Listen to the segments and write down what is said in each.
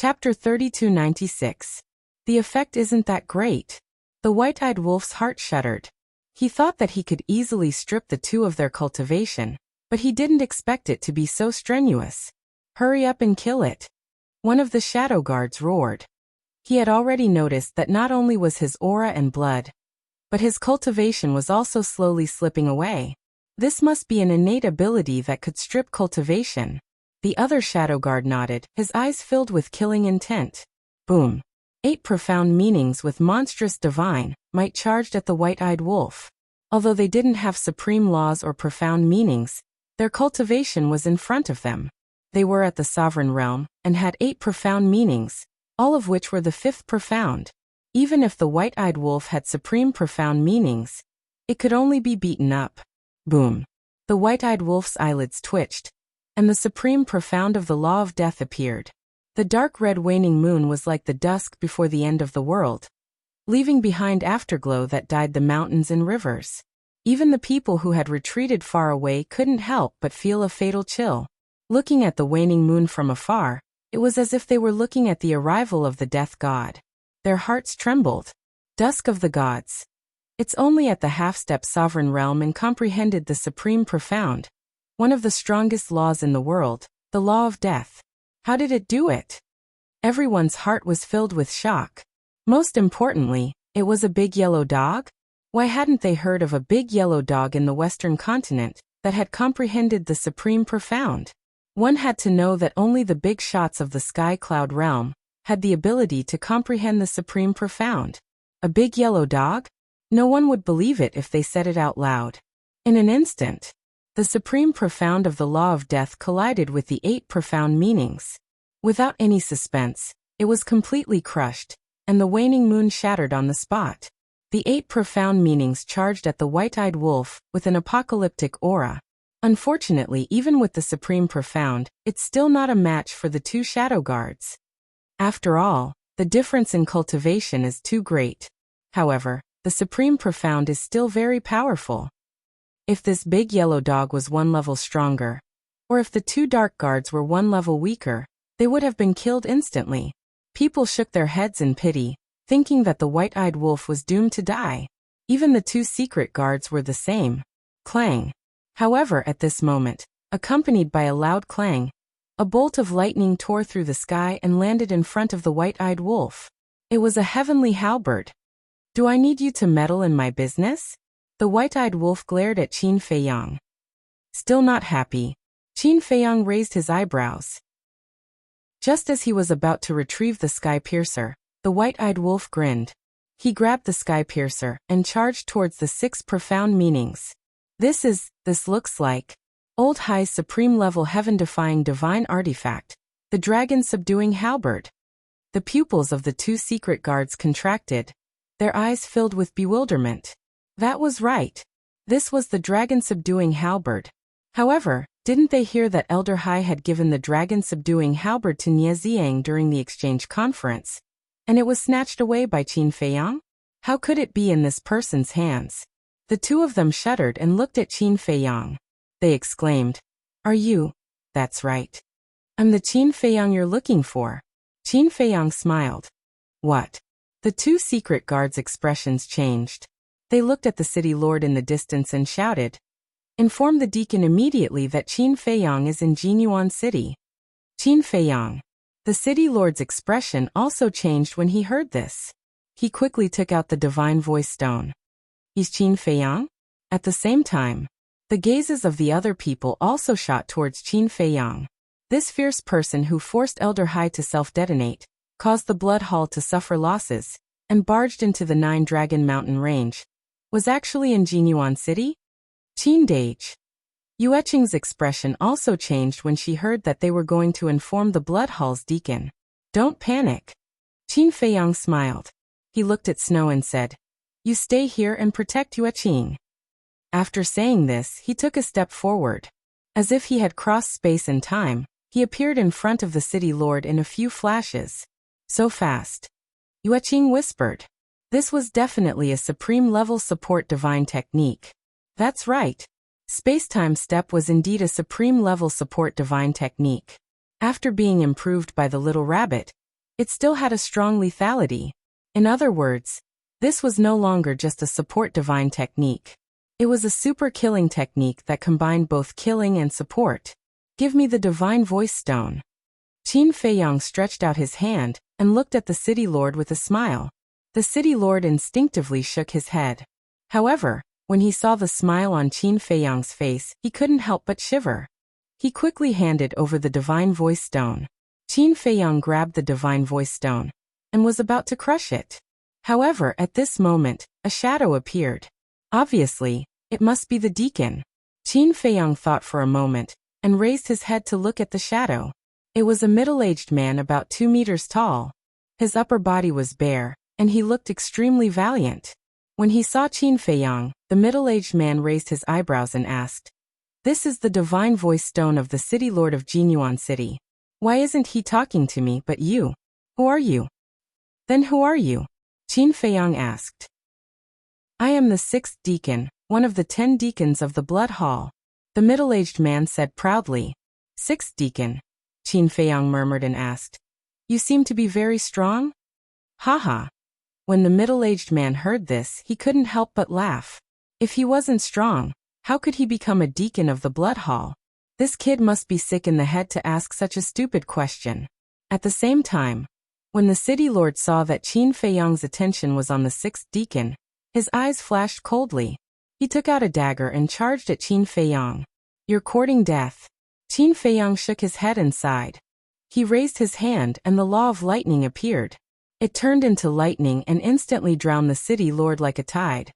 Chapter 3296. The effect isn't that great. The white-eyed wolf's heart shuddered. He thought that he could easily strip the two of their cultivation, but he didn't expect it to be so strenuous. Hurry up and kill it. One of the shadow guards roared. He had already noticed that not only was his aura and blood, but his cultivation was also slowly slipping away. This must be an innate ability that could strip cultivation. The other shadow guard nodded, his eyes filled with killing intent. Boom. 8 profound meanings with monstrous divine might charged at the white-eyed wolf. Although they didn't have supreme laws or profound meanings, their cultivation was in front of them. They were at the sovereign realm, and had 8 profound meanings, all of which were the 5th profound. Even if the white-eyed wolf had supreme profound meanings, it could only be beaten up. Boom. The white-eyed wolf's eyelids twitched, and the supreme profound of the law of death appeared. The dark red waning moon was like the dusk before the end of the world, leaving behind afterglow that dyed the mountains and rivers. Even the people who had retreated far away couldn't help but feel a fatal chill. Looking at the waning moon from afar, it was as if they were looking at the arrival of the death god. Their hearts trembled. Dusk of the gods. It's only at the half-step sovereign realm and comprehended the supreme profound, one of the strongest laws in the world, the law of death. How did it do it? Everyone's heart was filled with shock. Most importantly, it was a big yellow dog? Why hadn't they heard of a big yellow dog in the Western continent that had comprehended the supreme profound? One had to know that only the big shots of the sky cloud realm had the ability to comprehend the supreme profound. A big yellow dog? No one would believe it if they said it out loud. In an instant, the supreme profound of the law of death collided with the 8 profound meanings. Without any suspense, it was completely crushed, and the waning moon shattered on the spot. The 8 profound meanings charged at the white-eyed wolf with an apocalyptic aura. Unfortunately, even with the supreme profound, it's still not a match for the 2 shadow guards. After all, the difference in cultivation is too great. However, the supreme profound is still very powerful. If this big yellow dog was 1 level stronger, or if the 2 dark guards were 1 level weaker, they would have been killed instantly. People shook their heads in pity, thinking that the white-eyed wolf was doomed to die. Even the 2 secret guards were the same. Clang. However, at this moment, accompanied by a loud clang, a bolt of lightning tore through the sky and landed in front of the white-eyed wolf. It was a heavenly halberd. Do I need you to meddle in my business? The white-eyed wolf glared at Qin Feiyang. Still not happy, Qin Feiyang raised his eyebrows. Just as he was about to retrieve the sky piercer, the white-eyed wolf grinned. He grabbed the sky piercer and charged towards the 6 profound meanings. This looks like Old High's supreme-level heaven-defying divine artifact, the dragon-subduing halberd. The pupils of the 2 secret guards contracted, their eyes filled with bewilderment. That was right. This was the dragon-subduing halberd. However, didn't they hear that Elder Hai had given the dragon-subduing halberd to Nie Ziang during the exchange conference, and it was snatched away by Qin Feiyang? How could it be in this person's hands? The 2 of them shuddered and looked at Qin Feiyang. They exclaimed, "Are you?" "That's right. I'm the Qin Feiyang you're looking for." Qin Feiyang smiled. "What?" The 2 secret guards' expressions changed. They looked at the city lord in the distance and shouted, "Inform the deacon immediately that Qin Feiyang is in Jinyuan City." Qin Feiyang. The city lord's expression also changed when he heard this. He quickly took out the divine voice stone. "He's Qin Feiyang?" At the same time, the gazes of the other people also shot towards Qin Feiyang. This fierce person who forced Elder Hai to self-detonate, caused the Blood Hall to suffer losses, and barged into the 9 Dragon Mountain range, was actually in Jinyuan City? Qin Dage. Yueqing's expression also changed when she heard that they were going to inform the Blood Hall's deacon. "Don't panic." Qin Feiyang smiled. He looked at Snow and said, "You stay here and protect Yueqing." After saying this, he took a step forward. As if he had crossed space and time, he appeared in front of the city lord in a few flashes. So fast. Yueqing whispered. This was definitely a supreme-level support divine technique. That's right. Space-time step was indeed a supreme-level support divine technique. After being improved by the little rabbit, it still had a strong lethality. In other words, this was no longer just a support divine technique. It was a super killing technique that combined both killing and support. Give me the divine voice stone. Qin Feiyang stretched out his hand and looked at the city lord with a smile. The city lord instinctively shook his head. However, when he saw the smile on Qin Feiyang's face, he couldn't help but shiver. He quickly handed over the divine voice stone. Qin Feiyang grabbed the divine voice stone and was about to crush it. However, at this moment, a shadow appeared. Obviously, it must be the deacon. Qin Feiyang thought for a moment and raised his head to look at the shadow. It was a middle-aged man about 2 meters tall. His upper body was bare, and he looked extremely valiant. When he saw Qin Feiyang, the middle-aged man raised his eyebrows and asked, "This is the divine voice stone of the city lord of Jinyuan City. Why isn't he talking to me but you? Who are you?" "Then who are you?" Qin Feiyang asked. "I am the 6th deacon, one of the 10 deacons of the Blood Hall," the middle-aged man said proudly. "6th deacon?" Qin Feiyang murmured and asked. "You seem to be very strong?" Haha. When the middle-aged man heard this, he couldn't help but laugh. If he wasn't strong, how could he become a deacon of the Blood Hall? This kid must be sick in the head to ask such a stupid question. At the same time, when the city lord saw that Qin Feiyang's attention was on the 6th deacon, his eyes flashed coldly. He took out a dagger and charged at Qin Feiyang. "You're courting death." Qin Feiyang shook his head and sighed. He raised his hand and the law of lightning appeared. It turned into lightning and instantly drowned the city lord like a tide.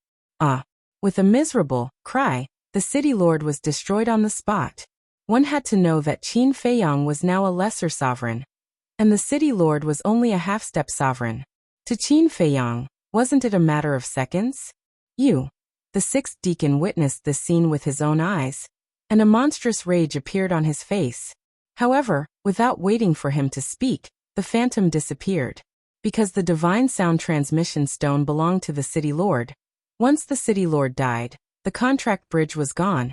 With a miserable cry, the city lord was destroyed on the spot. One had to know that Qin Feiyang was now a lesser sovereign, and the city lord was only a half-step sovereign. To Qin Feiyang, wasn't it a matter of seconds? The 6th deacon witnessed this scene with his own eyes, and a monstrous rage appeared on his face. However, without waiting for him to speak, the phantom disappeared. Because the divine sound transmission stone belonged to the city lord, once the city lord died, the contract bridge was gone,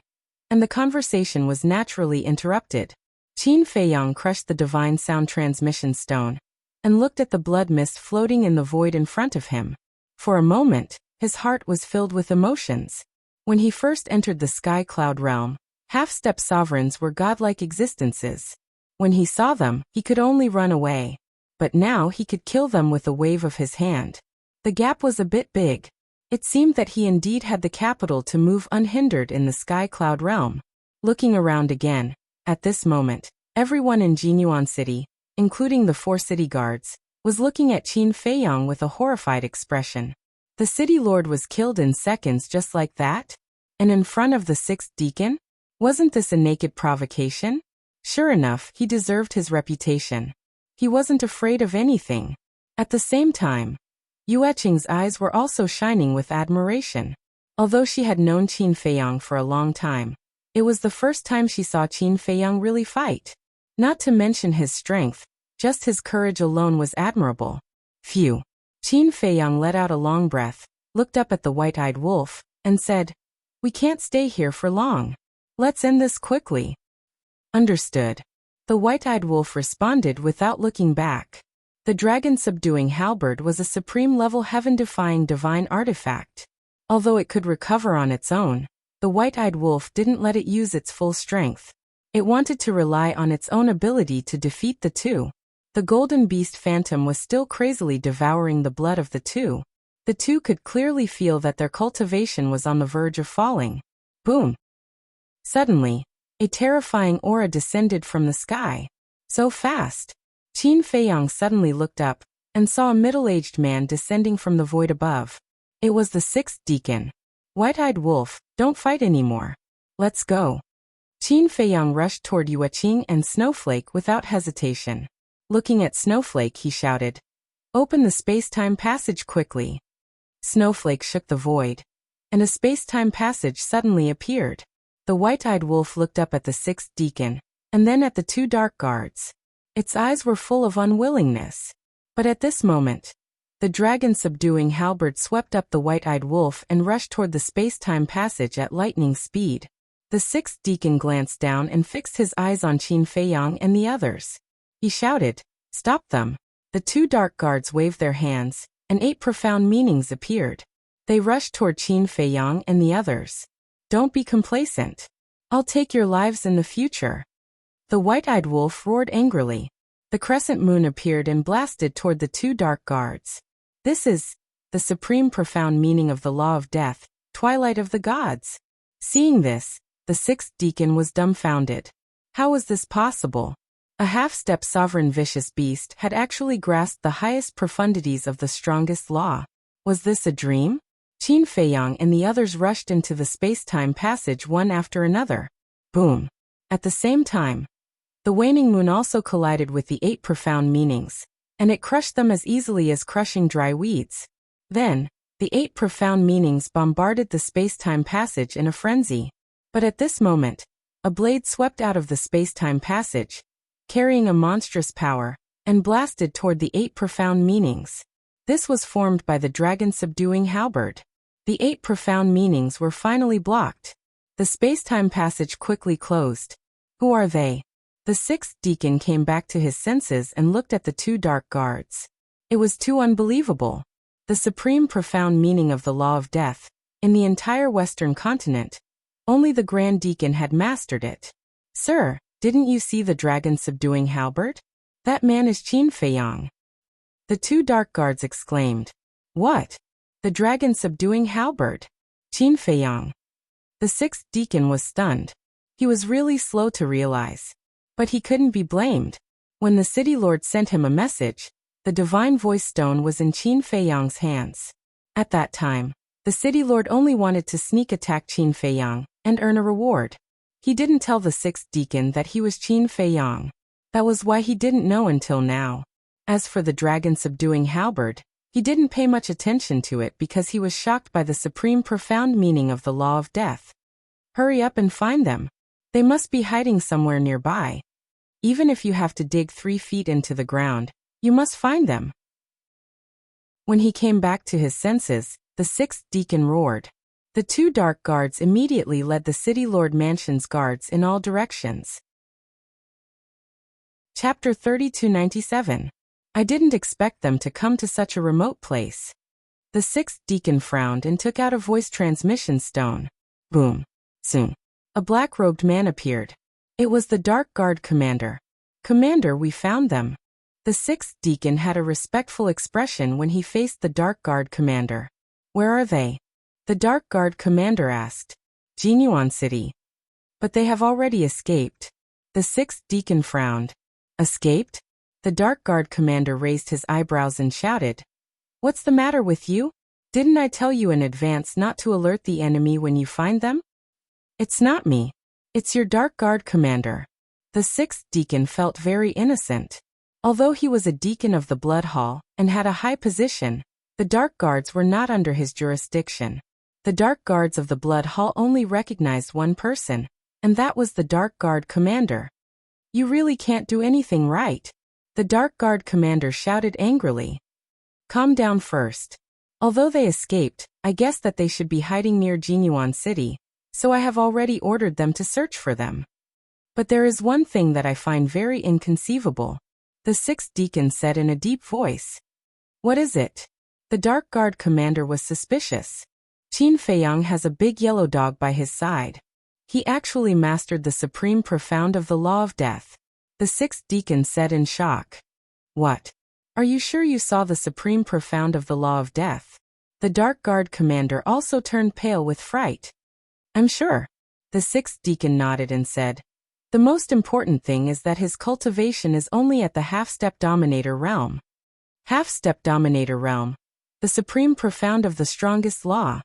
and the conversation was naturally interrupted. Qin Feiyang crushed the divine sound transmission stone and looked at the blood mist floating in the void in front of him. For a moment, his heart was filled with emotions. When he first entered the sky cloud realm, half-step sovereigns were godlike existences. When he saw them, he could only run away. But now he could kill them with a wave of his hand. The gap was a bit big. It seemed that he indeed had the capital to move unhindered in the sky cloud realm. Looking around again, at this moment, everyone in Jinyuan City, including the 4 city guards, was looking at Qin Feiyang with a horrified expression. The city lord was killed in seconds just like that? And in front of the 6th deacon? Wasn't this a naked provocation? Sure enough, he deserved his reputation. He wasn't afraid of anything. At the same time, Yueqing's eyes were also shining with admiration. Although she had known Qin Feiyang for a long time, it was the first time she saw Qin Feiyang really fight. Not to mention his strength, just his courage alone was admirable. Phew. Qin Feiyang let out a long breath, looked up at the white-eyed wolf, and said, "We can't stay here for long. Let's end this quickly." "Understood." The white-eyed wolf responded without looking back. The dragon-subduing halberd was a supreme-level heaven-defying divine artifact. Although it could recover on its own, the white-eyed wolf didn't let it use its full strength. It wanted to rely on its own ability to defeat the two. The golden beast phantom was still crazily devouring the blood of the two. The two could clearly feel that their cultivation was on the verge of falling. Boom! Suddenly, a terrifying aura descended from the sky. So fast. Qin Feiyang suddenly looked up and saw a middle-aged man descending from the void above. It was the 6th deacon. "White-eyed wolf, don't fight anymore. Let's go." Qin Feiyang rushed toward Yueqing and Snowflake without hesitation. Looking at Snowflake, he shouted, "Open the space-time passage quickly." Snowflake shook the void, and a space-time passage suddenly appeared. The white-eyed wolf looked up at the 6th deacon, and then at the 2 dark guards. Its eyes were full of unwillingness. But at this moment, the dragon-subduing halberd swept up the white-eyed wolf and rushed toward the space-time passage at lightning speed. The 6th deacon glanced down and fixed his eyes on Qin Feiyang and the others. He shouted, "Stop them. The two dark guards waved their hands, and 8 profound meanings appeared. They rushed toward Qin Feiyang and the others. Don't be complacent. I'll take your lives in the future. The white-eyed wolf roared angrily. The crescent moon appeared and blasted toward the two dark guards. This is the supreme profound meaning of the law of death, twilight of the gods. Seeing this, the sixth deacon was dumbfounded. How was this possible? A half-step sovereign vicious beast had actually grasped the highest profundities of the strongest law. Was this a dream? Qin Feiyang and the others rushed into the space-time passage one after another. Boom. At the same time, the waning moon also collided with the 8 profound meanings, and it crushed them as easily as crushing dry weeds. Then, the 8 profound meanings bombarded the space-time passage in a frenzy. But at this moment, a blade swept out of the space-time passage, carrying a monstrous power, and blasted toward the 8 profound meanings. This was formed by the dragon-subduing halberd. The 8 profound meanings were finally blocked. The space-time passage quickly closed. Who are they? The sixth deacon came back to his senses and looked at the two dark guards. It was too unbelievable. The supreme profound meaning of the law of death, in the entire Western continent, only the Grand Deacon had mastered it. Sir, didn't you see the dragon-subduing halberd? That man is Qin Feiyang. The two dark guards exclaimed. What? The dragon-subduing halberd? Qin Feiyang. The sixth deacon was stunned. He was really slow to realize. But he couldn't be blamed. When the city lord sent him a message, the divine voice stone was in Qin Feiyang's hands. At that time, the city lord only wanted to sneak attack Qin Feiyang and earn a reward. He didn't tell the sixth deacon that he was Qin Feiyang. That was why he didn't know until now. As for the dragon-subduing halberd, he didn't pay much attention to it because he was shocked by the supreme profound meaning of the law of death. Hurry up and find them. They must be hiding somewhere nearby. Even if you have to dig 3 feet into the ground, you must find them. When he came back to his senses, the sixth deacon roared. The two dark guards immediately led the city lord mansion's guards in all directions. Chapter 3297. I didn't expect them to come to such a remote place. The sixth deacon frowned and took out a voice transmission stone. Boom. Soon. A black-robed man appeared. It was the Dark Guard commander. Commander, we found them. The sixth deacon had a respectful expression when he faced the Dark Guard commander. Where are they? The Dark Guard commander asked. Jinyuan City. But they have already escaped. The sixth deacon frowned. Escaped? The Dark Guard commander raised his eyebrows and shouted. What's the matter with you? Didn't I tell you in advance not to alert the enemy when you find them? It's not me. It's your Dark Guard commander. The sixth deacon felt very innocent. Although he was a deacon of the Blood Hall and had a high position, the Dark Guards were not under his jurisdiction. The Dark Guards of the Blood Hall only recognized one person, and that was the Dark Guard commander. You really can't do anything right. The Dark Guard commander shouted angrily. Calm down first. Although they escaped, I guess that they should be hiding near Jinyuan City, so I have already ordered them to search for them. But there is one thing that I find very inconceivable, the sixth deacon said in a deep voice. What is it? The Dark Guard commander was suspicious. Qin Feiyang has a big yellow dog by his side. He actually mastered the supreme profound of the law of death. The sixth deacon said in shock. What? Are you sure you saw the supreme profound of the law of death? The Dark Guard commander also turned pale with fright. I'm sure. The sixth deacon nodded and said. The most important thing is that his cultivation is only at the half-step dominator realm. Half-step dominator realm. The supreme profound of the strongest law.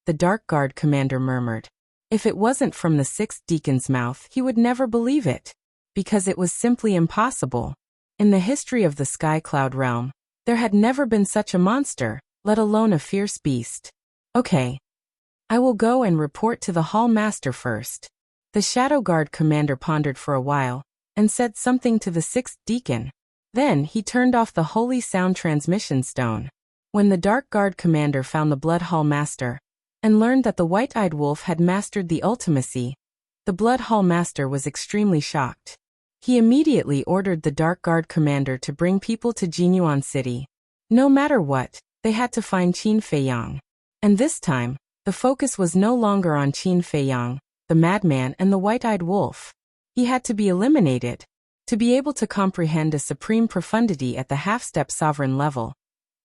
The Dark Guard commander murmured. If it wasn't from the sixth deacon's mouth, he would never believe it. Because it was simply impossible. In the history of the Sky Cloud realm, there had never been such a monster, let alone a fierce beast. Okay. I will go and report to the Hall Master first. The Shadow Guard commander pondered for a while, and said something to the sixth deacon. Then he turned off the holy sound transmission stone. When the Dark Guard commander found the Blood Hall Master, and learned that the White-Eyed Wolf had mastered the ultimacy, the Blood Hall Master was extremely shocked. He immediately ordered the Dark Guard commander to bring people to Jinyuan City. No matter what, they had to find Qin Feiyang. And this time, the focus was no longer on Qin Feiyang, the madman and the white-eyed wolf. He had to be eliminated. To be able to comprehend a supreme profundity at the half-step sovereign level.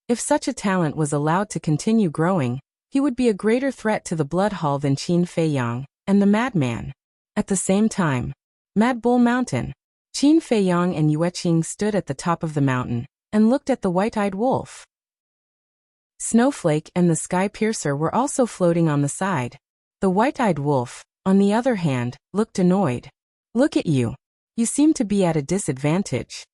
If such a talent was allowed to continue growing, he would be a greater threat to the Blood Hall than Qin Feiyang and the madman. At the same time, Mad Bull Mountain. Qin Feiyang and Yueqing stood at the top of the mountain and looked at the white-eyed wolf. Snowflake and the Sky Piercer were also floating on the side. The white-eyed wolf, on the other hand, looked annoyed. Look at you. You seem to be at a disadvantage.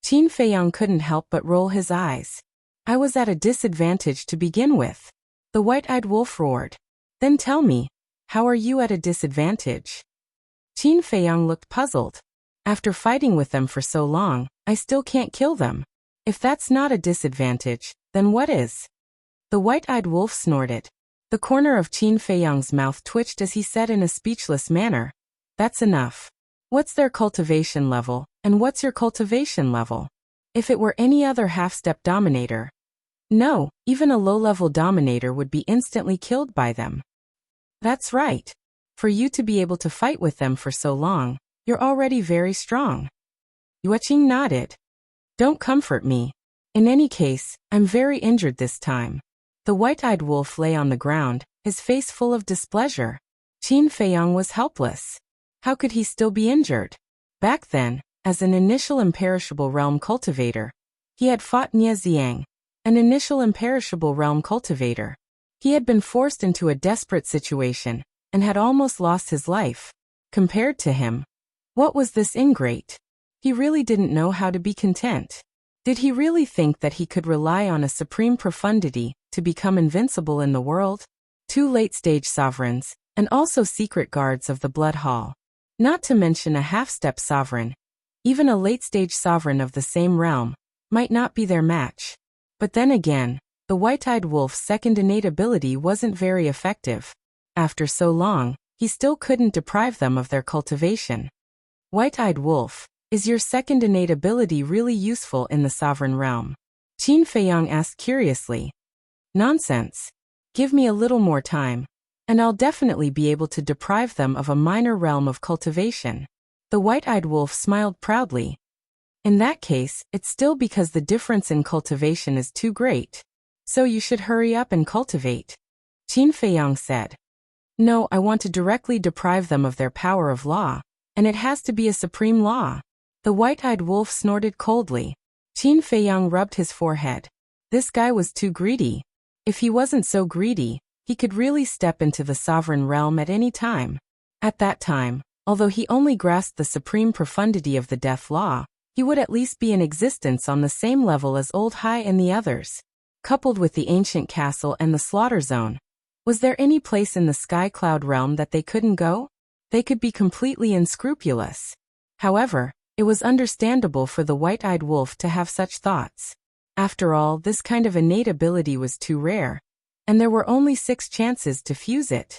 Qin Feiyang couldn't help but roll his eyes. I was at a disadvantage to begin with. The white-eyed wolf roared. Then tell me, how are you at a disadvantage? Qin Feiyang looked puzzled. After fighting with them for so long, I still can't kill them. If that's not a disadvantage, then what is? The white-eyed wolf snorted. The corner of Qin Feiyang's mouth twitched as he said in a speechless manner. That's enough. What's their cultivation level, and what's your cultivation level? If it were any other half-step dominator. No, even a low-level dominator would be instantly killed by them. That's right. For you to be able to fight with them for so long, you're already very strong. Yueqing nodded. Don't comfort me. In any case, I'm very injured this time. The white-eyed wolf lay on the ground, his face full of displeasure. Qin Feiyang was helpless. How could he still be injured? Back then, as an initial imperishable realm cultivator, he had fought Nie Xiang, an initial imperishable realm cultivator. He had been forced into a desperate situation, and had almost lost his life. Compared to him, what was this ingrate? He really didn't know how to be content. Did he really think that he could rely on a supreme profundity to become invincible in the world? 2 late-stage sovereigns, and also secret guards of the Blood Hall. Not to mention a half-step sovereign. Even a late-stage sovereign of the same realm might not be their match. But then again, the white-eyed wolf's second innate ability wasn't very effective. After so long, he still couldn't deprive them of their cultivation. White-eyed wolf, is your second innate ability really useful in the sovereign realm? Qin Feiyang asked curiously. Nonsense. Give me a little more time, and I'll definitely be able to deprive them of a minor realm of cultivation. The white-eyed wolf smiled proudly. In that case, it's still because the difference in cultivation is too great. So you should hurry up and cultivate. Qin Feiyang said. No, I want to directly deprive them of their power of law, and it has to be a supreme law. The white-eyed wolf snorted coldly. Qin Feiyang rubbed his forehead. This guy was too greedy. If he wasn't so greedy, he could really step into the sovereign realm at any time. At that time, although he only grasped the supreme profundity of the death law, he would at least be in existence on the same level as Old Hai and the others. Coupled with the ancient castle and the slaughter zone, was there any place in the sky cloud realm that they couldn't go? They could be completely unscrupulous. However, it was understandable for the white-eyed wolf to have such thoughts. After all, this kind of innate ability was too rare, and there were only 6 chances to fuse it.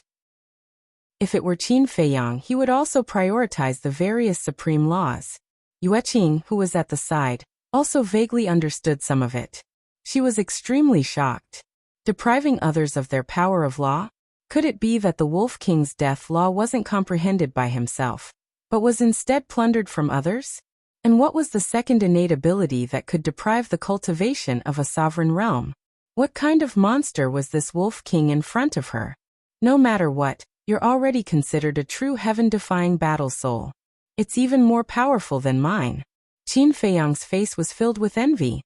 If it were Qin Feiyang, he would also prioritize the various supreme laws. Yueqing, who was at the side, also vaguely understood some of it. She was extremely shocked. Depriving others of their power of law? Could it be that the Wolf King's death law wasn't comprehended by himself, but was instead plundered from others? And what was the second innate ability that could deprive the cultivation of a sovereign realm? What kind of monster was this Wolf King in front of her? No matter what, you're already considered a true heaven-defying battle soul. It's even more powerful than mine. Qin Feiyang's face was filled with envy.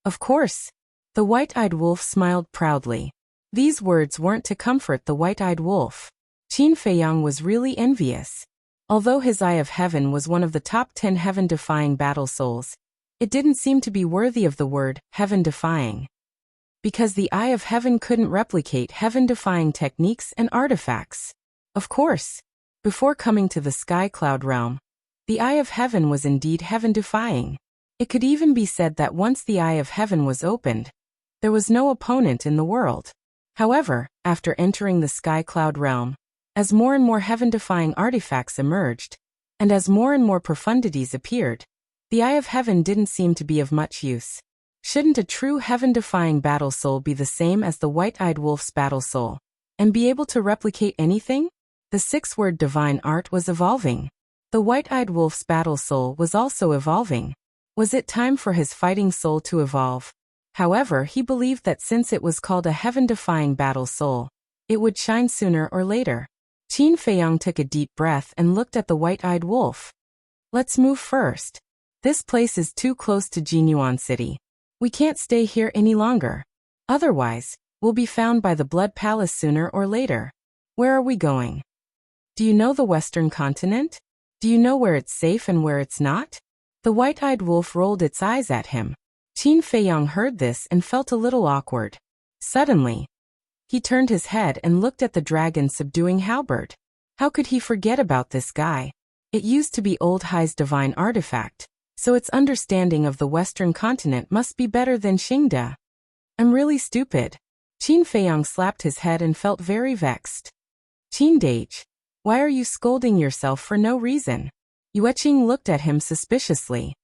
Of course. The white-eyed wolf smiled proudly. These words weren't to comfort the white-eyed wolf. Qin Feiyang was really envious. Although his Eye of Heaven was one of the top 10 heaven-defying battle souls, it didn't seem to be worthy of the word heaven-defying. Because the Eye of Heaven couldn't replicate heaven-defying techniques and artifacts. Of course, before coming to the Sky Cloud realm, the Eye of Heaven was indeed heaven-defying. It could even be said that once the Eye of Heaven was opened, there was no opponent in the world. However, after entering the Sky Cloud realm, as more and more heaven-defying artifacts emerged, And as more and more profundities appeared, the eye of heaven didn't seem to be of much use. Shouldn't a true heaven-defying battle soul be the same as the white-eyed wolf's battle soul, and be able to replicate anything? The six-word divine art was evolving. The white-eyed wolf's battle soul was also evolving. Was it time for his fighting soul to evolve? However, he believed that since it was called a heaven-defying battle soul, it would shine sooner or later. Qin Feiyang took a deep breath and looked at the white-eyed wolf. Let's move first. This place is too close to Jinyuan City. We can't stay here any longer. Otherwise, we'll be found by the Blood Palace sooner or later. Where are we going? Do you know the Western continent? Do you know where it's safe and where it's not? The white-eyed wolf rolled its eyes at him. Qin Feiyang heard this and felt a little awkward. Suddenly, he turned his head and looked at the dragon subduing halberd. How could he forget about this guy? It used to be Old Hai's divine artifact, so its understanding of the Western continent must be better than Xingda. I'm really stupid. Qin Feiyang slapped his head and felt very vexed. Qin Dage, why are you scolding yourself for no reason? Yueqing looked at him suspiciously.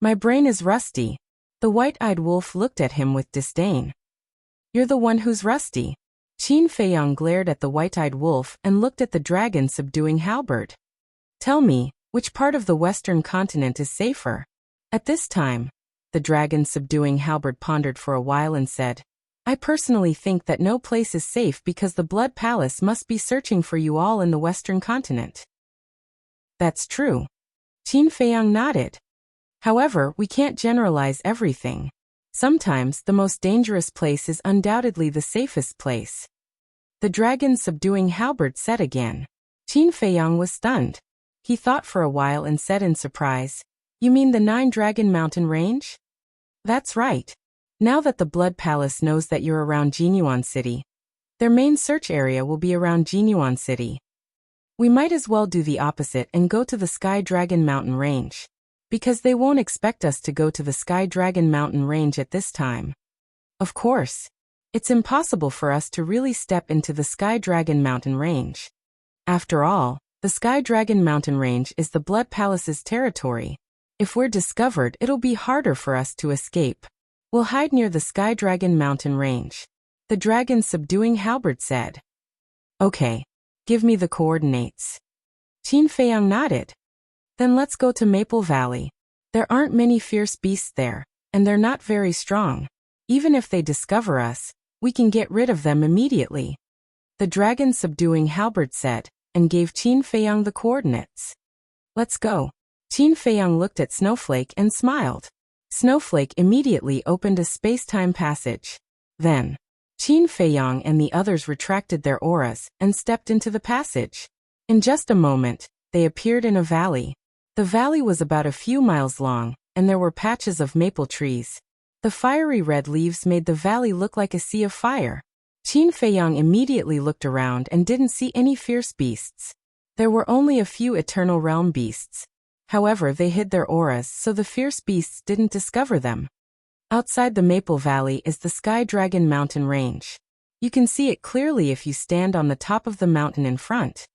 My brain is rusty. The white-eyed wolf looked at him with disdain. You're the one who's rusty. Qin Feiyang glared at the white-eyed wolf and looked at the dragon subduing halberd. Tell me, which part of the Western continent is safer? At this time, the dragon subduing halberd pondered for a while and said, I personally think that no place is safe because the Blood Palace must be searching for you all in the Western continent. That's true. Qin Feiyang nodded. However, we can't generalize everything. Sometimes the most dangerous place is undoubtedly the safest place. The dragon subduing halberd said again. Qin Feiyang was stunned. He thought for a while and said in surprise, You mean the 9-Dragon Mountain Range? That's right. Now that the Blood Palace knows that you're around Jinyuan City, their main search area will be around Jinyuan City. We might as well do the opposite and go to the Sky Dragon Mountain Range, because they won't expect us to go to the Sky Dragon Mountain Range at this time. Of course, it's impossible for us to really step into the Sky Dragon Mountain Range. After all, the Sky Dragon Mountain Range is the Blood Palace's territory. If we're discovered, it'll be harder for us to escape. We'll hide near the Sky Dragon Mountain Range. The dragon subduing halberd said. Okay, give me the coordinates. Qin Feiyang nodded. Then let's go to Maple Valley. There aren't many fierce beasts there, and they're not very strong. Even if they discover us, we can get rid of them immediately. The dragon subduing halberd said, and gave Qin Feiyang the coordinates. Let's go. Qin Feiyang looked at Snowflake and smiled. Snowflake immediately opened a space-time passage. Then, Qin Feiyang and the others retracted their auras and stepped into the passage. In just a moment, they appeared in a valley. The valley was about a few miles long, and there were patches of maple trees. The fiery red leaves made the valley look like a sea of fire. Qin Feiyang immediately looked around and didn't see any fierce beasts. There were only a few Eternal Realm beasts. However, they hid their auras so the fierce beasts didn't discover them. Outside the Maple Valley is the Sky Dragon Mountain Range. You can see it clearly if you stand on the top of the mountain in front.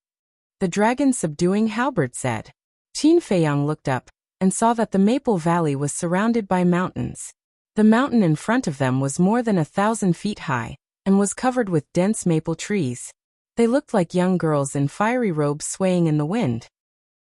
The dragon subduing halberd said. Qin Feiyang looked up and saw that the Maple Valley was surrounded by mountains. The mountain in front of them was more than 1,000 feet high and was covered with dense maple trees. They looked like young girls in fiery robes swaying in the wind.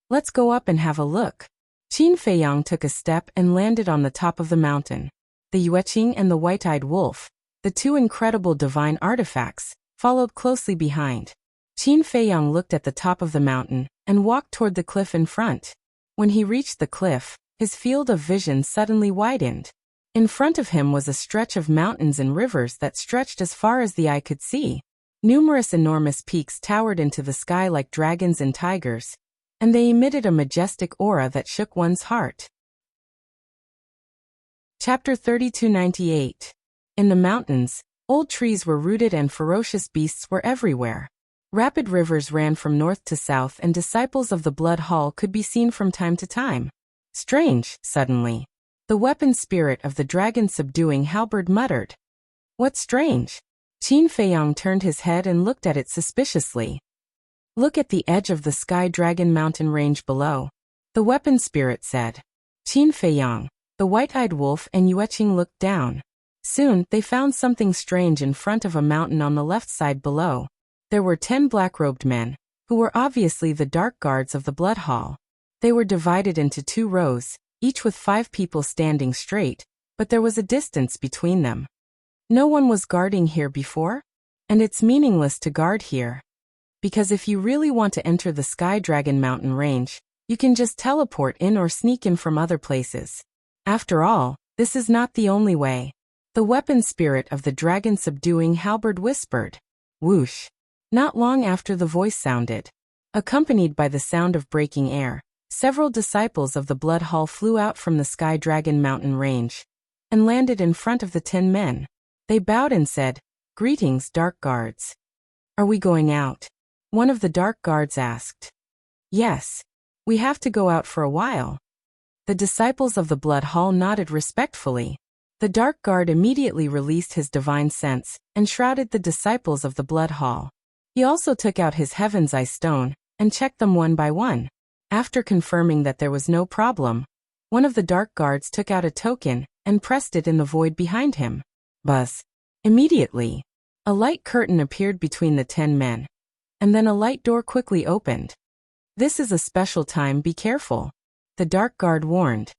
Let's go up and have a look. Qin Feiyang took a step and landed on the top of the mountain. The Yueqing and the white-eyed wolf, the two incredible divine artifacts, followed closely behind. Qin Feiyang looked at the top of the mountain and walked toward the cliff in front. When he reached the cliff, his field of vision suddenly widened. In front of him was a stretch of mountains and rivers that stretched as far as the eye could see. Numerous enormous peaks towered into the sky like dragons and tigers, and they emitted a majestic aura that shook one's heart. Chapter 3298. In the mountains, old trees were rooted and ferocious beasts were everywhere. Rapid rivers ran from north to south and disciples of the Blood Hall could be seen from time to time. Strange, suddenly. The weapon spirit of the dragon subduing halberd muttered. What's strange? Qin Feiyang turned his head and looked at it suspiciously. Look at the edge of the Sky Dragon Mountain Range below. The weapon spirit said. Qin Feiyang, the white-eyed wolf and Yueqing looked down. Soon, they found something strange in front of a mountain on the left side below. There were 10 black-robed men, who were obviously the dark guards of the blood hall. They were divided into 2 rows, each with 5 people standing straight, but there was a distance between them. No one was guarding here before? And it's meaningless to guard here. Because if you really want to enter the Sky Dragon Mountain range, you can just teleport in or sneak in from other places. After all, this is not the only way. The weapon spirit of the dragon subduing halberd whispered. Whoosh. Not long after the voice sounded, accompanied by the sound of breaking air, several disciples of the Blood Hall flew out from the Sky Dragon Mountain range and landed in front of the 10 men. They bowed and said, "Greetings, Dark Guards." "Are we going out?" one of the Dark Guards asked. "Yes. We have to go out for a while." The disciples of the Blood Hall nodded respectfully. The Dark Guard immediately released his divine sense and shrouded the disciples of the Blood Hall. He also took out his Heaven's Eye stone and checked them one by one. After confirming that there was no problem, one of the Dark Guards took out a token and pressed it in the void behind him. Buzz. Immediately, a light curtain appeared between the 10 men, and then a light door quickly opened. "This is a special time, be careful," the Dark Guard warned.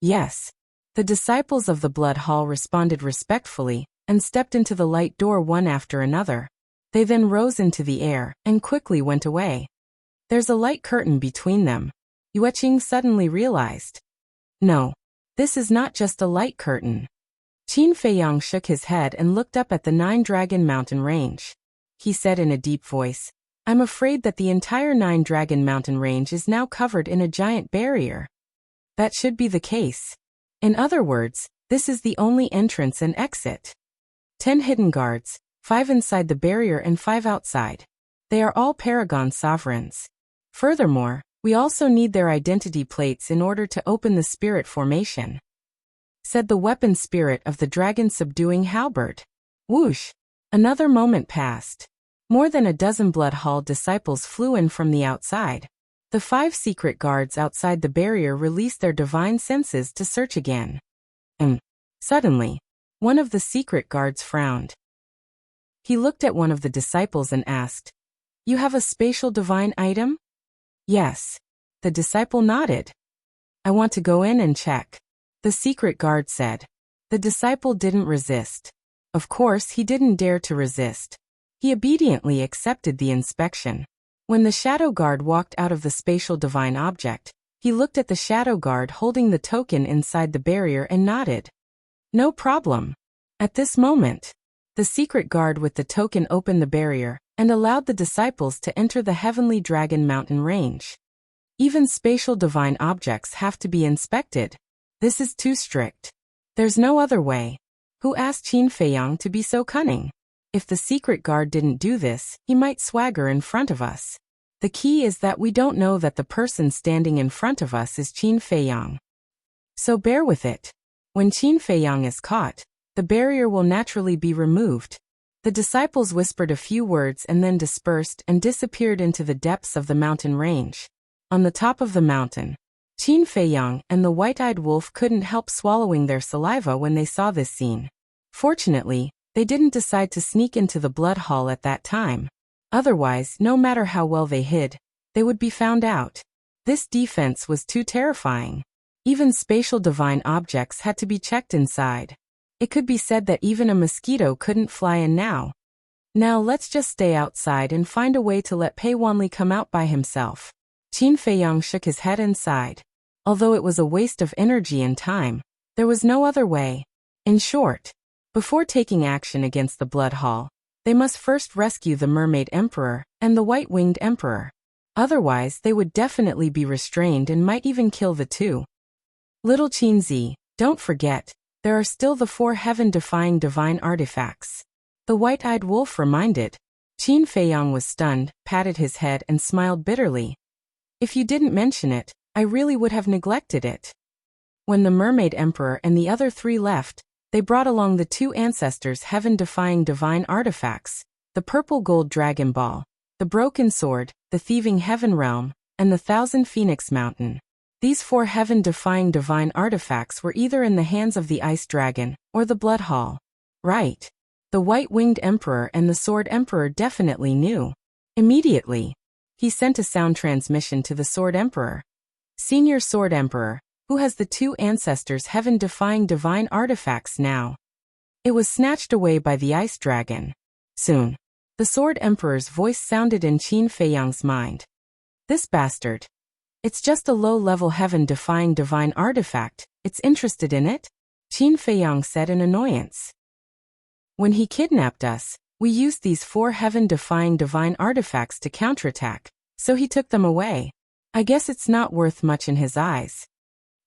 "Yes." The disciples of the Blood Hall responded respectfully and stepped into the light door one after another. They then rose into the air and quickly went away. "There's a light curtain between them," Yueqing suddenly realized. "No, this is not just a light curtain." Qin Feiyang shook his head and looked up at the 9-Dragon Mountain range. He said in a deep voice, "I'm afraid that the entire 9-Dragon Mountain range is now covered in a giant barrier." That should be the case. In other words, this is the only entrance and exit. 10 hidden guards, 5 inside the barrier and 5 outside. They are all Paragon sovereigns. Furthermore, we also need their identity plates in order to open the spirit formation," said the weapon spirit of the dragon subduing halberd. Whoosh! Another moment passed. More than a dozen Blood Hall disciples flew in from the outside. The 5 secret guards outside the barrier released their divine senses to search again. Suddenly, one of the secret guards frowned. He looked at one of the disciples and asked, "You have a spatial divine item?" "Yes." The disciple nodded. "I want to go in and check," the secret guard said. The disciple didn't resist. Of course, he didn't dare to resist. He obediently accepted the inspection. When the shadow guard walked out of the spatial divine object, he looked at the shadow guard holding the token inside the barrier and nodded. "No problem." At this moment, the secret guard with the token opened the barrier and allowed the disciples to enter the Heavenly Dragon Mountain range. Even spatial divine objects have to be inspected. This is too strict. There's no other way. Who asked Qin Feiyang to be so cunning? If the secret guard didn't do this, he might swagger in front of us. The key is that we don't know that the person standing in front of us is Qin Feiyang. So bear with it. When Qin Feiyang is caught, the barrier will naturally be removed. The disciples whispered a few words and then dispersed and disappeared into the depths of the mountain range. On the top of the mountain, Qin Feiyang and the white-eyed wolf couldn't help swallowing their saliva when they saw this scene. Fortunately, they didn't decide to sneak into the Blood Hall at that time. Otherwise, no matter how well they hid, they would be found out. This defense was too terrifying. Even spatial divine objects had to be checked inside. It could be said that even a mosquito couldn't fly in now. Now let's just stay outside and find a way to let Pei Wanli come out by himself. Qin Feiyang shook his head and sighed. Although it was a waste of energy and time, there was no other way. In short, before taking action against the Blood Hall, they must first rescue the Mermaid Emperor and the White-Winged Emperor. Otherwise, they would definitely be restrained and might even kill the two. Little Qinzi, don't forget, there are still the 4 heaven-defying divine artifacts. The white-eyed wolf reminded. Qin Feiyang was stunned, patted his head and smiled bitterly. If you didn't mention it, I really would have neglected it. When the Mermaid Emperor and the other 3 left, they brought along the 2 ancestors' heaven-defying divine artifacts, the purple gold dragon ball, the broken sword, the thieving heaven realm, and the 1,000 phoenix mountain. These 4 heaven-defying divine artifacts were either in the hands of the Ice Dragon or the Blood Hall. Right. The White-Winged Emperor and the Sword Emperor definitely knew. Immediately, he sent a sound transmission to the Sword Emperor. Senior Sword Emperor, who has the 2 ancestors' heaven-defying divine artifacts now? It was snatched away by the Ice Dragon. Soon, the Sword Emperor's voice sounded in Qin Feiyang's mind. This bastard. It's just a low-level heaven-defying divine artifact. It's interested in it? Qin Feiyang said in annoyance. When he kidnapped us, we used these 4 heaven-defying divine artifacts to counterattack, so he took them away. I guess it's not worth much in his eyes.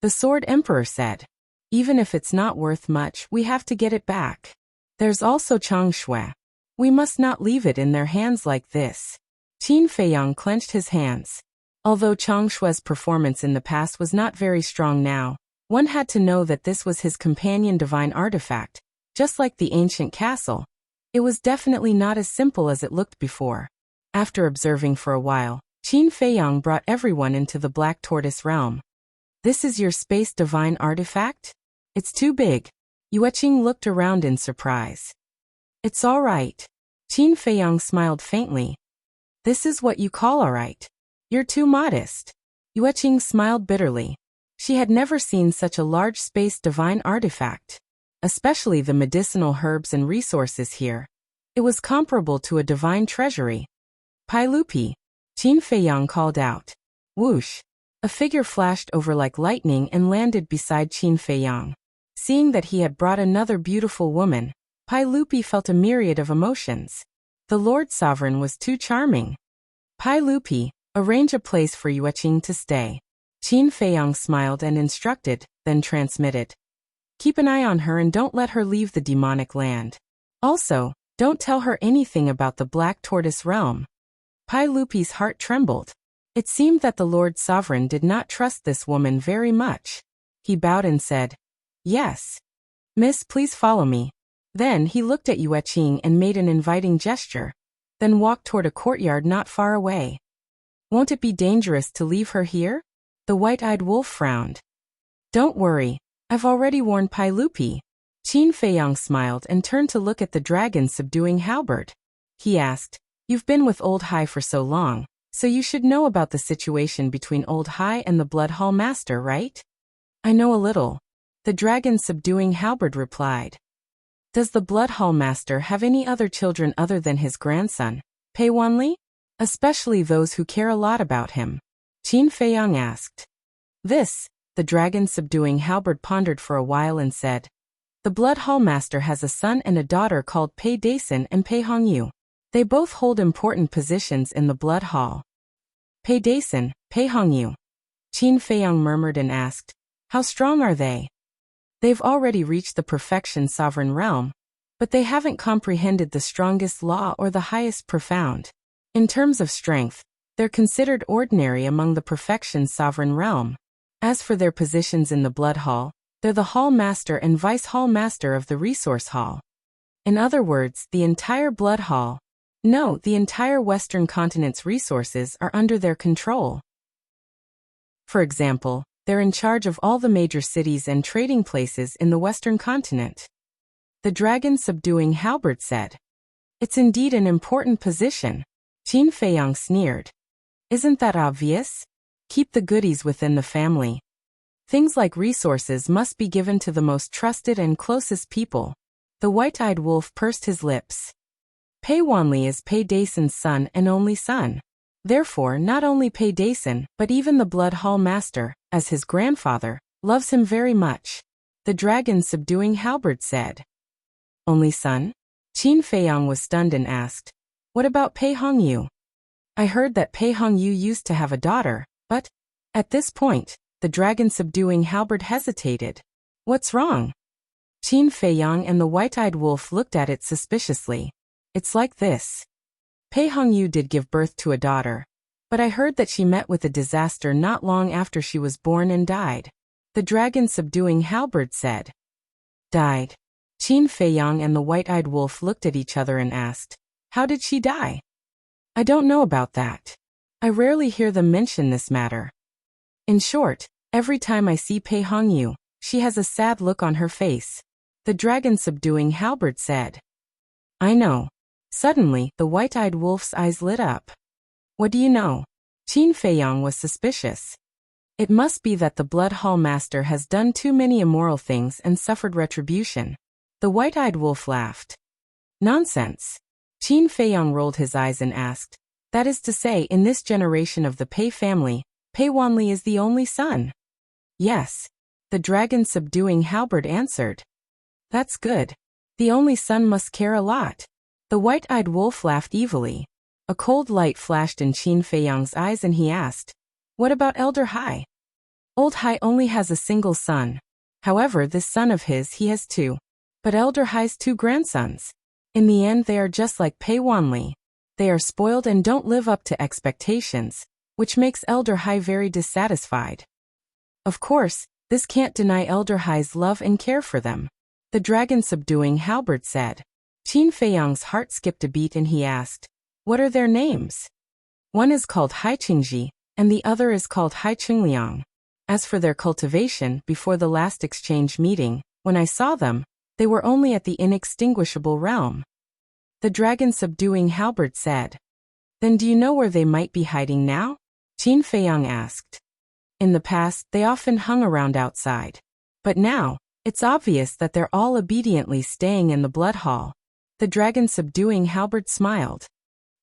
The Sword Emperor said. Even if it's not worth much, we have to get it back. There's also Changshui. We must not leave it in their hands like this. Qin Feiyang clenched his hands. Although Changshui's performance in the past was not very strong now, one had to know that this was his companion divine artifact, just like the ancient castle. It was definitely not as simple as it looked before. After observing for a while, Qin Feiyang brought everyone into the Black Tortoise realm. This is your space divine artifact? It's too big. Yueqing looked around in surprise. It's all right. Qin Feiyang smiled faintly. This is what you call all right. You're too modest. Yueqing smiled bitterly. She had never seen such a large space divine artifact. Especially the medicinal herbs and resources here. It was comparable to a divine treasury. Pailupi. Qin Feiyang called out. Whoosh. A figure flashed over like lightning and landed beside Qin Feiyang. Seeing that he had brought another beautiful woman, Pailupi felt a myriad of emotions. The Lord Sovereign was too charming. Pailupi, arrange a place for Yueqing to stay. Qin Feiyang smiled and instructed, then transmitted. Keep an eye on her and don't let her leave the demonic land. Also, don't tell her anything about the Black Tortoise realm. Pailupi's heart trembled. It seemed that the Lord Sovereign did not trust this woman very much. He bowed and said, Yes. Miss, please follow me. Then he looked at Yueqing and made an inviting gesture, then walked toward a courtyard not far away. Won't it be dangerous to leave her here? The white-eyed wolf frowned. Don't worry, I've already warned Pailupi. Qin Feiyang smiled and turned to look at the dragon-subduing halberd. He asked, You've been with Old Hai for so long, so you should know about the situation between Old Hai and the Blood Hall Master, right? I know a little. The dragon-subduing halberd replied. Does the Blood Hall Master have any other children other than his grandson, Pei Wanli? Especially those who care a lot about him? Qin Feiyang asked. The dragon-subduing halberd pondered for a while and said, The Blood Hall Master has a son and a daughter called Pei Dason and Pei Hongyu. They both hold important positions in the Blood Hall. Pei Dason, Pei Hongyu. Qin Feiyang murmured and asked, How strong are they? They've already reached the perfection sovereign realm, but they haven't comprehended the strongest law or the highest profound. In terms of strength, they're considered ordinary among the perfection sovereign realm. As for their positions in the Blood Hall, they're the Hall Master and Vice Hall Master of the Resource Hall. In other words, the entire Blood Hall, the entire Western continent's resources are under their control. For example, they're in charge of all the major cities and trading places in the Western continent. The dragon-subduing halberd said. It's indeed an important position. Qin Feiyang sneered. Isn't that obvious? Keep the goodies within the family. Things like resources must be given to the most trusted and closest people. The white-eyed wolf pursed his lips. Pei Wanli is Pei Dason's son and only son. Therefore, not only Pei Dason, but even the Blood Hall Master, as his grandfather, loves him very much. The dragon-subduing halberd said. Only son? Qin Feiyang was stunned and asked, What about Pei Hongyu? I heard that Pei Hongyu used to have a daughter, but, at this point, the dragon-subduing halberd hesitated. What's wrong? Qin Feiyang and the white-eyed wolf looked at it suspiciously. It's like this. Pei Hongyu did give birth to a daughter, but I heard that she met with a disaster not long after she was born and died. The dragon-subduing halberd said. Died. Qin Feiyang and the white-eyed wolf looked at each other and asked, How did she die? I don't know about that. I rarely hear them mention this matter. In short, Every time I see Pei Hongyu, she has a sad look on her face. The dragon subduing halberd said. I know. Suddenly, the white-eyed wolf's eyes lit up. What do you know? Qin Feiyang was suspicious. It must be that the Blood Hall Master has done too many immoral things and suffered retribution. The white-eyed wolf laughed. Nonsense. Qin Feiyang rolled his eyes and asked, that is to say, in this generation of the Pei family, Pei Wanli is the only son? Yes. The dragon subduing halberd answered. That's good. The only son must care a lot. The white-eyed wolf laughed evilly. A cold light flashed in Qin Feiyang's eyes and he asked, what about Elder Hai? Old Hai only has a single son. However, this son of his he has two. But Elder Hai's two grandsons. In the end they are just like Pei Wanli. They are spoiled and don't live up to expectations, which makes Elder Hai very dissatisfied. Of course, this can't deny Elder Hai's love and care for them. The dragon subduing halberd said. Qin Feiyang's heart skipped a beat and he asked, what are their names? One is called Hai Qingji, and the other is called Hai Qingliang. As for their cultivation, before the last exchange meeting, when I saw them, they were only at the inextinguishable realm. The dragon subduing halberd said. Then do you know where they might be hiding now? Qin Feiyang asked. In the past, they often hung around outside. But now, it's obvious that they're all obediently staying in the blood hall. The dragon subduing halberd smiled.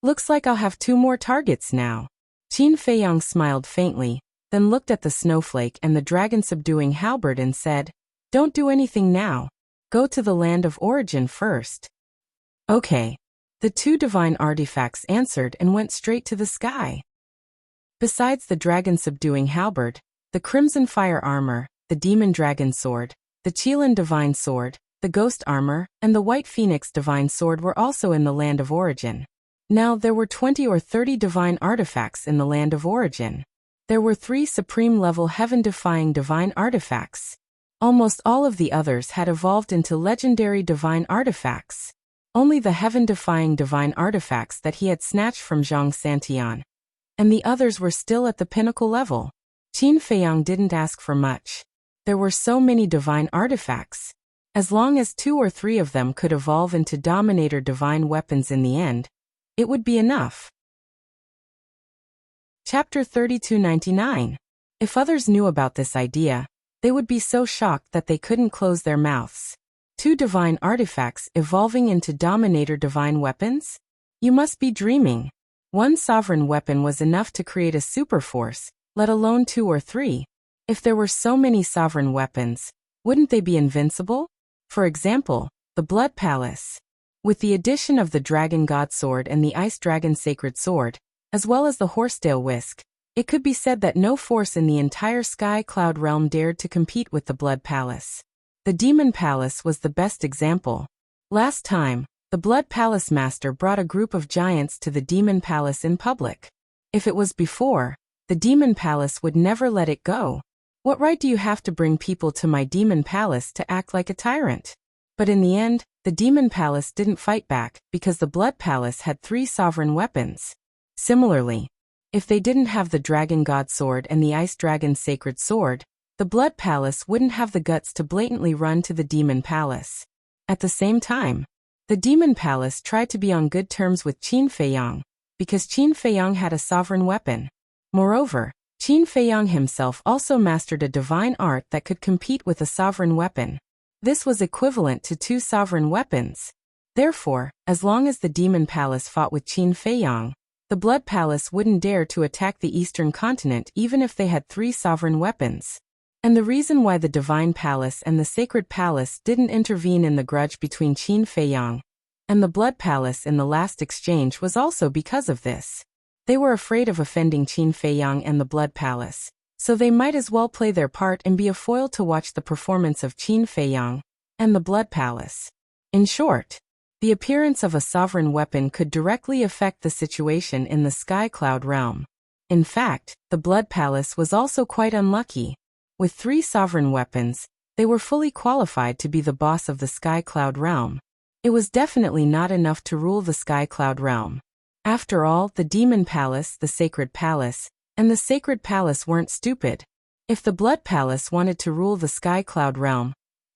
Looks like I'll have two more targets now. Qin Feiyang smiled faintly, then looked at the snowflake and the dragon subduing halberd and said, don't do anything now. Go to the land of origin first. Okay. The two divine artifacts answered and went straight to the sky. Besides the dragon subduing halberd, the crimson fire armor, the demon dragon sword, the Qilin divine sword, the ghost armor, and the white phoenix divine sword were also in the land of origin. Now there were 20 or 30 divine artifacts in the land of origin. There were 3 supreme-level heaven-defying divine artifacts. Almost all of the others had evolved into legendary divine artifacts. Only the heaven-defying divine artifacts that he had snatched from Zhang Santian, and the others were still at the pinnacle level. Qin Feiyang didn't ask for much. There were so many divine artifacts. As long as 2 or 3 of them could evolve into Dominator divine weapons in the end, it would be enough. Chapter 3299. If others knew about this idea, they would be so shocked that they couldn't close their mouths. 2 divine artifacts evolving into Dominator divine weapons? You must be dreaming. 1 sovereign weapon was enough to create a super force, let alone 2 or 3. If there were so many sovereign weapons, wouldn't they be invincible? For example, the Blood Palace. With the addition of the Dragon God Sword and the Ice Dragon Sacred Sword, as well as the Horsetail Whisk, it could be said that no force in the entire Sky Cloud realm dared to compete with the Blood Palace. The Demon Palace was the best example. Last time, the Blood Palace Master brought a group of giants to the Demon Palace in public. If it was before, the Demon Palace would never let it go. What right do you have to bring people to my Demon Palace to act like a tyrant? But in the end, the Demon Palace didn't fight back because the Blood Palace had 3 sovereign weapons. Similarly, if they didn't have the Dragon God Sword and the Ice Dragon Sacred Sword, the Blood Palace wouldn't have the guts to blatantly run to the Demon Palace. At the same time, the Demon Palace tried to be on good terms with Qin Feiyang, because Qin Feiyang had a sovereign weapon. Moreover, Qin Feiyang himself also mastered a divine art that could compete with a sovereign weapon. This was equivalent to 2 sovereign weapons. Therefore, as long as the Demon Palace fought with Qin Feiyang, the Blood Palace wouldn't dare to attack the Eastern continent even if they had 3 sovereign weapons. And the reason why the Divine Palace and the Sacred Palace didn't intervene in the grudge between Qin Feiyang and the Blood Palace in the last exchange was also because of this. They were afraid of offending Qin Feiyang and the Blood Palace, so they might as well play their part and be a foil to watch the performance of Qin Feiyang and the Blood Palace. In short, the appearance of a sovereign weapon could directly affect the situation in the Sky Cloud realm. In fact, the Blood Palace was also quite unlucky. With 3 sovereign weapons, they were fully qualified to be the boss of the Sky Cloud realm. It was definitely not enough to rule the Sky Cloud realm. After all, the Demon Palace, the Sacred Palace, and the Sacred Palace weren't stupid. If the Blood Palace wanted to rule the Sky Cloud realm,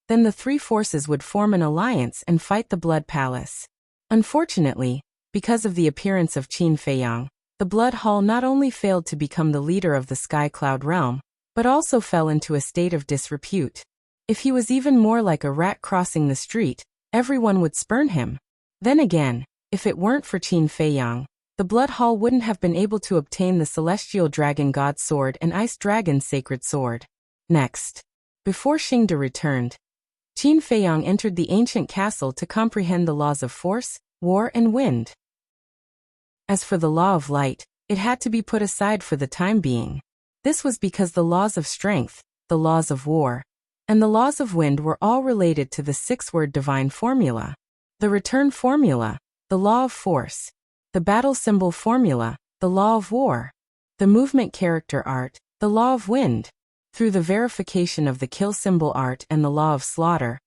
then the three forces would form an alliance and fight the Blood Palace. Unfortunately, because of the appearance of Qin Feiyang, the Blood Hall not only failed to become the leader of the Sky Cloud realm, but also fell into a state of disrepute. If he was even more like a rat crossing the street, everyone would spurn him. Then again, if it weren't for Qin Feiyang, the Blood Hall wouldn't have been able to obtain the Celestial Dragon God's Sword and Ice Dragon's Sacred Sword. Next, before Xingde returned, Qin Feiyang entered the ancient castle to comprehend the laws of force, war, and wind. As for the law of light, it had to be put aside for the time being. This was because the laws of strength, the laws of war, and the laws of wind were all related to the six-word divine formula. The return formula, the law of force, the battle symbol formula, the law of war, the movement character art, the law of wind. Through the verification of the kill symbol art and the law of slaughter,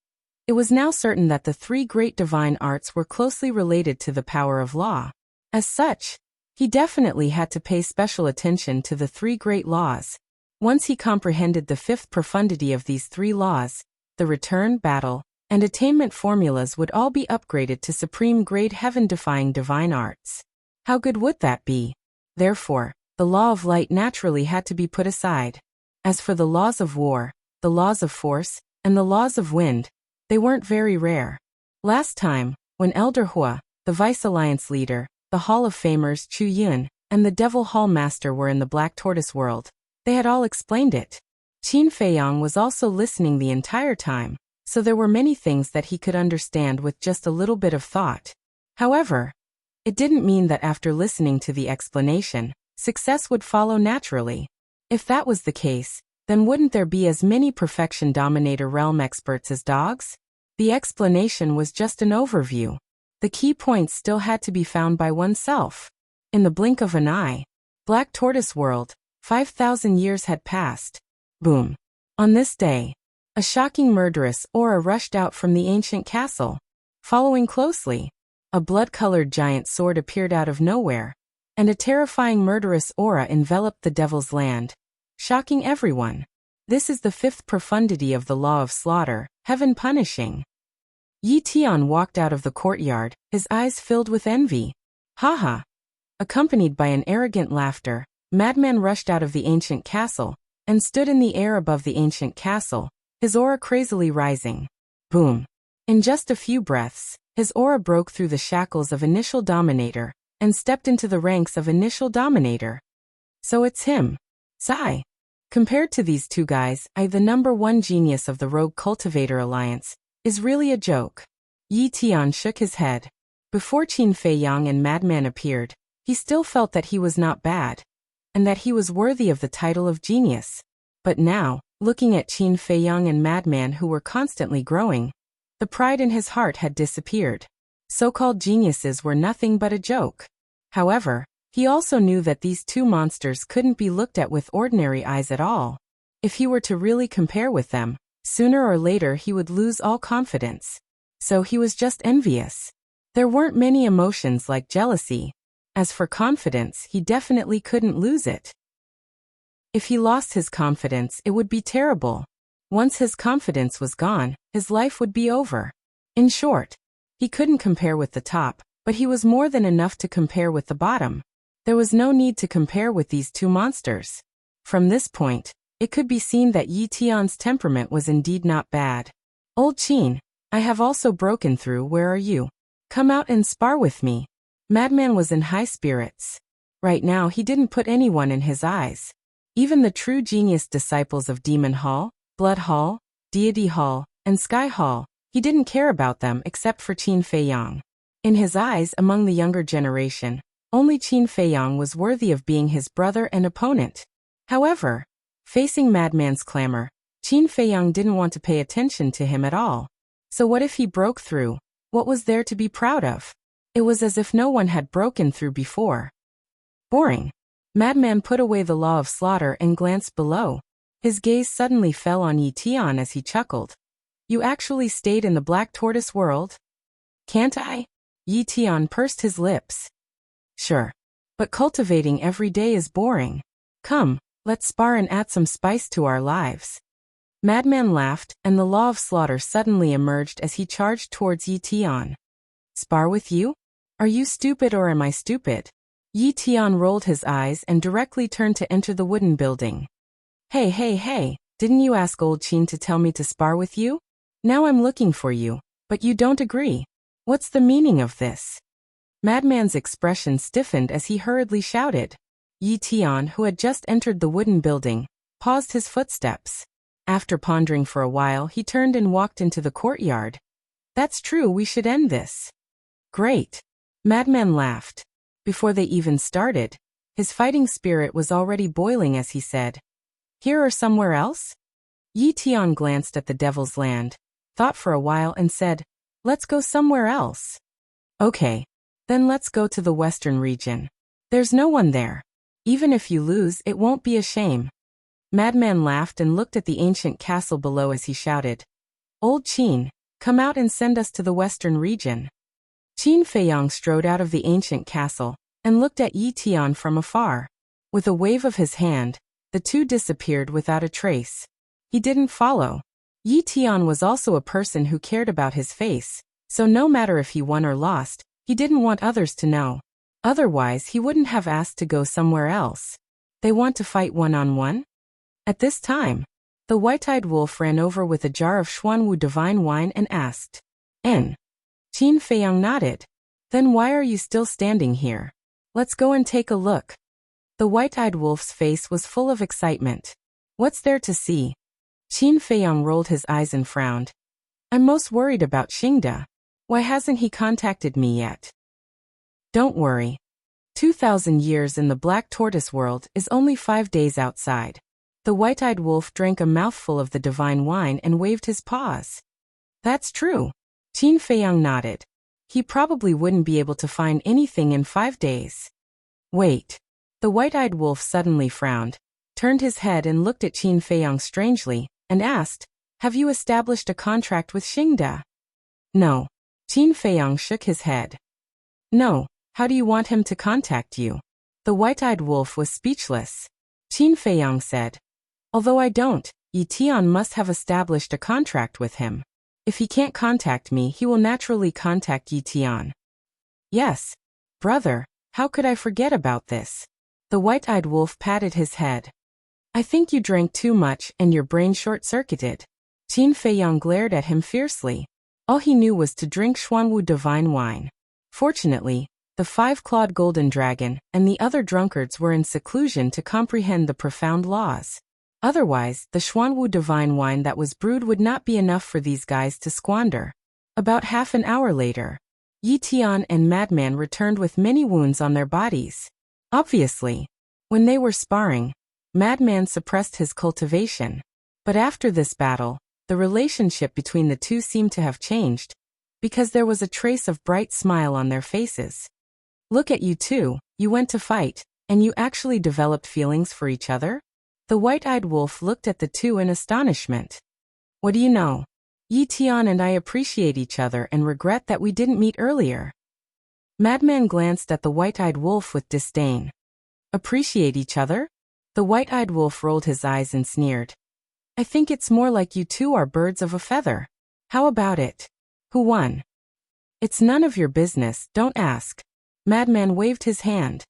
it was now certain that the three great divine arts were closely related to the power of law. As such, he definitely had to pay special attention to the three great laws. Once he comprehended the fifth profundity of these three laws, the return, battle, and attainment formulas would all be upgraded to supreme-grade heaven-defying divine arts. How good would that be? Therefore, the law of light naturally had to be put aside. As for the laws of war, the laws of force, and the laws of wind, they weren't very rare. Last time, when Elder Hua, the Vice Alliance leader, the Hall of Famers Chu Yun, and the Devil Hall Master were in the Black Tortoise world, they had all explained it. Qin Feiyang was also listening the entire time, so there were many things that he could understand with just a little bit of thought. However, it didn't mean that after listening to the explanation, success would follow naturally. If that was the case, then wouldn't there be as many Perfection Dominator realm experts as dogs? The explanation was just an overview. The key points still had to be found by oneself. In the blink of an eye, Black Tortoise World, 5,000 years had passed. Boom. On this day, a shocking murderous aura rushed out from the ancient castle. Following closely, a blood-colored giant sword appeared out of nowhere, and a terrifying murderous aura enveloped the Devil's Land, shocking everyone. This is the fifth profundity of the law of slaughter, heaven punishing. Yi Tian walked out of the courtyard, his eyes filled with envy. Haha! Accompanied by an arrogant laughter, Madman rushed out of the ancient castle, and stood in the air above the ancient castle, his aura crazily rising. Boom! In just a few breaths, his aura broke through the shackles of Initial Dominator, and stepped into the ranks of Initial Dominator. So it's him. Sigh. Compared to these two guys, the number one genius of the Rogue Cultivator Alliance, is really a joke. Yi Tian shook his head. Before Qin Feiyang and Madman appeared, he still felt that he was not bad, and that he was worthy of the title of genius. But now, looking at Qin Feiyang and Madman who were constantly growing, the pride in his heart had disappeared. So-called geniuses were nothing but a joke. However, he also knew that these two monsters couldn't be looked at with ordinary eyes at all. If he were to really compare with them, sooner or later he would lose all confidence. So he was just envious. There weren't many emotions like jealousy. As for confidence, he definitely couldn't lose it. If he lost his confidence, it would be terrible. Once his confidence was gone, his life would be over. In short, he couldn't compare with the top, but he was more than enough to compare with the bottom. There was no need to compare with these two monsters. From this point, it could be seen that Yi Tian's temperament was indeed not bad. Old Qin, I have also broken through. Where are you? Come out and spar with me. Madman was in high spirits. Right now he didn't put anyone in his eyes. Even the true genius disciples of Demon Hall, Blood Hall, Deity Hall, and Sky Hall, he didn't care about them except for Qin Feiyang. In his eyes, among the younger generation, only Qin Feiyang was worthy of being his brother and opponent. However, facing Madman's clamor, Qin Feiyang didn't want to pay attention to him at all. So what if he broke through? What was there to be proud of? It was as if no one had broken through before. Boring. Madman put away the law of slaughter and glanced below. His gaze suddenly fell on Yi Tian as he chuckled. You actually stayed in the Black Tortoise world? Can't I? Yi Tian pursed his lips. Sure. But cultivating every day is boring. Come, Let's spar and add some spice to our lives. Madman laughed, and the law of slaughter suddenly emerged as he charged towards Yi Tian. Spar with you? Are you stupid or am I stupid? Yi Tian rolled his eyes and directly turned to enter the wooden building. Hey, didn't you ask old Qin to tell me to spar with you? Now I'm looking for you, but you don't agree. What's the meaning of this? Madman's expression stiffened as he hurriedly shouted. Yi Tian, who had just entered the wooden building, paused his footsteps. After pondering for a while, he turned and walked into the courtyard. That's true, we should end this. Great. Madman laughed. Before they even started, his fighting spirit was already boiling as he said, Here or somewhere else? Yi Tian glanced at the Devil's Land, thought for a while and said, Let's go somewhere else. Okay. Then let's go to the western region. There's no one there. Even if you lose, it won't be a shame. Madman laughed and looked at the ancient castle below as he shouted, Old Qin, come out and send us to the western region. Qin Feiyang strode out of the ancient castle and looked at Yi Tian from afar. With a wave of his hand, the two disappeared without a trace. He didn't follow. Yi Tian was also a person who cared about his face, so no matter if he won or lost, he didn't want others to know. Otherwise, he wouldn't have asked to go somewhere else. They want to fight one-on-one? At this time, the white-eyed wolf ran over with a jar of Xuanwu divine wine and asked, N. Qin Feiyang nodded. Then why are you still standing here? Let's go and take a look. The white-eyed wolf's face was full of excitement. What's there to see? Qin Feiyang rolled his eyes and frowned. I'm most worried about Xingda. Why hasn't he contacted me yet? Don't worry. 2,000 years in the Black Tortoise world is only 5 days outside. The white-eyed wolf drank a mouthful of the divine wine and waved his paws. That's true. Qin Feiyang nodded. He probably wouldn't be able to find anything in 5 days. Wait. The white-eyed wolf suddenly frowned, turned his head and looked at Qin Feiyang strangely, and asked, Have you established a contract with Xingda? No. Qin Feiyang shook his head. No, how do you want him to contact you? The white-eyed wolf was speechless. Qin Feiyang said, Although I don't, Yi Tian must have established a contract with him. If he can't contact me, he will naturally contact Yi Tian. Yes. Brother, how could I forget about this? The white-eyed wolf patted his head. I think you drank too much and your brain short-circuited. Qin Feiyang glared at him fiercely. All he knew was to drink Xuanwu divine wine. Fortunately, the 5-clawed golden dragon and the other drunkards were in seclusion to comprehend the profound laws. Otherwise, the Xuanwu divine wine that was brewed would not be enough for these guys to squander. About half an hour later, Yi Tian and Madman returned with many wounds on their bodies. Obviously, when they were sparring, Madman suppressed his cultivation. But after this battle, the relationship between the two seemed to have changed, because there was a trace of bright smile on their faces. Look at you two, you went to fight, and you actually developed feelings for each other? The white-eyed wolf looked at the two in astonishment. What do you know? Yi Tian and I appreciate each other and regret that we didn't meet earlier. Madman glanced at the white-eyed wolf with disdain. Appreciate each other? The white-eyed wolf rolled his eyes and sneered. I think it's more like you two are birds of a feather. How about it? Who won? It's none of your business, don't ask. Madman waved his hand.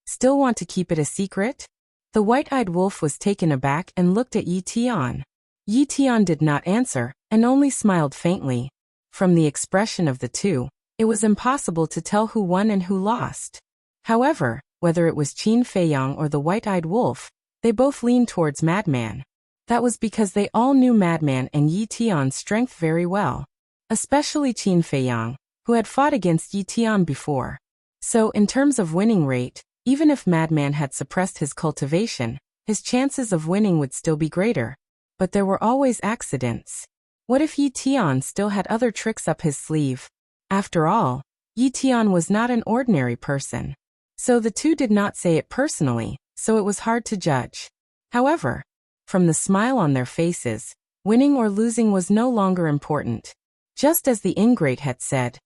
Still want to keep it a secret? The white-eyed wolf was taken aback and looked at Yi Tian. Yi Tian did not answer, and only smiled faintly. From the expression of the two, it was impossible to tell who won and who lost. However, whether it was Qin Feiyang or the white-eyed wolf, they both leaned towards Madman. That was because they all knew Madman and Yi Tian's strength very well, especially Qin Feiyang, who had fought against Yi Tian before. So, in terms of winning rate, even if Madman had suppressed his cultivation, his chances of winning would still be greater. But there were always accidents. What if Yi Tian still had other tricks up his sleeve? After all, Yi Tian was not an ordinary person. So the two did not say it personally, so it was hard to judge. However, from the smile on their faces, winning or losing was no longer important. Just as the ingrate had said,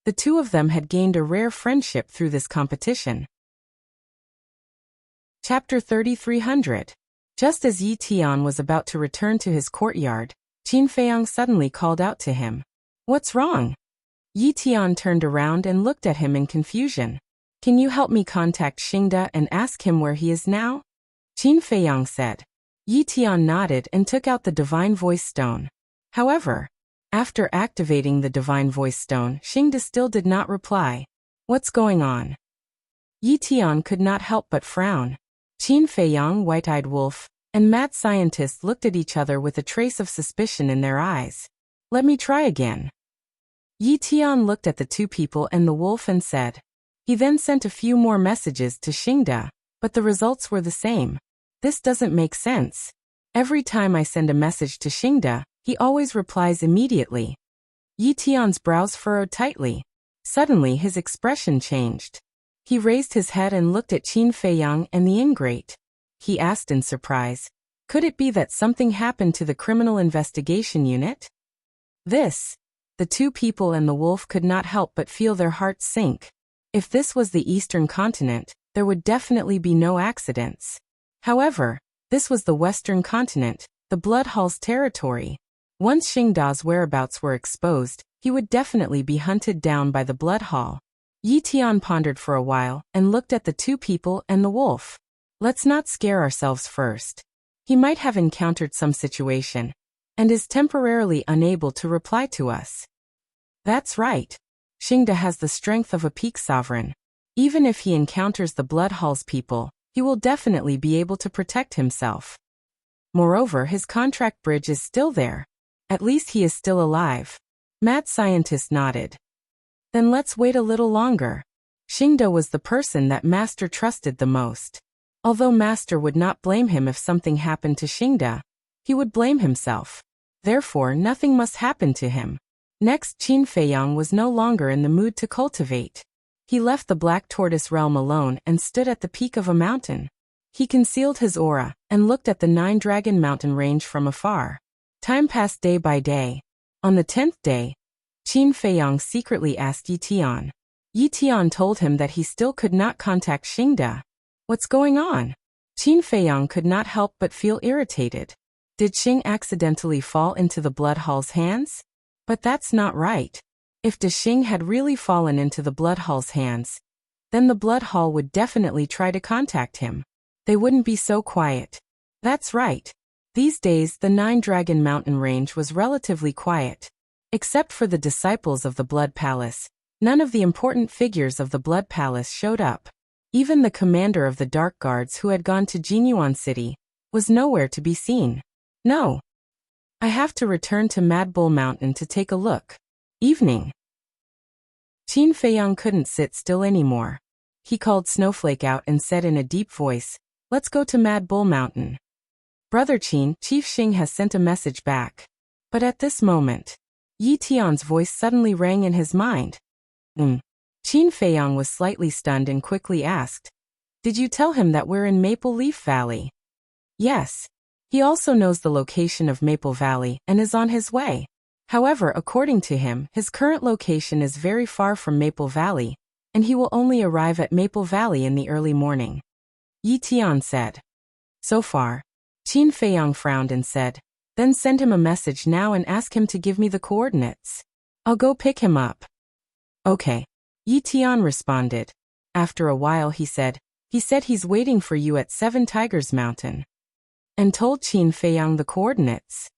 the two of them had gained a rare friendship through this competition. Chapter 3300. Just as Yi Tian was about to return to his courtyard, Qin Feiyang suddenly called out to him. What's wrong? Yi Tian turned around and looked at him in confusion. Can you help me contact Xingde and ask him where he is now? Qin Feiyang said. Yi Tian nodded and took out the Divine Voice Stone. However, after activating the Divine Voice Stone, Xingde still did not reply. What's going on? Yi Tian could not help but frown. Qin Feiyang, White-Eyed Wolf, and Mad Scientist looked at each other with a trace of suspicion in their eyes. Let me try again. Yi Tian looked at the two people and the wolf and said. He then sent a few more messages to Xingde, but the results were the same. This doesn't make sense. Every time I send a message to Xingde, he always replies immediately. Yi Tian's brows furrowed tightly. Suddenly his expression changed. He raised his head and looked at Qin Feiyang and the ingrate. He asked in surprise, could it be that something happened to the criminal investigation unit? The two people and the wolf could not help but feel their hearts sink. If this was the Eastern continent, there would definitely be no accidents. However, this was the Western continent, the Blood Hall's territory. Once Xingde's whereabouts were exposed, he would definitely be hunted down by the Blood Hall. Yi Tian pondered for a while and looked at the two people and the wolf. Let's not scare ourselves first. He might have encountered some situation and is temporarily unable to reply to us. That's right. Xingde has the strength of a peak sovereign. Even if he encounters the Blood Hall's people, he will definitely be able to protect himself. Moreover, his contract bridge is still there. At least he is still alive. Mad Scientist nodded. Then let's wait a little longer. Xingde was the person that Master trusted the most. Although Master would not blame him if something happened to Xingde, he would blame himself. Therefore, nothing must happen to him. Next, Qin Feiyang was no longer in the mood to cultivate. He left the Black Tortoise realm alone and stood at the peak of a mountain. He concealed his aura and looked at the 9-Dragon Mountain range from afar. Time passed day by day. On the 10th day, Qin Feiyang secretly asked Yi Tian. Yi Tian told him that he still could not contact Xingde. What's going on? Qin Feiyang could not help but feel irritated. Did Xing accidentally fall into the Blood Hall's hands? But that's not right. If De Xing had really fallen into the Blood Hall's hands, then the Blood Hall would definitely try to contact him. They wouldn't be so quiet. That's right. These days, the 9-Dragon Mountain range was relatively quiet. Except for the disciples of the Blood Palace, none of the important figures of the Blood Palace showed up. Even the commander of the Dark Guards who had gone to Jinyuan City was nowhere to be seen. No. I have to return to Mad Bull Mountain to take a look. Evening. Qin Feiyang couldn't sit still anymore. He called Snowflake out and said in a deep voice, let's go to Mad Bull Mountain. Brother Qin, Chief Xing has sent a message back. But at this moment, Yi Tian's voice suddenly rang in his mind. Qin Feiyang was slightly stunned and quickly asked, did you tell him that we're in Maple Leaf Valley? Yes. He also knows the location of Maple Valley and is on his way. However, according to him, his current location is very far from Maple Valley, and he will only arrive at Maple Valley in the early morning. Yi Tian said. So far. Qin Feiyang frowned and said, then send him a message now and ask him to give me the coordinates. I'll go pick him up. Okay. Yi Tian responded. After a while he said he's waiting for you at 7 Tigers Mountain. And told Qin Feiyang the coordinates.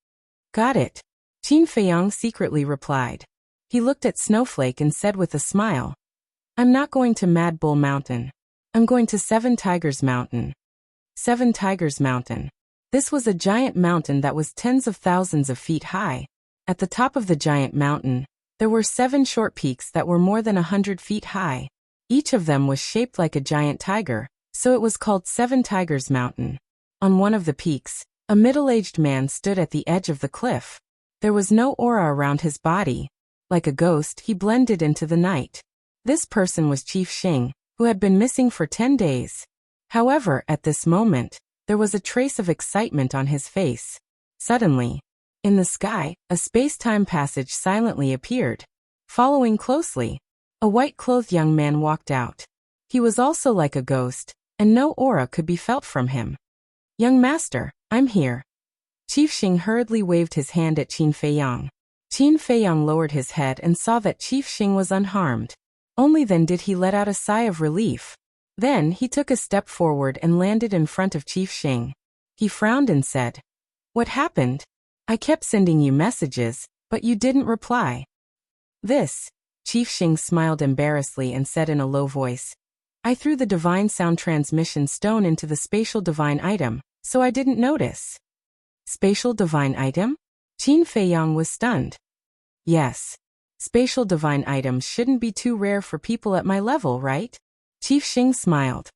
Got it. Qin Feiyang secretly replied. He looked at Snowflake and said with a smile, I'm not going to Mad Bull Mountain. I'm going to 7 Tigers Mountain. 7 Tigers Mountain. This was a giant mountain that was tens of thousands of feet high. At the top of the giant mountain, there were 7 short peaks that were more than 100 feet high. Each of them was shaped like a giant tiger, so it was called 7 Tigers Mountain. On one of the peaks, a middle-aged man stood at the edge of the cliff. There was no aura around his body. Like a ghost, he blended into the night. This person was Chief Xing, who had been missing for 10 days. However, at this moment, there was a trace of excitement on his face. Suddenly, in the sky, a space-time passage silently appeared. Following closely, a white-clothed young man walked out. He was also like a ghost, and no aura could be felt from him. Young master, I'm here. Chief Xing hurriedly waved his hand at Qin Feiyang. Qin Feiyang lowered his head and saw that Chief Xing was unharmed. Only then did he let out a sigh of relief. Then he took a step forward and landed in front of Chief Xing. He frowned and said, "What happened? I kept sending you messages, but you didn't reply." This, Chief Xing smiled embarrassedly and said in a low voice, "I threw the divine sound transmission stone into the spatial divine item, so I didn't notice." Spatial divine item? Qin Feiyang was stunned. Yes. Spatial divine items shouldn't be too rare for people at my level, right? Chief Xing smiled.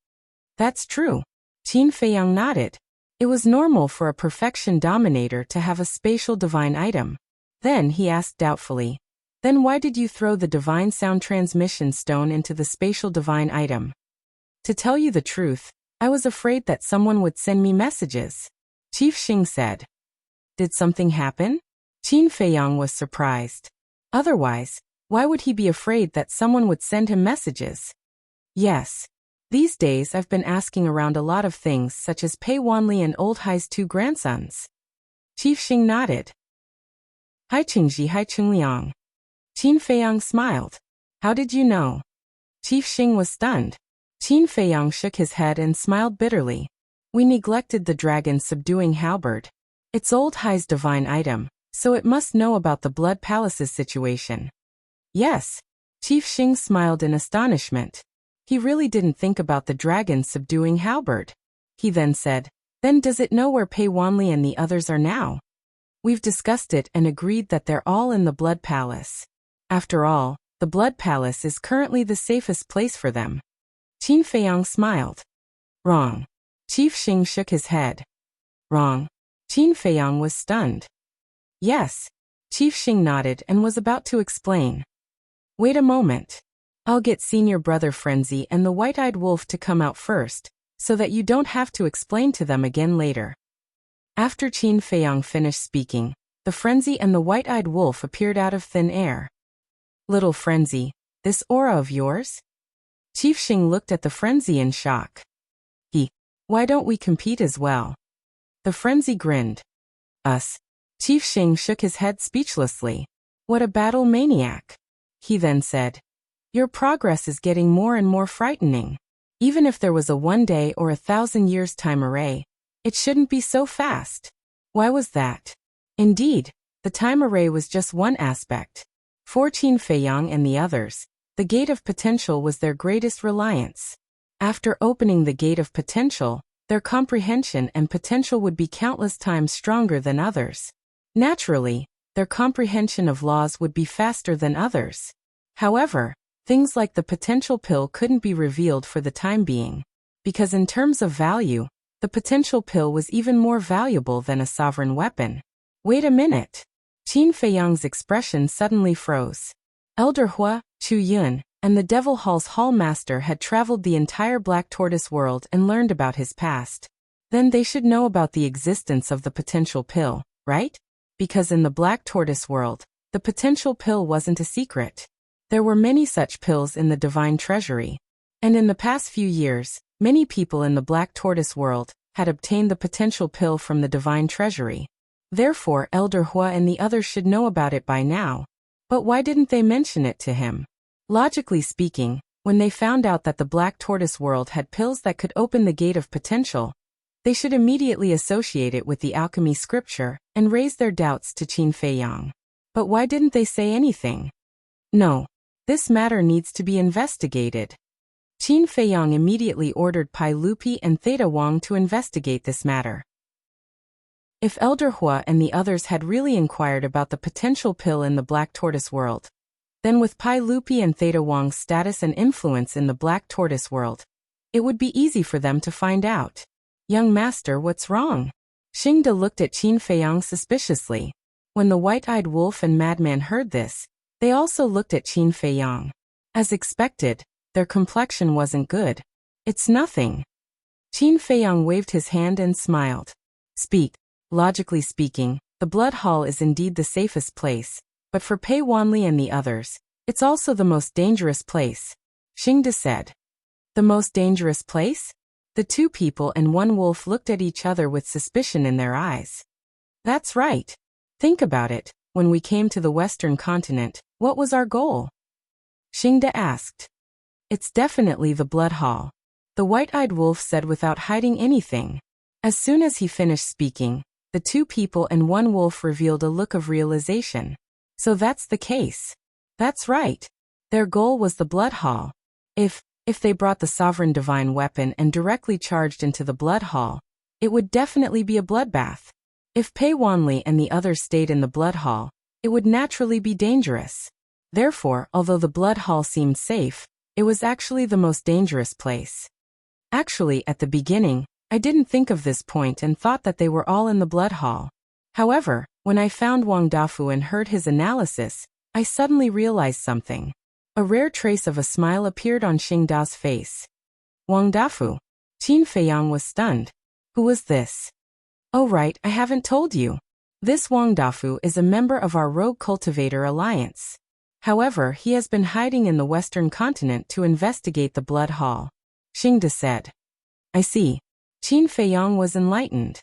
That's true. Qin Feiyang nodded. It was normal for a perfection dominator to have a spatial divine item. Then he asked doubtfully, "Then why did you throw the divine sound transmission stone into the spatial divine item?" "To tell you the truth, I was afraid that someone would send me messages," Chief Xing said. "Did something happen?" Qin Feiyang was surprised. Otherwise, why would he be afraid that someone would send him messages? "Yes. These days I've been asking around a lot of things such as Pei Wanli and Old Hai's 2 grandsons." Chief Xing nodded. "Hai Qingji Hai Qingliang." Qin Feiyang smiled. "How did you know?" Chief Xing was stunned. Qin Feiyang shook his head and smiled bitterly. "We neglected the dragon subduing halberd. It's Old Hai's divine item, so it must know about the Blood Palace's situation." "Yes." Chief Xing smiled in astonishment. He really didn't think about the dragon subduing halberd. He then said, "Then does it know where Pei Wanli and the others are now?" "We've discussed it and agreed that they're all in the Blood Palace. After all, the Blood Palace is currently the safest place for them." Qin Feiyang smiled. "Wrong." Chief Xing shook his head. "Wrong." Qin Feiyang was stunned. "Yes." Chief Xing nodded and was about to explain. "Wait a moment. I'll get Senior Brother Frenzy and the White-Eyed Wolf to come out first, so that you don't have to explain to them again later." After Qin Feiyang finished speaking, the Frenzy and the White-Eyed Wolf appeared out of thin air. "Little Frenzy, this aura of yours?" Chief Xing looked at the Frenzy in shock. "Why don't we compete as well?" The Frenzy grinned. "Us?" Chief Xing shook his head speechlessly. "What a battle maniac." He then said, "Your progress is getting more and more frightening. Even if there was a 1-day or 1,000 years time array, it shouldn't be so fast." Why was that? Indeed, the time array was just one aspect. For Qin Feiyang and the others, the gate of potential was their greatest reliance. After opening the gate of potential, their comprehension and potential would be countless times stronger than others. Naturally, their comprehension of laws would be faster than others. However, things like the potential pill couldn't be revealed for the time being, because in terms of value, the potential pill was even more valuable than a sovereign weapon. Wait a minute. Qin Feiyang's expression suddenly froze. Elder Hua, Chu Yun, and the Devil Hall's Hall Master had traveled the entire Black Tortoise world and learned about his past. Then they should know about the existence of the potential pill, right? Because in the Black Tortoise world, the potential pill wasn't a secret. There were many such pills in the Divine Treasury. And in the past few years, many people in the Black Tortoise world had obtained the potential pill from the Divine Treasury. Therefore, Elder Hua and the others should know about it by now. But why didn't they mention it to him? Logically speaking, when they found out that the Black Tortoise world had pills that could open the gate of potential, they should immediately associate it with the alchemy scripture and raise their doubts to Qin Feiyang. But why didn't they say anything? No. This matter needs to be investigated. Qin Feiyang immediately ordered Pai Lupi and Theta Wang to investigate this matter. If Elder Hua and the others had really inquired about the potential pill in the Black Tortoise world, then with Pai Lupi and Theta Wang's status and influence in the Black Tortoise world, it would be easy for them to find out. "Young master, what's wrong?" Xingda looked at Qin Feiyang suspiciously. When the White-Eyed Wolf and Madman heard this, they also looked at Qin Feiyang. As expected, their complexion wasn't good. "It's nothing." Qin Feiyang waved his hand and smiled. "Speak. Logically speaking, the Blood Hall is indeed the safest place, but for Pei Wanli and the others, it's also the most dangerous place," Xingda said. "The most dangerous place?" The two people and one wolf looked at each other with suspicion in their eyes. That's right. Think about it. When we came to the Western continent, what was our goal? Xingda asked. It's definitely the blood hall. The white-eyed wolf said without hiding anything. As soon as he finished speaking, the two people and one wolf revealed a look of realization. So that's the case. That's right. Their goal was the blood hall. If they brought the sovereign divine weapon and directly charged into the blood hall, it would definitely be a bloodbath. If Pei Wanli and the others stayed in the blood hall, it would naturally be dangerous. Therefore, although the blood hall seemed safe, it was actually the most dangerous place. Actually, at the beginning, I didn't think of this point and thought that they were all in the blood hall. However, when I found Wang Dafu and heard his analysis, I suddenly realized something. A rare trace of a smile appeared on Xingda's face. Wang Dafu. Qin Feiyang was stunned. Who was this? Oh right, I haven't told you. This Wang Dafu is a member of our Rogue Cultivator Alliance. However, he has been hiding in the Western continent to investigate the blood hall. Xingda said. I see. Qin Feiyang was enlightened.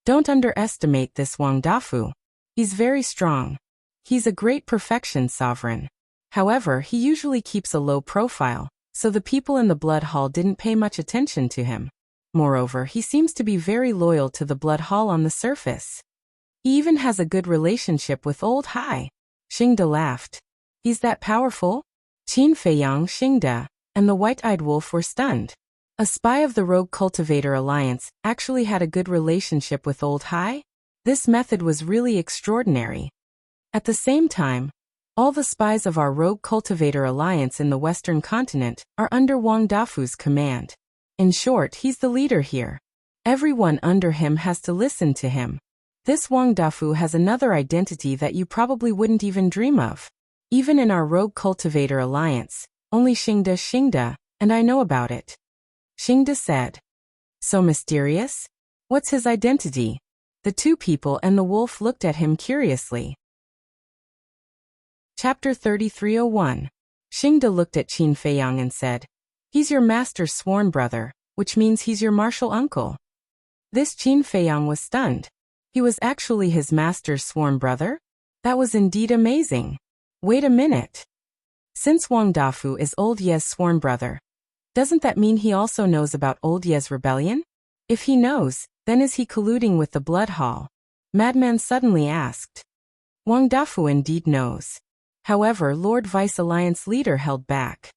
Don't underestimate this Wang Dafu. He's very strong. He's a great perfection sovereign. However, he usually keeps a low profile, so the people in the blood hall didn't pay much attention to him. Moreover, he seems to be very loyal to the blood hall on the surface. He even has a good relationship with Old Hai. Xingda laughed. He's that powerful? Qin Feiyang, Xingda, and the white-eyed wolf were stunned. A spy of the Rogue Cultivator Alliance actually had a good relationship with Old Hai? This method was really extraordinary. At the same time, all the spies of our Rogue Cultivator Alliance in the Western continent are under Wang Dafu's command. In short, he's the leader here. Everyone under him has to listen to him. This Wang Dafu has another identity that you probably wouldn't even dream of. Even in our Rogue Cultivator Alliance, only Xingda, and I know about it. Xingda said. So mysterious? What's his identity? The two people and the wolf looked at him curiously. Chapter 3301. Xingda looked at Qin Feiyang and said, He's your master's sworn brother, which means he's your martial uncle. This Qin Feiyang was stunned. He was actually his master's sworn brother? That was indeed amazing. Wait a minute. Since Wang Dafu is Old Ye's sworn brother, doesn't that mean he also knows about Old Ye's rebellion? If he knows, then is he colluding with the blood hall? Madman suddenly asked. Wang Dafu indeed knows. However, Lord Vice Alliance leader held back.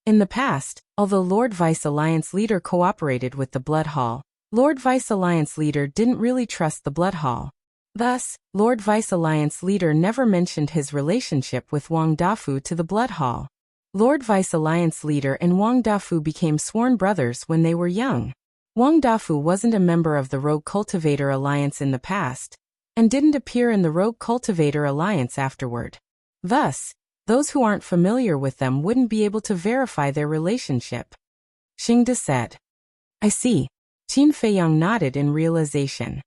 In the past, although Lord Vice Alliance leader cooperated with the blood hall, Lord Vice Alliance leader didn't really trust the blood hall. Thus, Lord Vice Alliance leader never mentioned his relationship with Wang Dafu to the blood hall. Lord Vice Alliance leader and Wang Dafu became sworn brothers when they were young. Wang Dafu wasn't a member of the Rogue Cultivator Alliance in the past, and didn't appear in the Rogue Cultivator Alliance afterward. Thus, those who aren't familiar with them wouldn't be able to verify their relationship. Xingda said. I see. Qin Feiyang nodded in realization.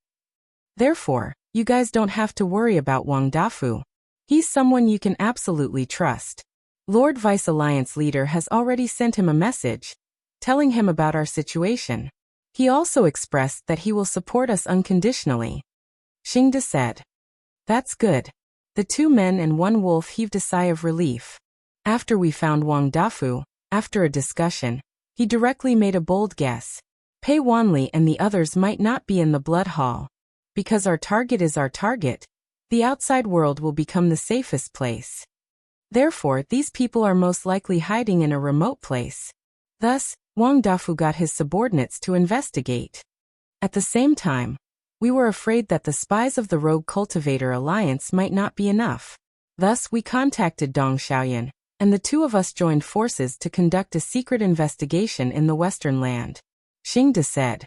Therefore, you guys don't have to worry about Wang Dafu. He's someone you can absolutely trust. Lord Vice Alliance leader has already sent him a message, telling him about our situation. He also expressed that he will support us unconditionally. Xingda said. That's good. The two men and one wolf heaved a sigh of relief. After we found Wang Dafu, after a discussion, he directly made a bold guess. Pei Wanli and the others might not be in the blood hall. Because our target is our target, the outside world will become the safest place. Therefore, these people are most likely hiding in a remote place. Thus, Wang Dafu got his subordinates to investigate. At the same time, we were afraid that the spies of the Rogue Cultivator Alliance might not be enough. Thus, we contacted Dong Xiaoyan, and the two of us joined forces to conduct a secret investigation in the Western land. Xingda said.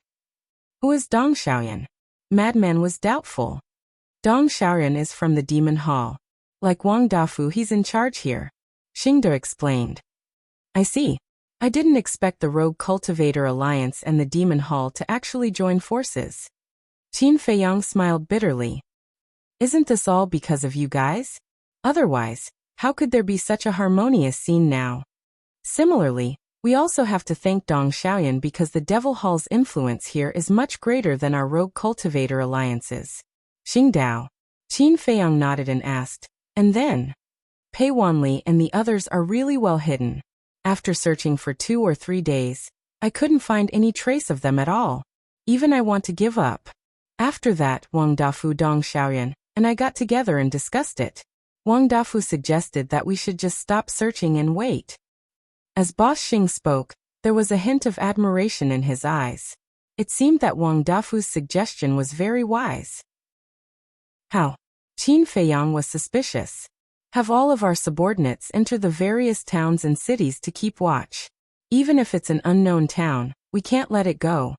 Who is Dong Xiaoyan? Madman was doubtful. Dong Xiaoyan is from the Demon Hall. Like Wang Dafu, he's in charge here. Xingda explained. I see. I didn't expect the Rogue Cultivator Alliance and the Demon Hall to actually join forces. Qin Feiyang smiled bitterly. Isn't this all because of you guys? Otherwise, how could there be such a harmonious scene now? Similarly, We also have to thank Dong Xiaoyan because the Devil Hall's influence here is much greater than our rogue cultivator alliances. Xingdao. Qin Feiyang nodded and asked, and then? Pei Wanli and the others are really well hidden. After searching for 2 or 3 days, I couldn't find any trace of them at all. Even I want to give up. After that, Wang Dafu, Dong Xiaoyan, and I got together and discussed it. Wang Dafu suggested that we should just stop searching and wait. As Boss Xing spoke, there was a hint of admiration in his eyes. It seemed that Wang Dafu's suggestion was very wise. How? Qin Feiyang was suspicious. Have all of our subordinates enter the various towns and cities to keep watch. Even if it's an unknown town, we can't let it go.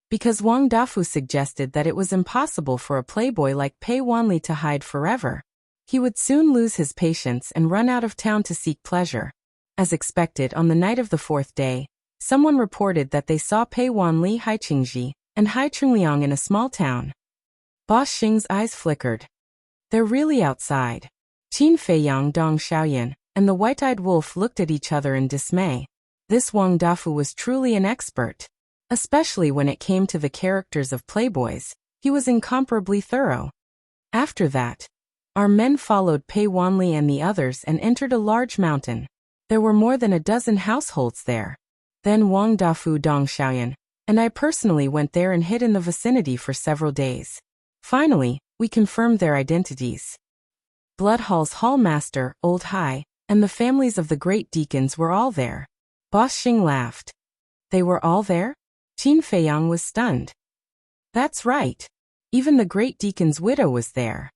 Because Wang Dafu suggested that it was impossible for a playboy like Pei Wanli to hide forever. He would soon lose his patience and run out of town to seek pleasure. As expected, on the night of the 4th day, someone reported that they saw Pei Wanli, Haiqingji, and Haichungliang in a small town. Boss Xing's eyes flickered. They're really outside. Qin Feiyang, Dong Xiaoyan, and the white-eyed wolf looked at each other in dismay. This Wang Dafu was truly an expert. Especially when it came to the characters of playboys, he was incomparably thorough. After that, our men followed Pei Wanli and the others and entered a large mountain. There were more than a dozen households there. Then Wang Dafu, Dong Xiaoyan, and I personally went there and hid in the vicinity for several days. Finally, we confirmed their identities. Blood Hall's hall master, Old Hai, and the families of the great deacons were all there. Boss Xing laughed. They were all there? Qin Feiyang was stunned. That's right. Even the great deacon's widow was there.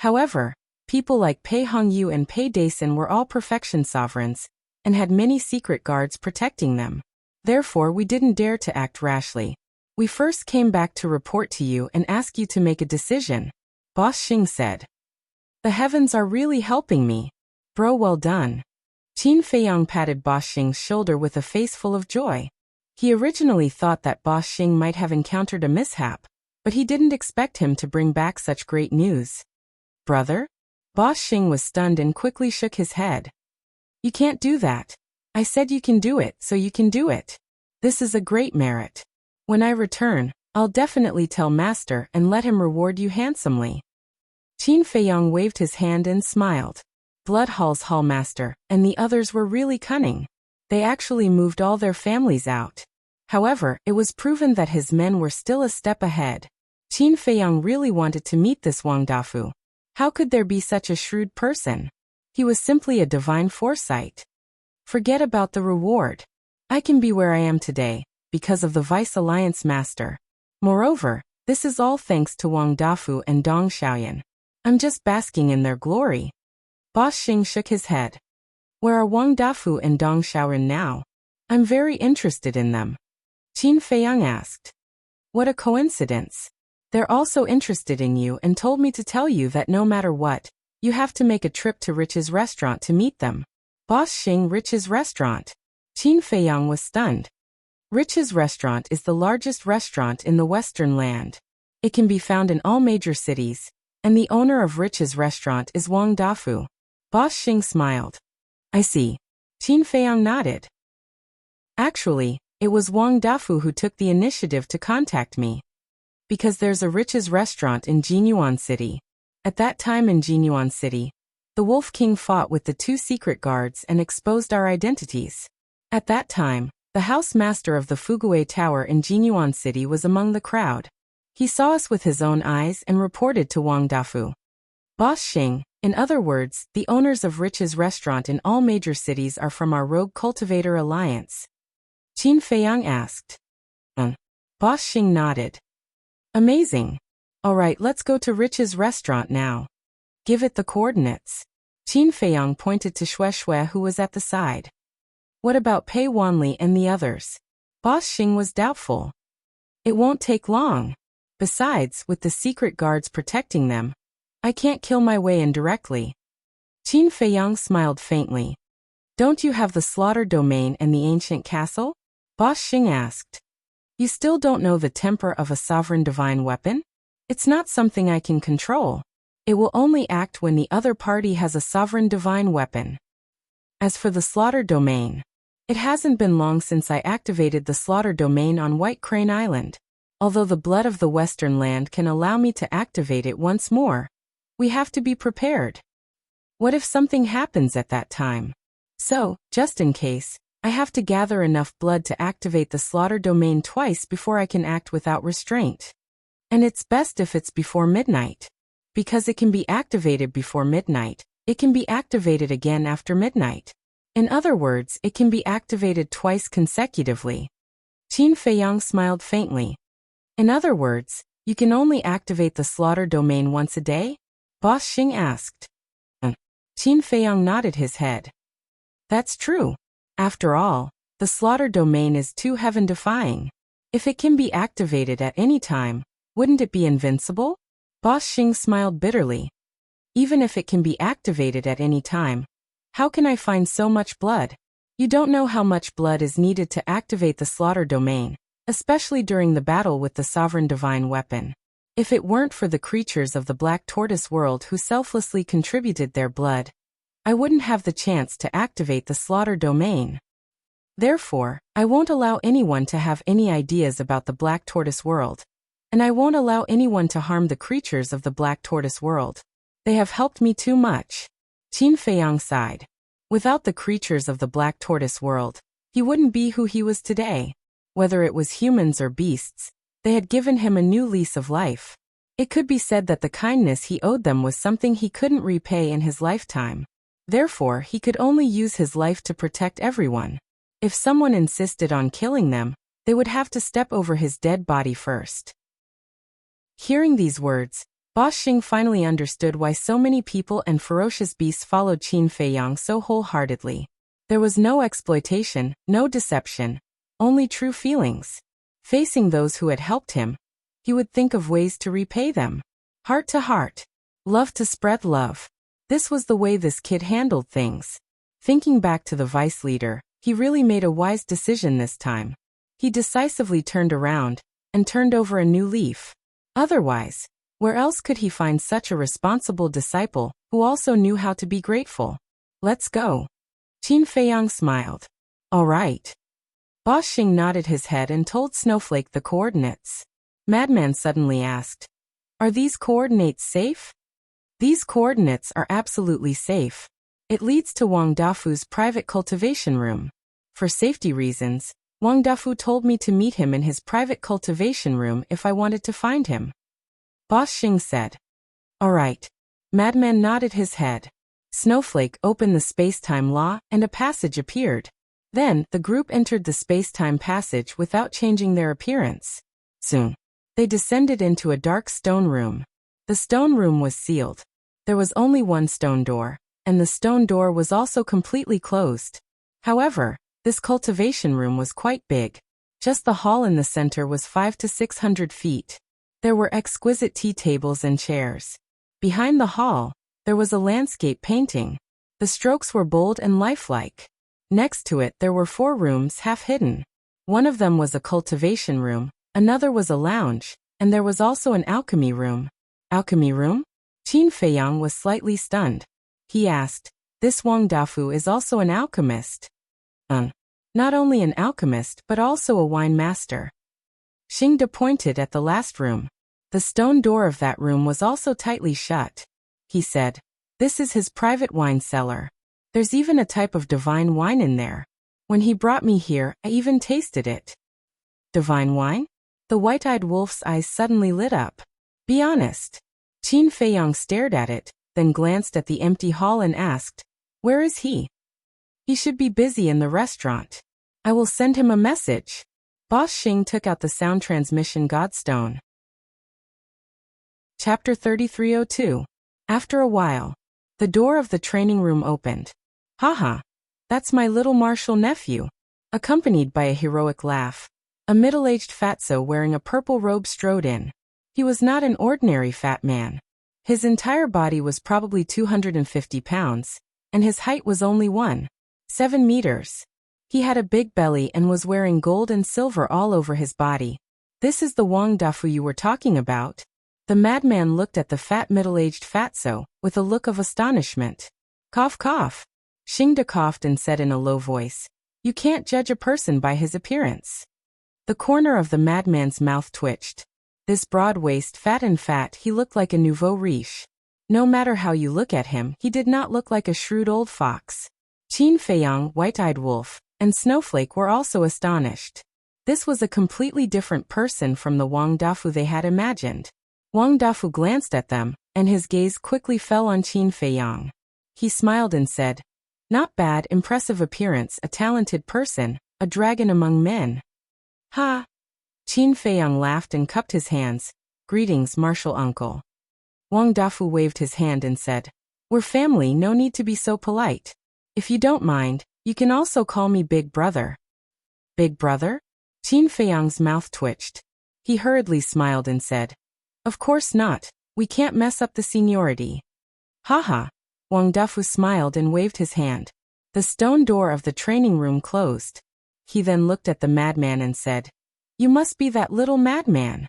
However, people like Pei Hongyu and Pei Daisen were all perfection sovereigns, and had many secret guards protecting them. Therefore, we didn't dare to act rashly. We first came back to report to you and ask you to make a decision. Boss Xing said. The heavens are really helping me. Bro, well done. Qin Feiyang patted Boss Xing's shoulder with a face full of joy. He originally thought that Boss Xing might have encountered a mishap, but he didn't expect him to bring back such great news. Brother? Boss Xing was stunned and quickly shook his head. You can't do that. I said you can do it, so you can do it. This is a great merit. When I return, I'll definitely tell Master and let him reward you handsomely. Qin Feiyang waved his hand and smiled. Blood Hall's hallmaster and the others were really cunning. They actually moved all their families out. However, it was proven that his men were still a step ahead. Qin Feiyang really wanted to meet this Wang Dafu. How could there be such a shrewd person? He was simply a divine foresight. Forget about the reward. I can be where I am today, because of the Vice Alliance Master. Moreover, this is all thanks to Wang Dafu and Dong Xiaoyan. I'm just basking in their glory. Boss Xing shook his head. Where are Wang Dafu and Dong Xiaoyan now? I'm very interested in them. Qin Feiyang asked. What a coincidence. They're also interested in you and told me to tell you that no matter what, you have to make a trip to Rich's restaurant to meet them. Boss Xing, Rich's restaurant. Qin Feiyang was stunned. Rich's restaurant is the largest restaurant in the Western land. It can be found in all major cities, and the owner of Rich's restaurant is Wang Dafu. Boss Xing smiled. I see. Qin Feiyang nodded. Actually, it was Wang Dafu who took the initiative to contact me. Because there's a Rich's restaurant in Jinyuan City. At that time in Jinyuan City, the Wolf King fought with the 2 secret guards and exposed our identities. At that time, the house master of the Fugue Tower in Jinyuan City was among the crowd. He saw us with his own eyes and reported to Wang Dafu. Boss Xing, in other words, the owners of Rich's restaurant in all major cities are from our Rogue Cultivator Alliance. Qin Feiyang asked. Boss Xing nodded. Amazing. Alright, let's go to Rich's restaurant now. Give it the coordinates. Qin Feiyang pointed to Xue Xue who was at the side. What about Pei Wanli and the others? Boss Xing was doubtful. It won't take long. Besides, with the secret guards protecting them, I can't kill my way in directly. Qin Feiyang smiled faintly. Don't you have the slaughter domain and the ancient castle? Boss Xing asked. You still don't know the temper of a sovereign divine weapon? It's not something I can control. It will only act when the other party has a sovereign divine weapon. As for the slaughter domain, It hasn't been long since I activated the slaughter domain on White Crane Island. Although the blood of the Western land can allow me to activate it once more, we have to be prepared. What if something happens at that time? So, just in case, I have to gather enough blood to activate the slaughter domain twice before I can act without restraint. And it's best if it's before midnight. Because it can be activated before midnight, it can be activated again after midnight. In other words, it can be activated twice consecutively. Qin Feiyang smiled faintly. In other words, you can only activate the slaughter domain once a day? Boss Xing asked. Qin Feiyang nodded his head. That's true. After all, the slaughter domain is too heaven-defying. If it can be activated at any time, wouldn't it be invincible? Boss Xing smiled bitterly. Even if it can be activated at any time, how can I find so much blood? You don't know how much blood is needed to activate the slaughter domain, especially during the battle with the sovereign divine weapon. If it weren't for the creatures of the Black Tortoise world who selflessly contributed their blood, I wouldn't have the chance to activate the slaughter domain. Therefore, I won't allow anyone to have any ideas about the Black Tortoise world. And I won't allow anyone to harm the creatures of the Black Tortoise world. They have helped me too much. Qin Feiyang sighed. Without the creatures of the Black Tortoise world, he wouldn't be who he was today. Whether it was humans or beasts, they had given him a new lease of life. It could be said that the kindness he owed them was something he couldn't repay in his lifetime. Therefore, he could only use his life to protect everyone. If someone insisted on killing them, they would have to step over his dead body first. Hearing these words, Boss Xing finally understood why so many people and ferocious beasts followed Qin Feiyang so wholeheartedly. There was no exploitation, no deception, only true feelings. Facing those who had helped him, he would think of ways to repay them. Heart to heart. Love to spread love. This was the way this kid handled things. Thinking back to the vice leader, he really made a wise decision this time. He decisively turned around and turned over a new leaf. Otherwise, where else could he find such a responsible disciple who also knew how to be grateful? Let's go. Qin Feiyang smiled. All right. Boss Xing nodded his head and told Snowflake the coordinates. Madman suddenly asked, "Are these coordinates safe?" These coordinates are absolutely safe. It leads to Wang Dafu's private cultivation room. For safety reasons, Wang Dafu told me to meet him in his private cultivation room if I wanted to find him. Boss Xing said. All right. Madman nodded his head. Snowflake opened the space-time law and a passage appeared. Then, the group entered the space-time passage without changing their appearance. Soon, they descended into a dark stone room. The stone room was sealed. There was only one stone door, and the stone door was also completely closed. However, this cultivation room was quite big. Just the hall in the center was 500 to 600 feet. There were exquisite tea tables and chairs. Behind the hall, there was a landscape painting. The strokes were bold and lifelike. Next to it there were 4 rooms half hidden. One of them was a cultivation room, another was a lounge, and there was also an alchemy room. Alchemy room? Qin Feiyang was slightly stunned. He asked, "This Wang Dafu is also an alchemist?" Not only an alchemist but also a wine master. Xingde pointed at the last room. The stone door of that room was also tightly shut. He said, "This is his private wine cellar. There's even a type of divine wine in there. When he brought me here, I even tasted it." Divine wine? The white-eyed wolf's eyes suddenly lit up. Be honest. Qin Feiyang stared at it, then glanced at the empty hall and asked, "Where is he?" "He should be busy in the restaurant. I will send him a message." Boss Xing took out the sound transmission godstone. Chapter 3302. After a while, the door of the training room opened. "Haha, that's my little martial nephew," accompanied by a heroic laugh. A middle-aged fatso wearing a purple robe strode in. He was not an ordinary fat man. His entire body was probably 250 pounds, and his height was only 1.7 meters. He had a big belly and was wearing gold and silver all over his body. "This is the Wang Dafu you were talking about?" The madman looked at the fat middle-aged fatso, with a look of astonishment. Cough cough. Xingde coughed and said in a low voice, You can't judge a person by his appearance. The corner of the madman's mouth twitched. This broad waist, fat, he looked like a nouveau riche. No matter how you look at him, he did not look like a shrewd old fox. Qin Feiyang, White-Eyed Wolf, and Snowflake were also astonished. This was a completely different person from the Wang Dafu they had imagined. Wang Dafu glanced at them, and his gaze quickly fell on Qin Feiyang. He smiled and said, "Not bad, impressive appearance, a talented person, a dragon among men." "Ha!" Qin Feiyang laughed and cupped his hands. "Greetings, martial uncle." Wang Dafu waved his hand and said, "We're family, no need to be so polite. If you don't mind, you can also call me Big Brother." "Big Brother?" Qin Feiyang's mouth twitched. He hurriedly smiled and said, "Of course not, we can't mess up the seniority." "Ha." Wang Dafu smiled and waved his hand. The stone door of the training room closed. He then looked at the madman and said, "You must be that little madman.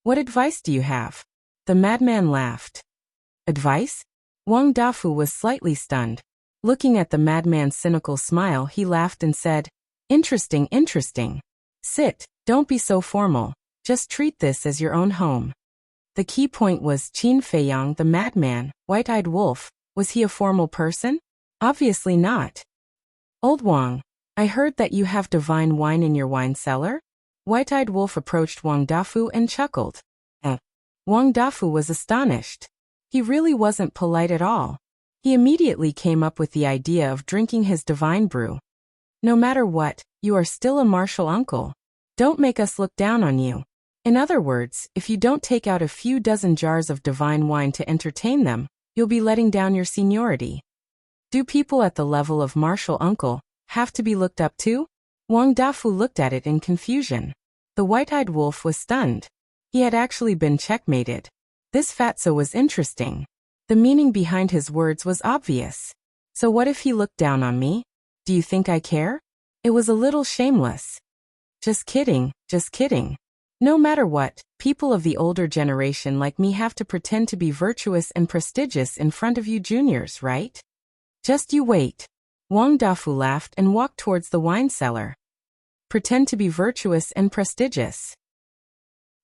What advice do you have?" The madman laughed. "Advice?" Wang Dafu was slightly stunned. Looking at the madman's cynical smile, he laughed and said, Interesting. Sit, don't be so formal. Just treat this as your own home." The key point was Qin Feiyang, the madman, White-Eyed Wolf. Was he a formal person? Obviously not. "Old Wang, I heard that you have divine wine in your wine cellar?" White-Eyed Wolf approached Wang Dafu and chuckled. Wang Dafu was astonished. He really wasn't polite at all. He immediately came up with the idea of drinking his divine brew. "No matter what, you are still a martial uncle. Don't make us look down on you. In other words, if you don't take out a few dozen jars of divine wine to entertain them, you'll be letting down your seniority." "Do people at the level of martial uncle have to be looked up to?" Wang Dafu looked at it in confusion. The White-Eyed Wolf was stunned. He had actually been checkmated. This fatso was interesting. The meaning behind his words was obvious. So what if he looked down on me? Do you think I care? It was a little shameless. Just kidding. No matter what, people of the older generation like me have to pretend to be virtuous and prestigious in front of you juniors, right? Just you wait. Wang Dafu laughed and walked towards the wine cellar. Pretend to be virtuous and prestigious.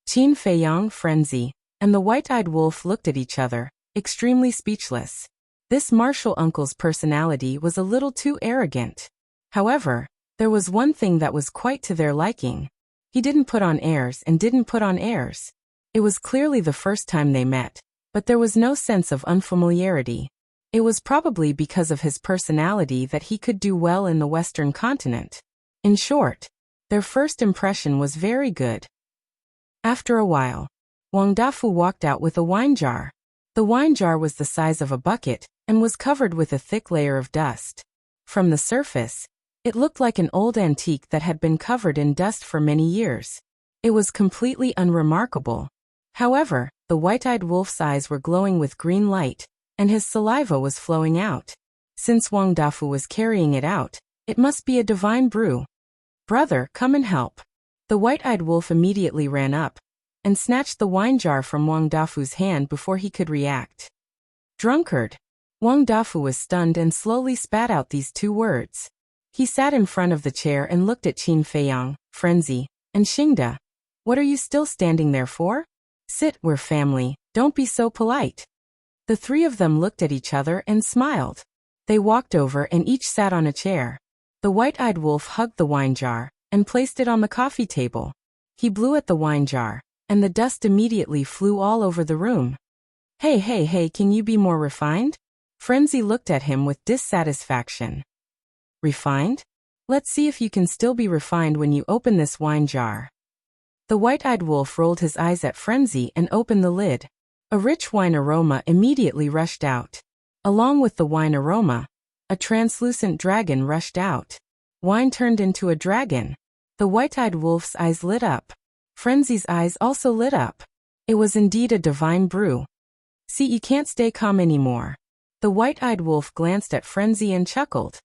Qin Feiyang, Frenzy, and the White-Eyed Wolf looked at each other, extremely speechless. This martial uncle's personality was a little too arrogant. However, there was one thing that was quite to their liking. He didn't put on airs and didn't put on airs. It was clearly the first time they met, but there was no sense of unfamiliarity. It was probably because of his personality that he could do well in the Western continent. In short, their first impression was very good. After a while, Wang Dafu walked out with a wine jar. The wine jar was the size of a bucket and was covered with a thick layer of dust. From the surface, it looked like an old antique that had been covered in dust for many years. It was completely unremarkable. However, the White-Eyed Wolf's eyes were glowing with green light, and his saliva was flowing out. Since Wang Dafu was carrying it out, it must be a divine brew. "Brother, come and help." The White-Eyed Wolf immediately ran up and snatched the wine jar from Wang Dafu's hand before he could react. "Drunkard." Wang Dafu was stunned and slowly spat out these two words. He sat in front of the chair and looked at Qin Feiyang, Frenzy, and Xingda. "What are you still standing there for? Sit, we're family, don't be so polite." The three of them looked at each other and smiled. They walked over and each sat on a chair. The White-Eyed Wolf hugged the wine jar and placed it on the coffee table. He blew at the wine jar, and the dust immediately flew all over the room. Hey, can you be more refined?" Frenzy looked at him with dissatisfaction. "Refined? Let's see if you can still be refined when you open this wine jar." The White-Eyed Wolf rolled his eyes at Frenzy and opened the lid. A rich wine aroma immediately rushed out. Along with the wine aroma, a translucent dragon rushed out. Wine turned into a dragon. The White-Eyed Wolf's eyes lit up. Frenzy's eyes also lit up. It was indeed a divine brew. "See, you can't stay calm anymore." The White-Eyed Wolf glanced at Frenzy and chuckled.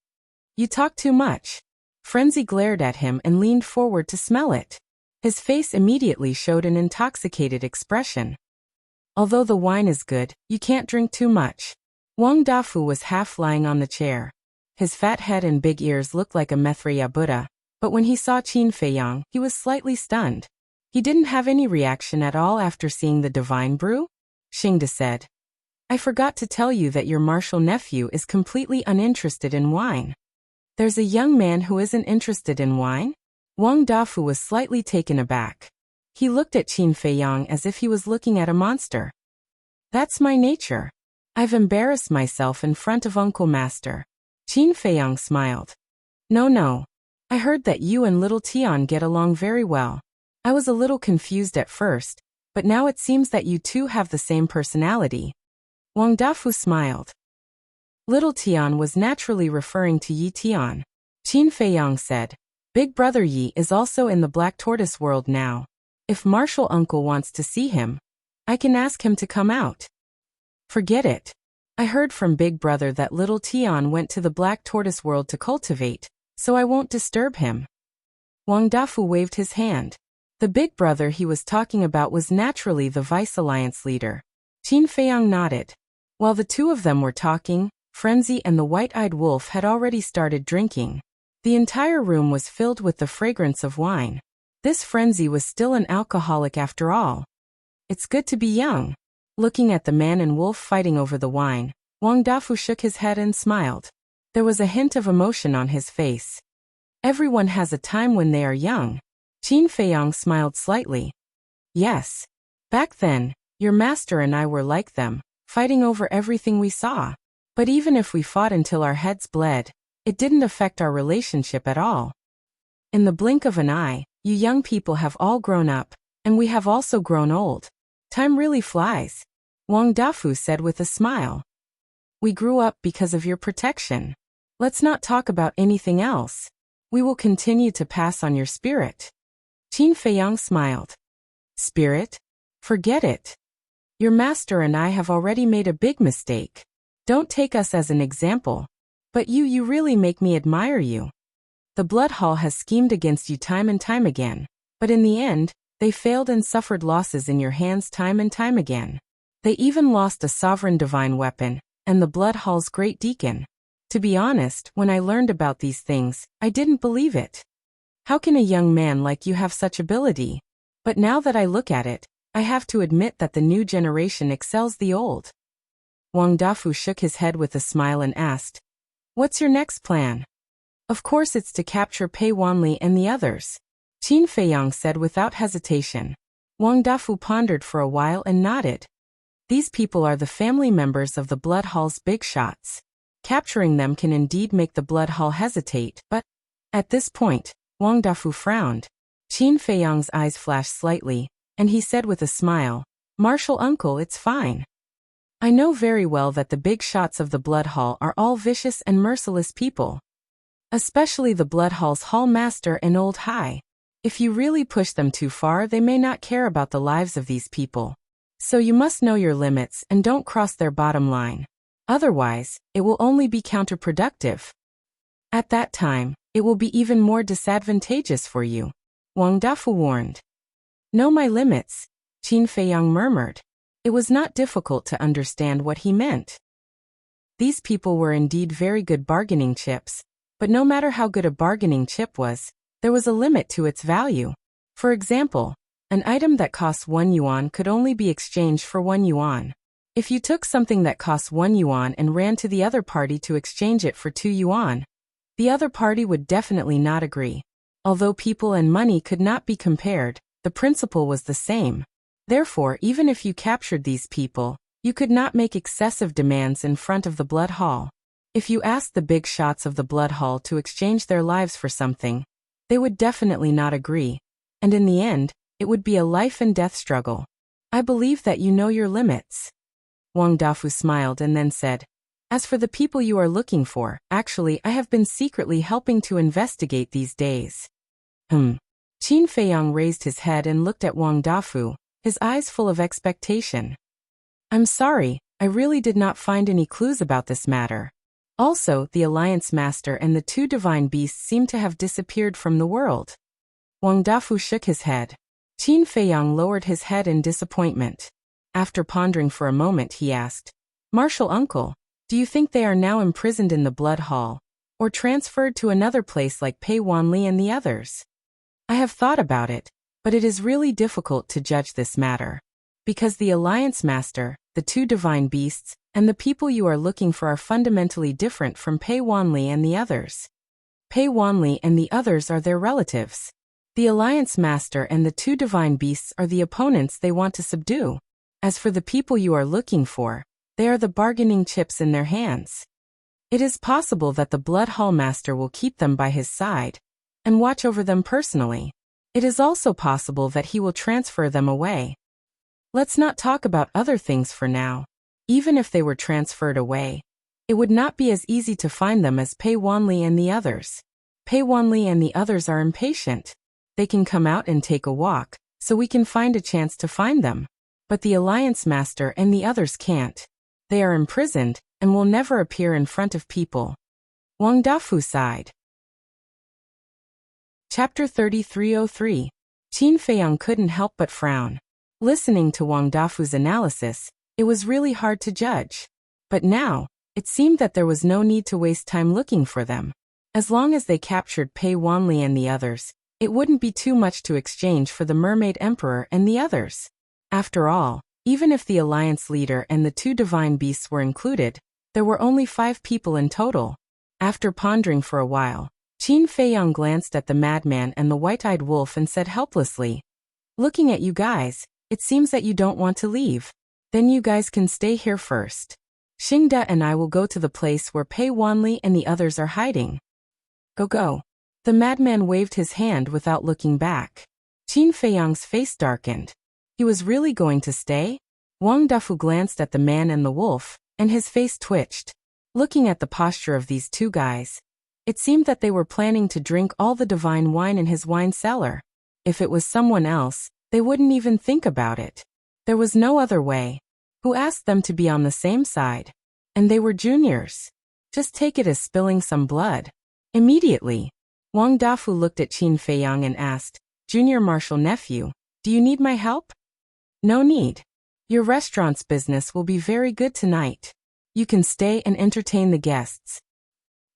"You talk too much." Frenzy glared at him and leaned forward to smell it. His face immediately showed an intoxicated expression. "Although the wine is good, you can't drink too much." Wang Dafu was half lying on the chair. His fat head and big ears looked like a Maitreya Buddha, but when he saw Qin Feiyang, he was slightly stunned. He didn't have any reaction at all after seeing the divine brew? Xingde said. I forgot to tell you that your martial nephew is completely uninterested in wine. There's a young man who isn't interested in wine? Wang Dafu was slightly taken aback. He looked at Qin Feiyang as if he was looking at a monster. That's my nature. I've embarrassed myself in front of Uncle Master. Qin Feiyang smiled. No. I heard that you and little Tian get along very well. I was a little confused at first, but now it seems that you two have the same personality. Wang Dafu smiled. Little Tian was naturally referring to Yi Tian. Qin Feiyang said, Big brother Yi is also in the Black Tortoise world now. If Martial Uncle wants to see him, I can ask him to come out. Forget it. I heard from Big Brother that little Tian went to the Black Tortoise world to cultivate, so I won't disturb him. Wang Dafu waved his hand. The Big Brother he was talking about was naturally the Vice Alliance leader. Qin Feiyang nodded. While the two of them were talking, Frenzy and the white-eyed wolf had already started drinking. The entire room was filled with the fragrance of wine. This Frenzy was still an alcoholic after all. It's good to be young. Looking at the man and wolf fighting over the wine, Wang Dafu shook his head and smiled. There was a hint of emotion on his face. Everyone has a time when they are young. Qin Feiyang smiled slightly. Yes. Back then, your master and I were like them, fighting over everything we saw. But even if we fought until our heads bled, it didn't affect our relationship at all. In the blink of an eye, you young people have all grown up, and we have also grown old. Time really flies. Wang Dafu said with a smile. We grew up because of your protection. Let's not talk about anything else. We will continue to pass on your spirit. Qin Feiyang smiled. Spirit? Forget it. Your master and I have already made a big mistake. Don't take us as an example. But you really make me admire you. The Blood Hall has schemed against you time and time again, but in the end, they failed and suffered losses in your hands time and time again. They even lost a sovereign divine weapon, and the Blood Hall's great deacon. To be honest, when I learned about these things, I didn't believe it. How can a young man like you have such ability? But now that I look at it, I have to admit that the new generation excels the old. Wang Dafu shook his head with a smile and asked, What's your next plan? Of course it's to capture Pei Wanli and the others. Qin Feiyang said without hesitation. Wang Dafu pondered for a while and nodded. These people are the family members of the Blood Hall's big shots. Capturing them can indeed make the Blood Hall hesitate, but at this point, Wang Dafu frowned. Qin Feiyang's eyes flashed slightly, and he said with a smile, Martial Uncle, it's fine. I know very well that the big shots of the Blood Hall are all vicious and merciless people. Especially the Blood Hall's Hall Master and Old High. If you really push them too far, they may not care about the lives of these people. So you must know your limits and don't cross their bottom line. Otherwise, it will only be counterproductive. At that time, it will be even more disadvantageous for you. Wang Dafu warned. Know my limits, Qin Feiyang murmured. It was not difficult to understand what he meant. These people were indeed very good bargaining chips, but no matter how good a bargaining chip was, there was a limit to its value. For example, an item that costs 1 yuan could only be exchanged for 1 yuan. If you took something that costs 1 yuan and ran to the other party to exchange it for 2 yuan, the other party would definitely not agree. Although people and money could not be compared, the principle was the same. Therefore, even if you captured these people, you could not make excessive demands in front of the Blood Hall. If you asked the big shots of the Blood Hall to exchange their lives for something, they would definitely not agree, and in the end, it would be a life and death struggle. I believe that you know your limits. Wang Dafu smiled and then said, As for the people you are looking for, actually I have been secretly helping to investigate these days. Qin Feiyang raised his head and looked at Wang Dafu, his eyes full of expectation. I'm sorry, I really did not find any clues about this matter. Also, the Alliance Master and the 2 divine beasts seem to have disappeared from the world. Wang Dafu shook his head. Qin Feiyang lowered his head in disappointment. After pondering for a moment, he asked, Martial Uncle, do you think they are now imprisoned in the Blood Hall, or transferred to another place like Pei Wanli and the others? I have thought about it, but it is really difficult to judge this matter. Because the Alliance Master, the two divine beasts, and the people you are looking for are fundamentally different from Pei Wanli and the others. Pei Wanli and the others are their relatives. The Alliance Master and the two divine beasts are the opponents they want to subdue. As for the people you are looking for, they are the bargaining chips in their hands. It is possible that the Blood Hall Master will keep them by his side and watch over them personally. It is also possible that he will transfer them away. Let's not talk about other things for now. Even if they were transferred away, it would not be as easy to find them as Pei Wanli and the others. Pei Wanli and the others are impatient. They can come out and take a walk, so we can find a chance to find them. But the Alliance Master and the others can't. They are imprisoned and will never appear in front of people. Wang Dafu sighed. Chapter 3303. Qin Feiyang couldn't help but frown. Listening to Wang Dafu's analysis, it was really hard to judge. But now, it seemed that there was no need to waste time looking for them. As long as they captured Pei Wanli and the others, it wouldn't be too much to exchange for the Mermaid Emperor and the others. After all, even if the Alliance leader and the two divine beasts were included, there were only 5 people in total. After pondering for a while, Qin Feiyang glanced at the madman and the white-eyed wolf and said helplessly, "Looking at you guys, it seems that you don't want to leave. Then you guys can stay here first. Xingde and I will go to the place where Pei Wanli and the others are hiding." Go. The madman waved his hand without looking back. Qin Feiyang's face darkened. He was really going to stay? Wang Dafu glanced at the man and the wolf, and his face twitched. Looking at the posture of these two guys, it seemed that they were planning to drink all the divine wine in his wine cellar. If it was someone else, they wouldn't even think about it. There was no other way. Who asked them to be on the same side? And they were juniors. Just take it as spilling some blood. Immediately, Wang Dafu looked at Qin Feiyang and asked, "Junior Marshal Nephew, do you need my help?" "No need. Your restaurant's business will be very good tonight. You can stay and entertain the guests.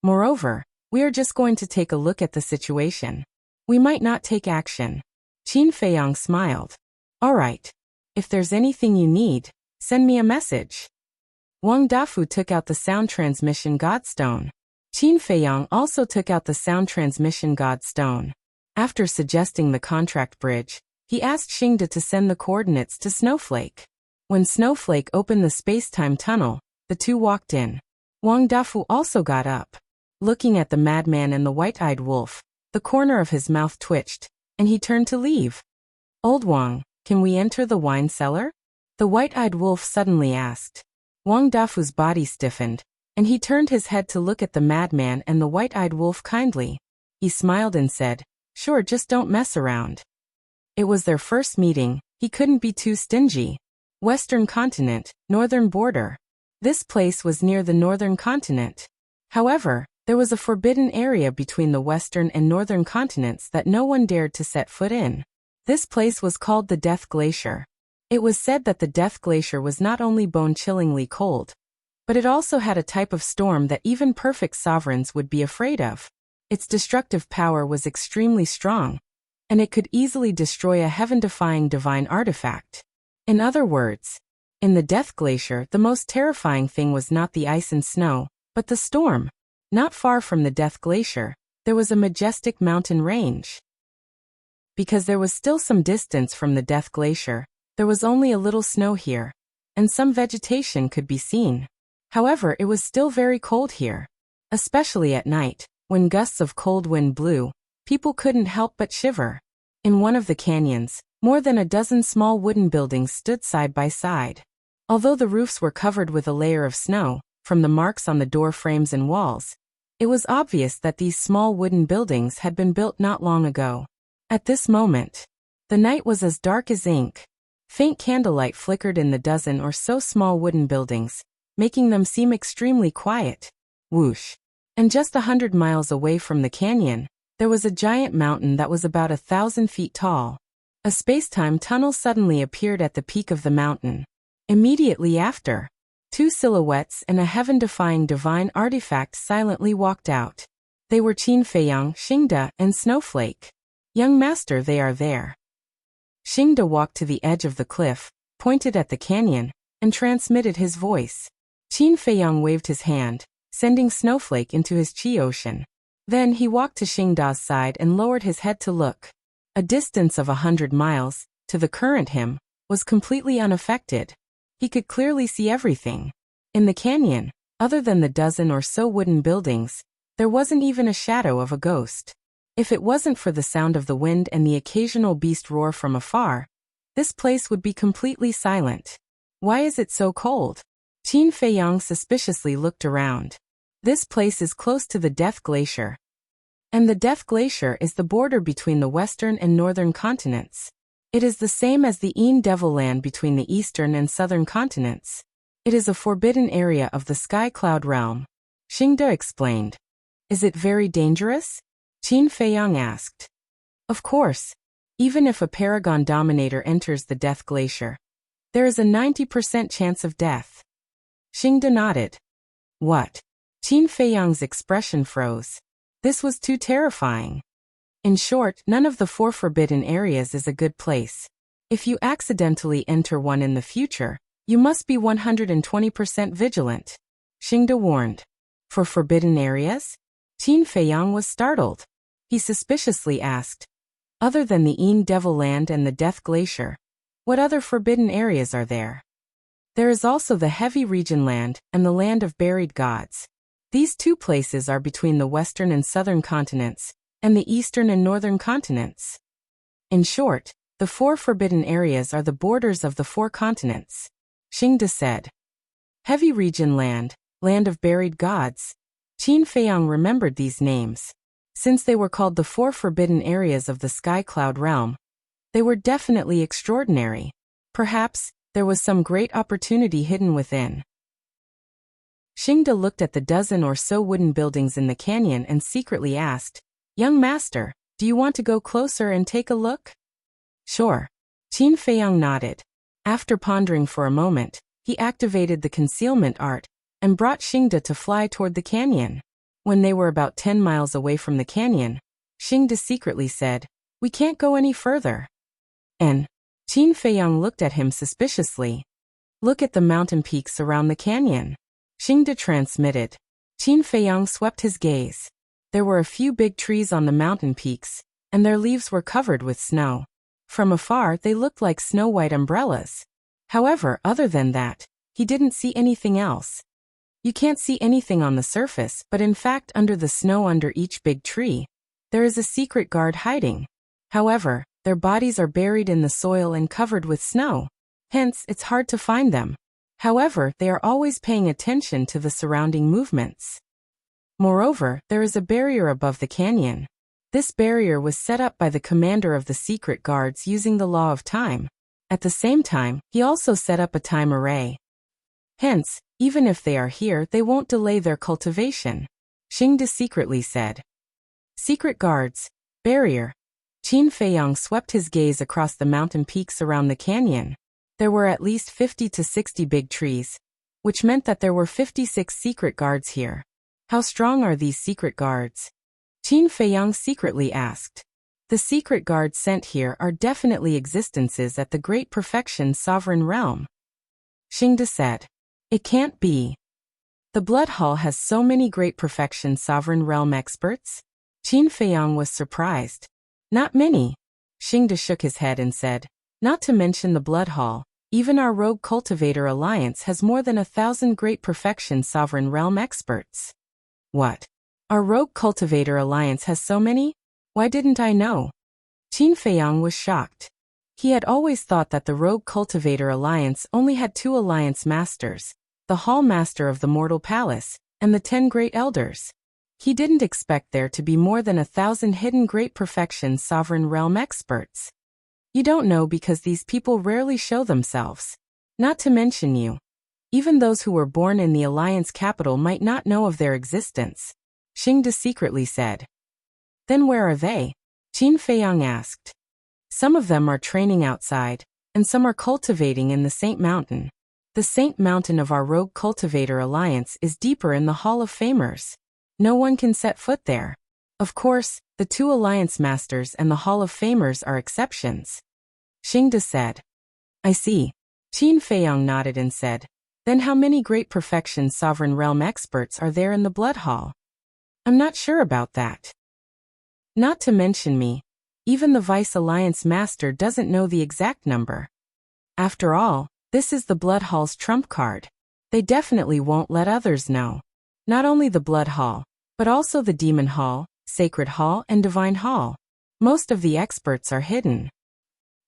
Moreover, we are just going to take a look at the situation. We might not take action." Qin Feiyang smiled. "All right. If there's anything you need, send me a message." Wang Dafu took out the sound transmission godstone. Qin Feiyang also took out the sound transmission godstone. After suggesting the contract bridge, he asked Xingde to send the coordinates to Snowflake. When Snowflake opened the space-time tunnel, the two walked in. Wang Dafu also got up. Looking at the madman and the white-eyed wolf, the corner of his mouth twitched, and he turned to leave. "Old Wang, can we enter the wine cellar?" the white-eyed wolf suddenly asked. Wang Dafu's body stiffened, and he turned his head to look at the madman and the white-eyed wolf kindly. He smiled and said, "Sure, just don't mess around." It was their first meeting, he couldn't be too stingy. Western continent, northern border. This place was near the northern continent. However, there was a forbidden area between the western and northern continents that no one dared to set foot in. This place was called the Death Glacier. It was said that the Death Glacier was not only bone-chillingly cold, but it also had a type of storm that even perfect sovereigns would be afraid of. Its destructive power was extremely strong, and it could easily destroy a heaven-defying divine artifact. In other words, in the Death Glacier, the most terrifying thing was not the ice and snow, but the storm. Not far from the Death Glacier, there was a majestic mountain range. Because there was still some distance from the Death Glacier, there was only a little snow here, and some vegetation could be seen. However, it was still very cold here. Especially at night, when gusts of cold wind blew, people couldn't help but shiver. In one of the canyons, more than a dozen small wooden buildings stood side by side. Although the roofs were covered with a layer of snow, from the marks on the door frames and walls, it was obvious that these small wooden buildings had been built not long ago. At this moment, the night was as dark as ink. Faint candlelight flickered in the dozen or so small wooden buildings, making them seem extremely quiet. Whoosh! And just 100 miles away from the canyon, there was a giant mountain that was about 1,000 feet tall. A space-time tunnel suddenly appeared at the peak of the mountain. Immediately after, two silhouettes and a heaven-defying divine artifact silently walked out. They were Qin Feiyang, Xingde, and Snowflake. Young master, they are there. Xingde walked to the edge of the cliff, pointed at the canyon, and transmitted his voice. Qin Feiyang waved his hand, sending Snowflake into his chi ocean. Then he walked to Xingda's side and lowered his head to look. A distance of 100 miles, to the current him, was completely unaffected. He could clearly see everything. In the canyon, other than the dozen or so wooden buildings, there wasn't even a shadow of a ghost. If it wasn't for the sound of the wind and the occasional beast roar from afar, this place would be completely silent. Why is it so cold? Qin Feiyang suspiciously looked around. This place is close to the Death Glacier. And the Death Glacier is the border between the western and northern continents. It is the same as the Een Devil Land between the eastern and southern continents. It is a forbidden area of the Sky Cloud Realm. Xingde explained. Is it very dangerous? Qin Feiyang asked. Of course. Even if a Paragon Dominator enters the Death Glacier, there is a 90% chance of death. Xingde nodded. What? Qin Feiyang's expression froze. This was too terrifying. In short, none of the 4 forbidden areas is a good place. If you accidentally enter one in the future, you must be 120% vigilant. Xingde warned. For forbidden areas? Qin Feiyang was startled. He suspiciously asked. Other than the Een Devil Land and the Death Glacier, what other forbidden areas are there? There is also the Heavy Region Land and the Land of Buried Gods. These 2 places are between the western and southern continents, and the eastern and northern continents. In short, the 4 forbidden areas are the borders of the 4 continents. Xingde said. Heavy Region Land, Land of Buried Gods. Qin Feiyang remembered these names. Since they were called the 4 forbidden areas of the Sky Cloud Realm, they were definitely extraordinary. Perhaps, there was some great opportunity hidden within. Xingde looked at the dozen or so wooden buildings in the canyon and secretly asked, Young master, do you want to go closer and take a look? Sure. Qin Feiyang nodded. After pondering for a moment, he activated the concealment art and brought Xingde to fly toward the canyon. When they were about 10 miles away from the canyon, Xingde secretly said, We can't go any further. And Qin Feiyang looked at him suspiciously. Look at the mountain peaks around the canyon. Xingde transmitted. Qin Feiyang swept his gaze. There were a few big trees on the mountain peaks, and their leaves were covered with snow. From afar they looked like snow-white umbrellas. However, other than that, he didn't see anything else. You can't see anything on the surface, but in fact under the snow under each big tree, there is a secret guard hiding. However, their bodies are buried in the soil and covered with snow. Hence, it's hard to find them. However, they are always paying attention to the surrounding movements. Moreover, there is a barrier above the canyon. This barrier was set up by the commander of the secret guards using the law of time. At the same time, he also set up a time array. Hence, even if they are here, they won't delay their cultivation. Xingde secretly said. Secret guards, barrier. Qin Feiyang swept his gaze across the mountain peaks around the canyon. There were at least 50 to 60 big trees, which meant that there were 56 secret guards here. How strong are these secret guards? Qin Feiyang secretly asked. The secret guards sent here are definitely existences at the Great Perfection Sovereign Realm. Xingde said. It can't be. The Blood Hall has so many Great Perfection Sovereign Realm experts? Qin Feiyang was surprised. Not many. Xingde shook his head and said. Not to mention the Blood Hall, even our Rogue Cultivator Alliance has more than 1,000 Great Perfection Sovereign Realm experts. What? Our Rogue Cultivator Alliance has so many? Why didn't I know? Qin Feiyang was shocked. He had always thought that the Rogue Cultivator Alliance only had 2 Alliance Masters, the Hall Master of the Mortal Palace, and the 10 Great Elders. He didn't expect there to be more than 1,000 hidden Great Perfection Sovereign Realm experts. You don't know because these people rarely show themselves. Not to mention you. Even those who were born in the Alliance capital might not know of their existence. Xingde secretly said. Then where are they? Qin Feiyang asked. Some of them are training outside, and some are cultivating in the Saint Mountain. The Saint Mountain of our Rogue Cultivator Alliance is deeper in the Hall of Famers. No one can set foot there. Of course, the 2 Alliance Masters and the Hall of Famers are exceptions. Xingda said. I see. Qin Feiyang nodded and said, then how many Great Perfection Sovereign Realm experts are there in the Blood Hall? I'm not sure about that. Not to mention me. Even the Vice Alliance Master doesn't know the exact number. After all, this is the Blood Hall's trump card. They definitely won't let others know. Not only the Blood Hall, but also the Demon Hall, Sacred Hall, and Divine Hall. Most of the experts are hidden.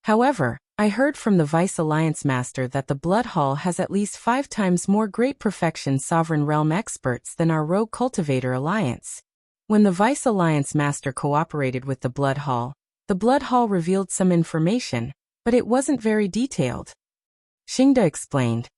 However, I heard from the Vice Alliance Master that the Blood Hall has at least 5 times more Great Perfection Sovereign Realm experts than our Rogue Cultivator Alliance. When the Vice Alliance Master cooperated with the Blood Hall revealed some information, but it wasn't very detailed. Xingda explained.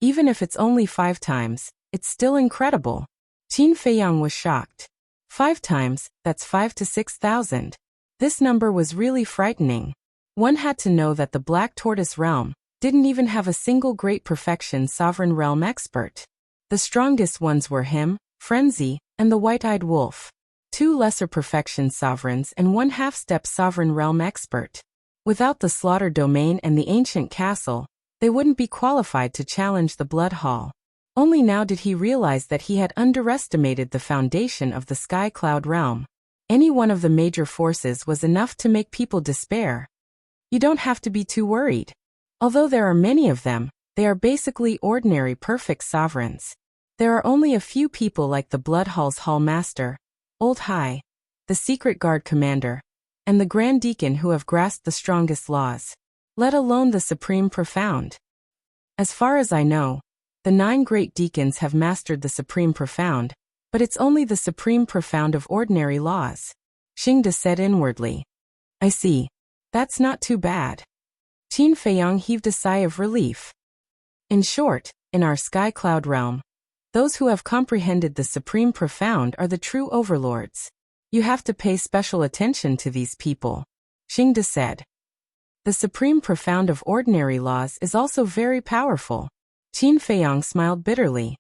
Even if it's only 5 times, it's still incredible. Qin Feiyang was shocked. 5 times, that's 5 to 6,000. This number was really frightening. One had to know that the Black Tortoise Realm didn't even have a single Great Perfection Sovereign Realm expert. The strongest ones were him, Frenzy, and the White-Eyed Wolf. 2 lesser perfection sovereigns and 1 half-step Sovereign Realm expert. Without the Slaughter Domain and the Ancient Castle, they wouldn't be qualified to challenge the Blood Hall. Only now did he realize that he had underestimated the foundation of the Sky Cloud Realm. Any one of the major forces was enough to make people despair. You don't have to be too worried. Although there are many of them, they are basically ordinary perfect sovereigns. There are only a few people like the Blood Hall's Hall Master, Old High, the Secret Guard Commander, and the Grand Deacon who have grasped the strongest laws, let alone the Supreme Profound. As far as I know, the 9 Great Deacons have mastered the Supreme Profound, but it's only the Supreme Profound of ordinary laws. Xingda said inwardly. I see. That's not too bad. Qin Feiyang heaved a sigh of relief. In short, in our Sky Cloud Realm, those who have comprehended the Supreme Profound are the true overlords. You have to pay special attention to these people, Xingda said. The Supreme Profound of ordinary laws is also very powerful. Qin Feiyang smiled bitterly.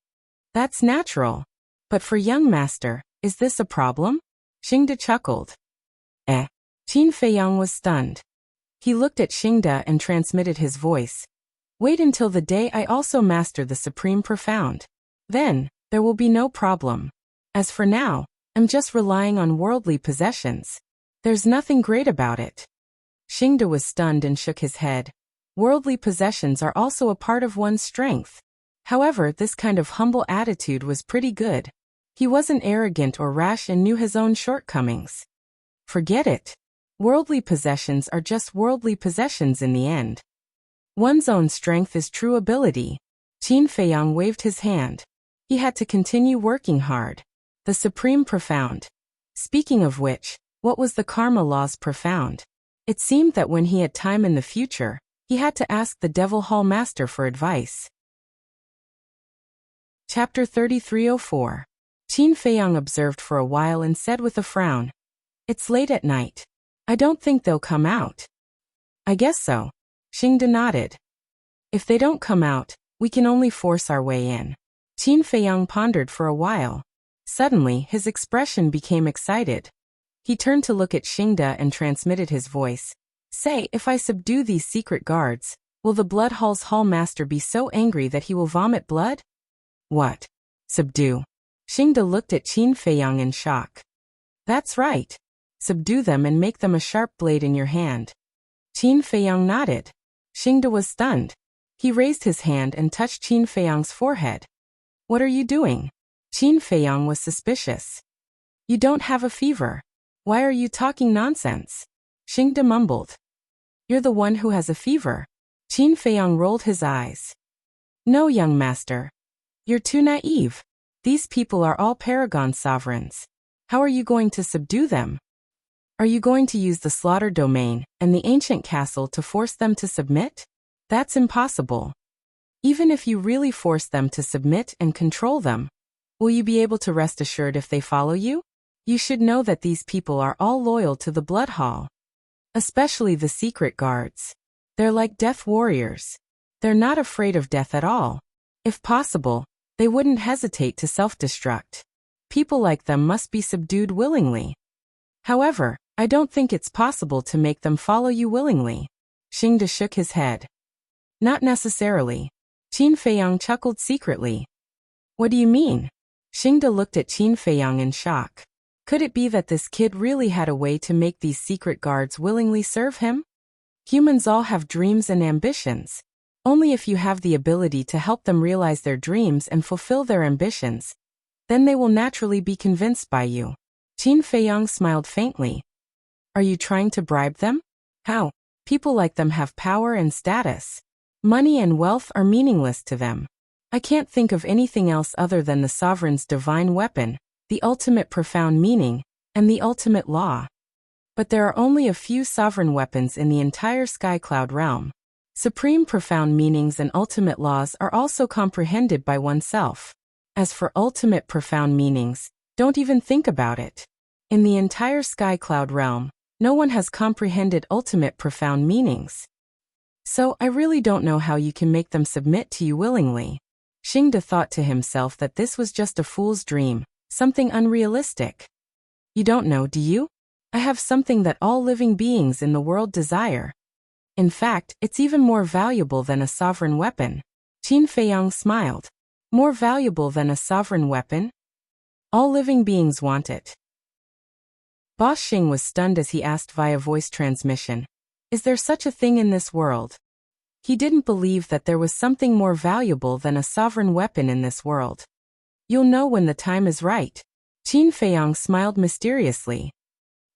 That's natural. But for young master, is this a problem? Xingda chuckled. Qin Feiyang was stunned. He looked at Xingda and transmitted his voice. Wait until the day I also master the Supreme Profound. Then, there will be no problem. As for now, I'm just relying on worldly possessions. There's nothing great about it. Xingda was stunned and shook his head. Worldly possessions are also a part of one's strength. However, this kind of humble attitude was pretty good. He wasn't arrogant or rash and knew his own shortcomings. Forget it. Worldly possessions are just worldly possessions in the end. One's own strength is true ability. Qin Feiyang waved his hand. He had to continue working hard. The Supreme Profound. Speaking of which, what was the Karma Law's Profound? It seemed that when he had time in the future, he had to ask the Devil Hall Master for advice. Chapter 3304. Qin Feiyang observed for a while and said with a frown, It's late at night. I don't think they'll come out. I guess so. Xingda nodded. If they don't come out, we can only force our way in. Qin Feiyang pondered for a while. Suddenly, his expression became excited. He turned to look at Xingda and transmitted his voice. Say, if I subdue these secret guards, will the Blood Hall's Hall Master be so angry that he will vomit blood? What? Subdue? Xingda looked at Qin Feiyang in shock. That's right. Subdue them and make them a sharp blade in your hand. Qin Feiyang nodded. Xingda was stunned. He raised his hand and touched Qin Feiyang's forehead. What are you doing? Qin Feiyang was suspicious. You don't have a fever. Why are you talking nonsense? Xingda mumbled. You're the one who has a fever. Qin Feiyang rolled his eyes. No, young master. You're too naive. These people are all Paragon sovereigns. How are you going to subdue them? Are you going to use the Slaughter Domain and the Ancient Castle to force them to submit? That's impossible. Even if you really force them to submit and control them, will you be able to rest assured if they follow you? You should know that these people are all loyal to the Blood Hall. Especially the secret guards. They're like death warriors. They're not afraid of death at all. If possible, they wouldn't hesitate to self-destruct. People like them must be subdued willingly. However, I don't think it's possible to make them follow you willingly. Xingde shook his head. Not necessarily. Qin Feiyang chuckled secretly. What do you mean? Xingde looked at Qin Feiyang in shock. Could it be that this kid really had a way to make these secret guards willingly serve him? Humans all have dreams and ambitions. Only if you have the ability to help them realize their dreams and fulfill their ambitions, then they will naturally be convinced by you. Qin Feiyang smiled faintly. Are you trying to bribe them? How? People like them have power and status. Money and wealth are meaningless to them. I can't think of anything else other than the sovereign's divine weapon, the ultimate profound meaning, and the ultimate law. But there are only a few sovereign weapons in the entire sky cloud realm. Supreme profound meanings and ultimate laws are also comprehended by oneself. As for ultimate profound meanings, don't even think about it. In the entire sky cloud realm, no one has comprehended ultimate profound meanings. So I really don't know how you can make them submit to you willingly. Xingde thought to himself that this was just a fool's dream, something unrealistic. You don't know, do you? I have something that all living beings in the world desire. In fact, it's even more valuable than a sovereign weapon. Qin Feiyang smiled. More valuable than a sovereign weapon? All living beings want it. Boss Xing was stunned as he asked via voice transmission, is there such a thing in this world? He didn't believe that there was something more valuable than a sovereign weapon in this world. You'll know when the time is right. Qin Feiyang smiled mysteriously.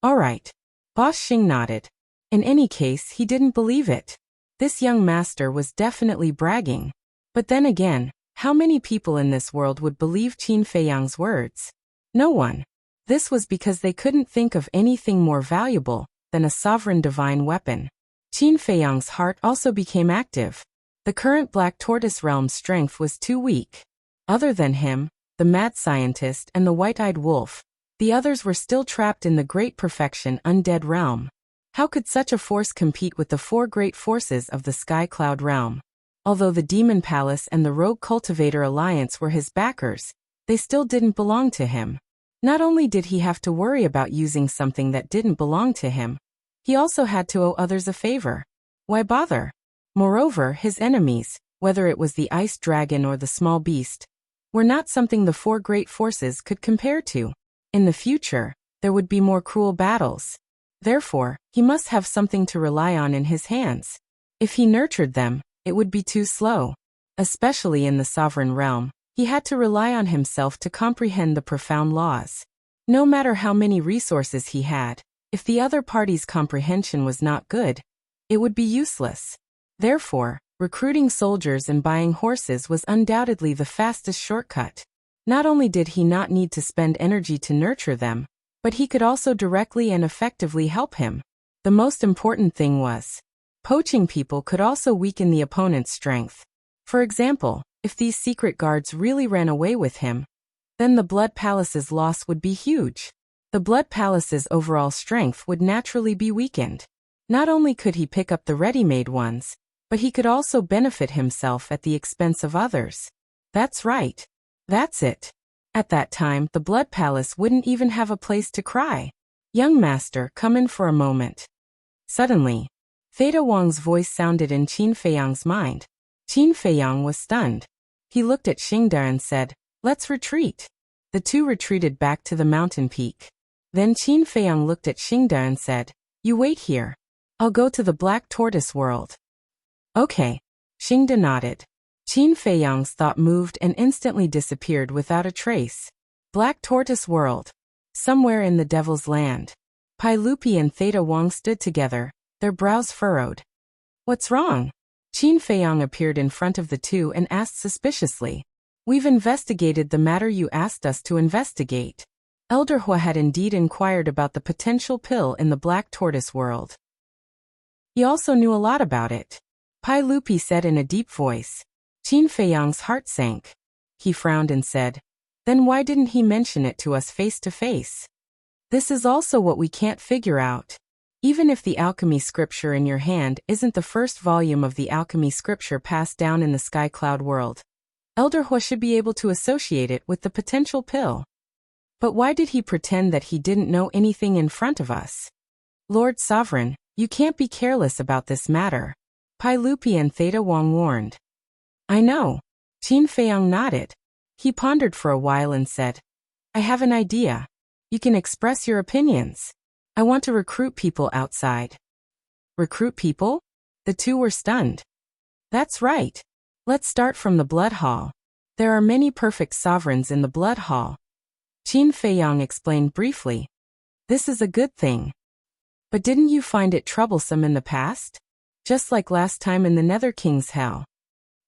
All right. Boss Xing nodded. In any case, he didn't believe it. This young master was definitely bragging. But then again, how many people in this world would believe Qin Feiyang's words? No one. This was because they couldn't think of anything more valuable than a sovereign divine weapon. Qin Feiyang's heart also became active. The current Black Tortoise realm's strength was too weak. Other than him, the mad scientist and the white-eyed wolf, the others were still trapped in the great perfection undead realm. How could such a force compete with the four great forces of the Sky Cloud realm? Although the Demon Palace and the Rogue Cultivator Alliance were his backers, they still didn't belong to him. Not only did he have to worry about using something that didn't belong to him, he also had to owe others a favor. Why bother? Moreover, his enemies, whether it was the ice dragon or the small beast, were not something the four great forces could compare to. In the future, there would be more cruel battles. Therefore, he must have something to rely on in his hands. If he nurtured them, it would be too slow. Especially in the sovereign realm, he had to rely on himself to comprehend the profound laws. No matter how many resources he had, if the other party's comprehension was not good, it would be useless. Therefore, recruiting soldiers and buying horses was undoubtedly the fastest shortcut. Not only did he not need to spend energy to nurture them, but he could also directly and effectively help him. The most important thing was, poaching people could also weaken the opponent's strength. For example, if these secret guards really ran away with him, then the Blood Palace's loss would be huge. The Blood Palace's overall strength would naturally be weakened. Not only could he pick up the ready-made ones, but he could also benefit himself at the expense of others. That's right. That's it. At that time, the Blood Palace wouldn't even have a place to cry. Young master, come in for a moment. Suddenly, Theta Wang's voice sounded in Qin Feiyang's mind. Qin Feiyang was stunned. He looked at Xingde and said, let's retreat. The two retreated back to the mountain peak. Then Qin Feiyang looked at Xingde and said, you wait here. I'll go to the Black Tortoise world. Okay. Xingde nodded. Qin Feiyang's thought moved and instantly disappeared without a trace. Black Tortoise world. Somewhere in the Devil's Land. Pai Lupi and Theta Wang stood together, their brows furrowed. What's wrong? Qin Feiyang appeared in front of the two and asked suspiciously. We've investigated the matter you asked us to investigate. Elder Hua had indeed inquired about the potential pill in the Black Tortoise world. He also knew a lot about it. Pai Lupi said in a deep voice. Qin Feiyang's heart sank. He frowned and said, then why didn't he mention it to us face to face? This is also what we can't figure out. Even if the alchemy scripture in your hand isn't the first volume of the alchemy scripture passed down in the Sky Cloud world, Elder Hua should be able to associate it with the potential pill. But why did he pretend that he didn't know anything in front of us? Lord Sovereign, you can't be careless about this matter, Pai Lupi and Theta Wang warned. I know. Qin Feiyang nodded. He pondered for a while and said, I have an idea. You can express your opinions. I want to recruit people outside. Recruit people? The two were stunned. That's right. Let's start from the Blood Hall. There are many perfect sovereigns in the Blood Hall. Qin Feiyang explained briefly. This is a good thing. But didn't you find it troublesome in the past? Just like last time in the Nether King's Hell.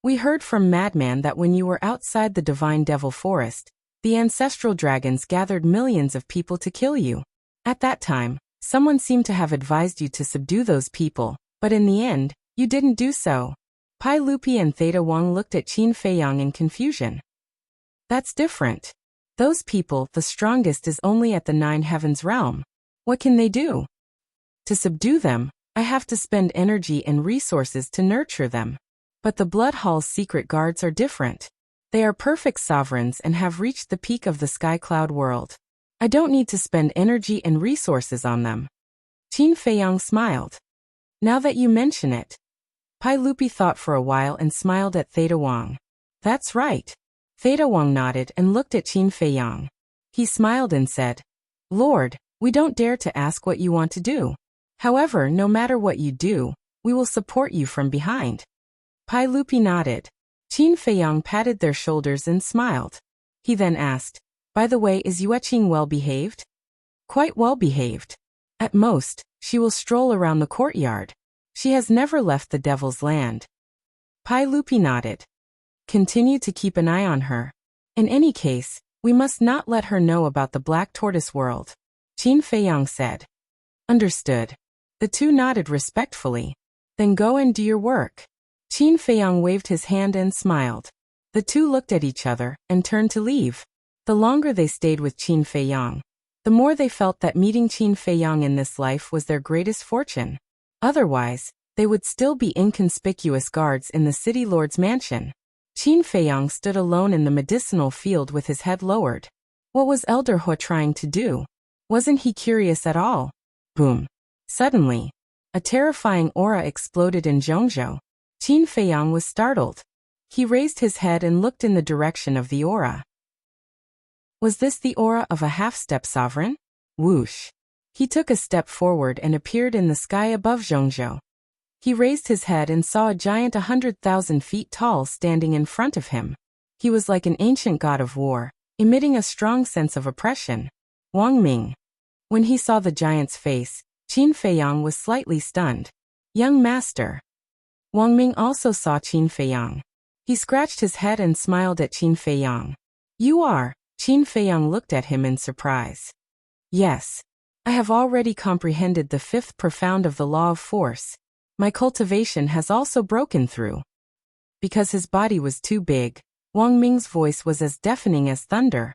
We heard from Madman that when you were outside the Divine Devil Forest, the ancestral dragons gathered millions of people to kill you. At that time, someone seemed to have advised you to subdue those people, but in the end, you didn't do so. Pai Lupi and Theta Wang looked at Qin Feiyang in confusion. That's different. Those people, the strongest is only at the Nine Heavens realm. What can they do? To subdue them, I have to spend energy and resources to nurture them. But the Blood Hall's secret guards are different. They are perfect sovereigns and have reached the peak of the Sky Cloud world. I don't need to spend energy and resources on them. Qin Feiyang smiled. Now that you mention it. Pai Lupi thought for a while and smiled at Theta Wang. That's right. Theta Wang nodded and looked at Qin Feiyang. He smiled and said, Lord, we don't dare to ask what you want to do. However, no matter what you do, we will support you from behind. Pai Lupi nodded. Qin Feiyang patted their shoulders and smiled. He then asked, By the way, is Yueqing well behaved? Quite well behaved. At most, she will stroll around the courtyard. She has never left the Devil's Land. Pai Lupi nodded. Continue to keep an eye on her. In any case, we must not let her know about the Black Tortoise world. Qin Feiyang said. Understood. The two nodded respectfully. Then go and do your work. Qin Feiyang waved his hand and smiled. The two looked at each other and turned to leave. The longer they stayed with Qin Feiyang, the more they felt that meeting Qin Feiyang in this life was their greatest fortune. Otherwise, they would still be inconspicuous guards in the city lord's mansion. Qin Feiyang stood alone in the medicinal field with his head lowered. What was Elder He trying to do? Wasn't he curious at all? Boom. Suddenly, a terrifying aura exploded in Zhongzhou. Qin Feiyang was startled. He raised his head and looked in the direction of the aura. Was this the aura of a half-step sovereign? Whoosh. He took a step forward and appeared in the sky above Zhongzhou. He raised his head and saw a giant 100,000 feet tall standing in front of him. He was like an ancient god of war, emitting a strong sense of oppression. Wang Ming. When he saw the giant's face, Qin Feiyang was slightly stunned. Young master. Wang Ming also saw Qin Feiyang. He scratched his head and smiled at Qin Feiyang. You are? Qin Feiyang looked at him in surprise. Yes. I have already comprehended the fifth profound of the law of force. My cultivation has also broken through. Because his body was too big, Wang Ming's voice was as deafening as thunder.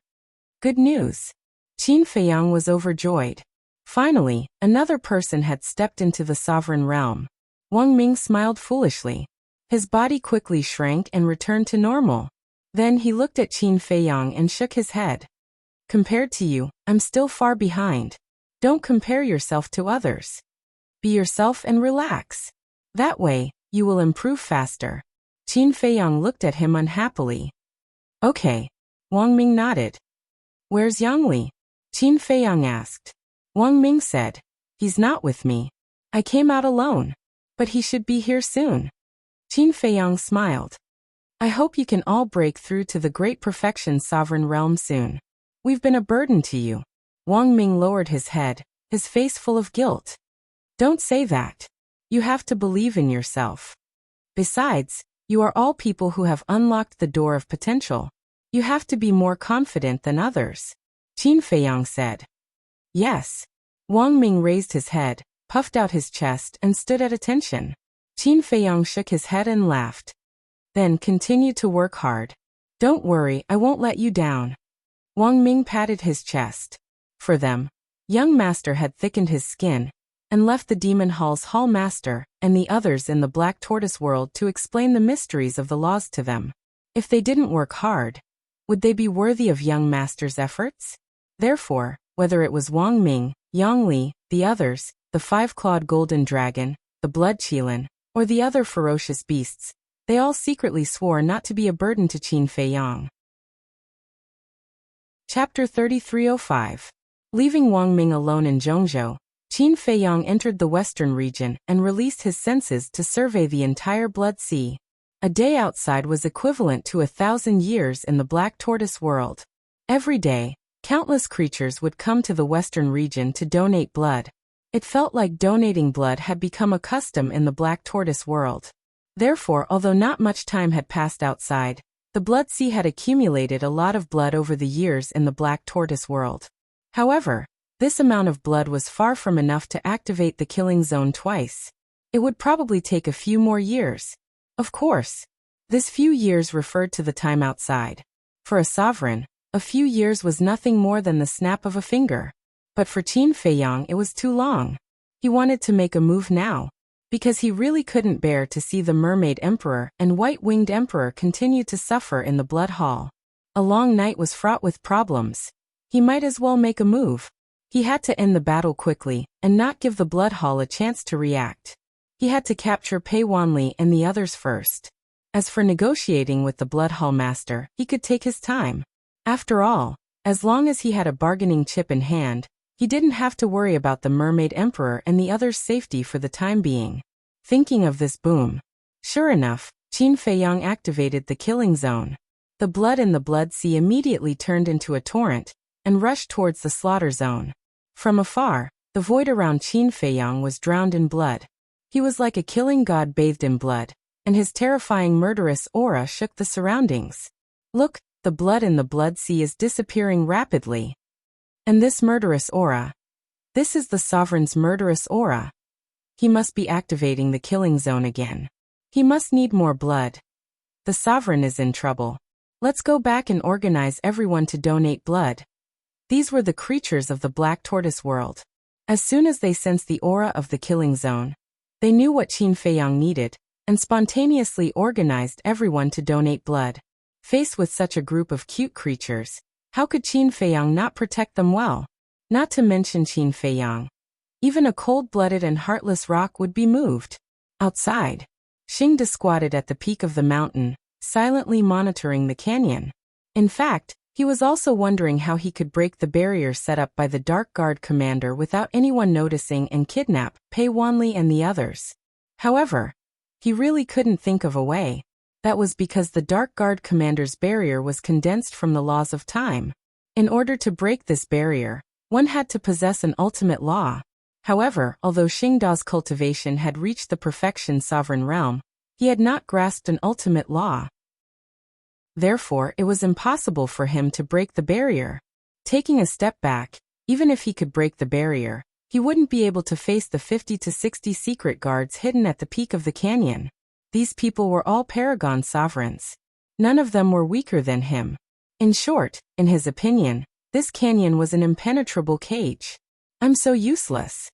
Good news. Qin Feiyang was overjoyed. Finally, another person had stepped into the sovereign realm. Wang Ming smiled foolishly. His body quickly shrank and returned to normal. Then he looked at Qin Feiyang and shook his head. Compared to you, I'm still far behind. Don't compare yourself to others. Be yourself and relax. That way, you will improve faster. Qin Feiyang looked at him unhappily. Okay. Wang Ming nodded. Where's Yangli? Qin Feiyang asked. Wang Ming said, He's not with me. I came out alone. But he should be here soon. Qin Feiyang smiled. I hope you can all break through to the great perfection sovereign realm soon. We've been a burden to you. Wang Ming lowered his head, his face full of guilt. Don't say that. You have to believe in yourself. Besides, you are all people who have unlocked the door of potential. You have to be more confident than others. Qin Feiyang said. Yes. Wang Ming raised his head, puffed out his chest and stood at attention. Qin Feiyang shook his head and laughed. Then continue to work hard. Don't worry, I won't let you down. Wang Ming patted his chest. For them, young master had thickened his skin and left the Demon Hall's Hall Master and the others in the Black Tortoise world to explain the mysteries of the laws to them. If they didn't work hard, would they be worthy of young master's efforts? Therefore, whether it was Wang Ming, Yang Li, the others, the five-clawed golden dragon, the blood qilin, or the other ferocious beasts, they all secretly swore not to be a burden to Qin Feiyang. Chapter 3305. Leaving Wang Ming alone in Zhongzhou, Qin Feiyang entered the western region and released his senses to survey the entire Blood Sea. A day outside was equivalent to 1,000 years in the Black Tortoise world. Every day, countless creatures would come to the western region to donate blood. It felt like donating blood had become a custom in the Black Tortoise world. Therefore, although not much time had passed outside, the Blood Sea had accumulated a lot of blood over the years in the Black Tortoise world. However, this amount of blood was far from enough to activate the killing zone twice. It would probably take a few more years. Of course, this few years referred to the time outside. For a sovereign, a few years was nothing more than the snap of a finger. But for Qin Feiyang it was too long. He wanted to make a move now, because he really couldn't bear to see the Mermaid Emperor and White-Winged Emperor continue to suffer in the Blood Hall. A long night was fraught with problems. He might as well make a move. He had to end the battle quickly, and not give the Blood Hall a chance to react. He had to capture Pei Wanli and the others first. As for negotiating with the Blood Hall Master, he could take his time. After all, as long as he had a bargaining chip in hand, he didn't have to worry about the Mermaid Emperor and the others' safety for the time being. Thinking of this, boom. Sure enough, Qin Feiyang activated the killing zone. The blood in the Blood Sea immediately turned into a torrent and rushed towards the slaughter zone. From afar, the void around Qin Feiyang was drowned in blood. He was like a killing god bathed in blood, and his terrifying murderous aura shook the surroundings. Look, the blood in the Blood Sea is disappearing rapidly. And this murderous aura. This is the sovereign's murderous aura. He must be activating the killing zone again. He must need more blood. The sovereign is in trouble. Let's go back and organize everyone to donate blood. These were the creatures of the Black Tortoise world. As soon as they sensed the aura of the killing zone, they knew what Qin Feiyang needed, and spontaneously organized everyone to donate blood. Faced with such a group of cute creatures, how could Qin Feiyang not protect them well? Not to mention Qin Feiyang. Even a cold-blooded and heartless rock would be moved. Outside, Xingda squatted at the peak of the mountain, silently monitoring the canyon. In fact, he was also wondering how he could break the barrier set up by the Dark Guard commander without anyone noticing and kidnap Pei Wanli and the others. However, he really couldn't think of a way. That was because the Dark Guard commander's barrier was condensed from the laws of time. In order to break this barrier, one had to possess an ultimate law. However, although Xingda's cultivation had reached the perfection sovereign realm, he had not grasped an ultimate law. Therefore, it was impossible for him to break the barrier. Taking a step back, even if he could break the barrier, he wouldn't be able to face the 50 to 60 secret guards hidden at the peak of the canyon. These people were all Paragon sovereigns. None of them were weaker than him. In short, in his opinion, this canyon was an impenetrable cage. I'm so useless.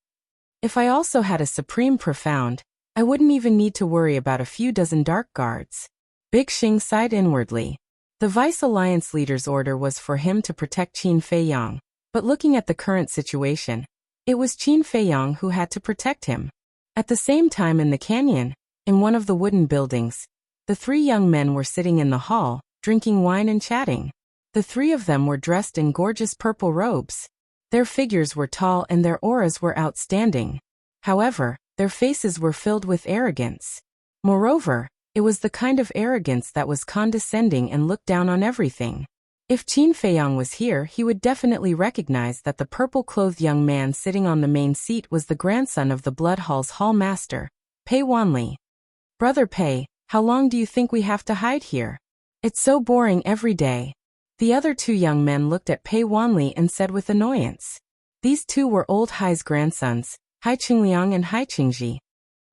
If I also had a supreme profound, I wouldn't even need to worry about a few dozen dark guards. Big Xing sighed inwardly. The Vice Alliance leader's order was for him to protect Qin Feiyang, but looking at the current situation, it was Qin Feiyang who had to protect him. At the same time in the canyon, in one of the wooden buildings, the three young men were sitting in the hall, drinking wine and chatting. The three of them were dressed in gorgeous purple robes. Their figures were tall and their auras were outstanding. However, their faces were filled with arrogance. Moreover, it was the kind of arrogance that was condescending and looked down on everything. If Qin Feiyang was here, he would definitely recognize that the purple-clothed young man sitting on the main seat was the grandson of the Blood Hall's hall master, Pei Wanli. Brother Pei, how long do you think we have to hide here? It's so boring every day. The other two young men looked at Pei Wanli and said with annoyance. These two were old Hai's grandsons, Hai Qingliang and Hai Qingji.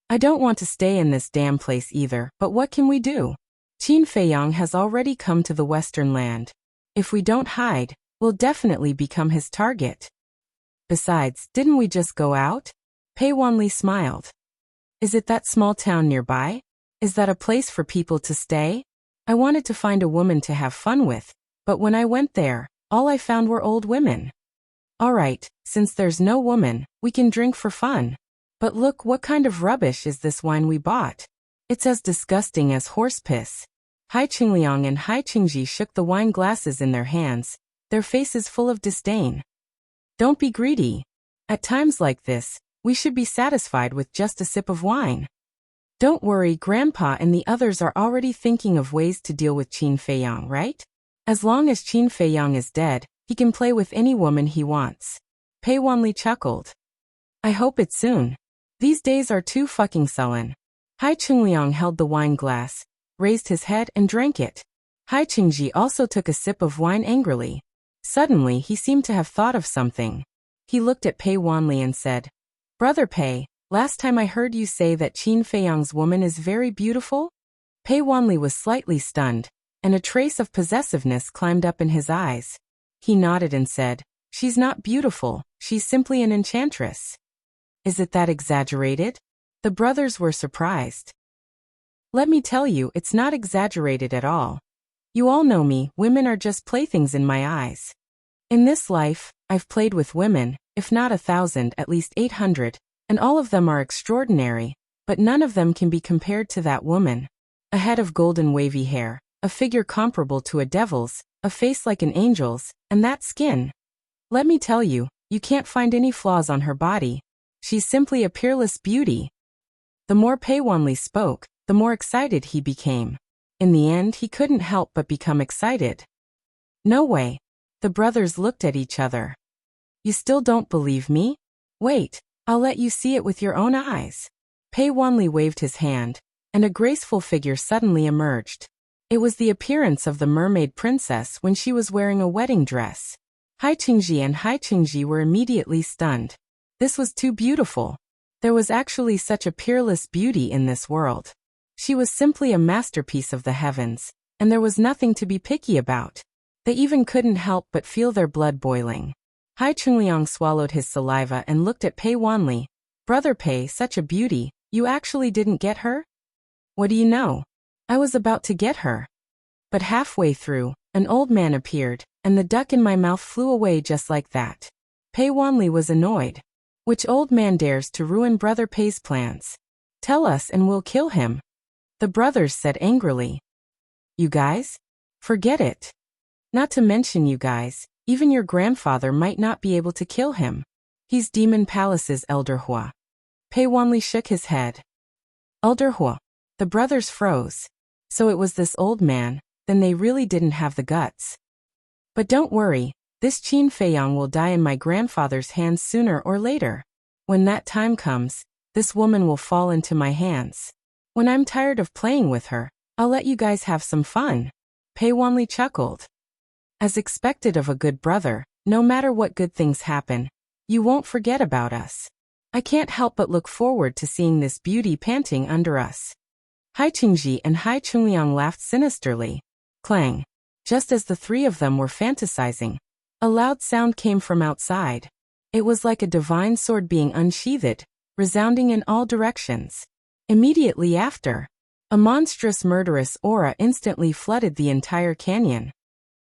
I don't want to stay in this damn place either, but what can we do? Qin Feiyang has already come to the Western land. If we don't hide, we'll definitely become his target. Besides, didn't we just go out? Pei Wanli smiled. Is it that small town nearby? Is that a place for people to stay? I wanted to find a woman to have fun with, but when I went there, all I found were old women. Alright, since there's no woman, we can drink for fun. But look, what kind of rubbish is this wine we bought? It's as disgusting as horse piss. Hai Qingliang and Hai Qingji shook the wine glasses in their hands, their faces full of disdain. Don't be greedy. At times like this, we should be satisfied with just a sip of wine. Don't worry, Grandpa and the others are already thinking of ways to deal with Qin Feiyang, right? As long as Qin Feiyang is dead, he can play with any woman he wants. Pei Wanli chuckled. I hope it's soon. These days are too fucking sullen. Hai Qingliang held the wine glass, raised his head and drank it. Hai Qingji also took a sip of wine angrily. Suddenly he seemed to have thought of something. He looked at Pei Wanli and said, Brother Pei, last time I heard you say that Qin Feiyang's woman is very beautiful? Pei Wanli was slightly stunned, and a trace of possessiveness climbed up in his eyes. He nodded and said, She's not beautiful, she's simply an enchantress. Is it that exaggerated? The brothers were surprised. Let me tell you, it's not exaggerated at all. You all know me, women are just playthings in my eyes. In this life, I've played with women, if not 1,000, at least 800, and all of them are extraordinary, but none of them can be compared to that woman. A head of golden wavy hair, a figure comparable to a devil's, a face like an angel's, and that skin. Let me tell you, you can't find any flaws on her body. She's simply a peerless beauty. The more Pei Wanli spoke, the more excited he became. In the end, he couldn't help but become excited. No way. The brothers looked at each other. You still don't believe me? Wait, I'll let you see it with your own eyes. Pei Wanli waved his hand, and a graceful figure suddenly emerged. It was the appearance of the mermaid princess when she was wearing a wedding dress. Hai Qingji and Hai Qingji were immediately stunned. This was too beautiful. There was actually such a peerless beauty in this world. She was simply a masterpiece of the heavens, and there was nothing to be picky about. They even couldn't help but feel their blood boiling. Hai Qingliang swallowed his saliva and looked at Pei Wanli. Brother Pei, such a beauty, you actually didn't get her? What do you know? I was about to get her. But halfway through, an old man appeared, and the duck in my mouth flew away just like that. Pei Wanli was annoyed. Which old man dares to ruin Brother Pei's plans? Tell us and we'll kill him. The brothers said angrily. You guys? Forget it. Not to mention you guys, even your grandfather might not be able to kill him. He's Demon Palace's Elder Hua. Pei Wanli shook his head. Elder Hua. The brothers froze. So it was this old man, then they really didn't have the guts. But don't worry, this Qin Feiyang will die in my grandfather's hands sooner or later. When that time comes, this woman will fall into my hands. When I'm tired of playing with her, I'll let you guys have some fun. Pei Wanli chuckled. As expected of a good brother, no matter what good things happen, you won't forget about us. I can't help but look forward to seeing this beauty panting under us. Hai Qingji and Hai Qingliang laughed sinisterly. Clang. Just as the three of them were fantasizing, a loud sound came from outside. It was like a divine sword being unsheathed, resounding in all directions. Immediately after, a monstrous murderous aura instantly flooded the entire canyon.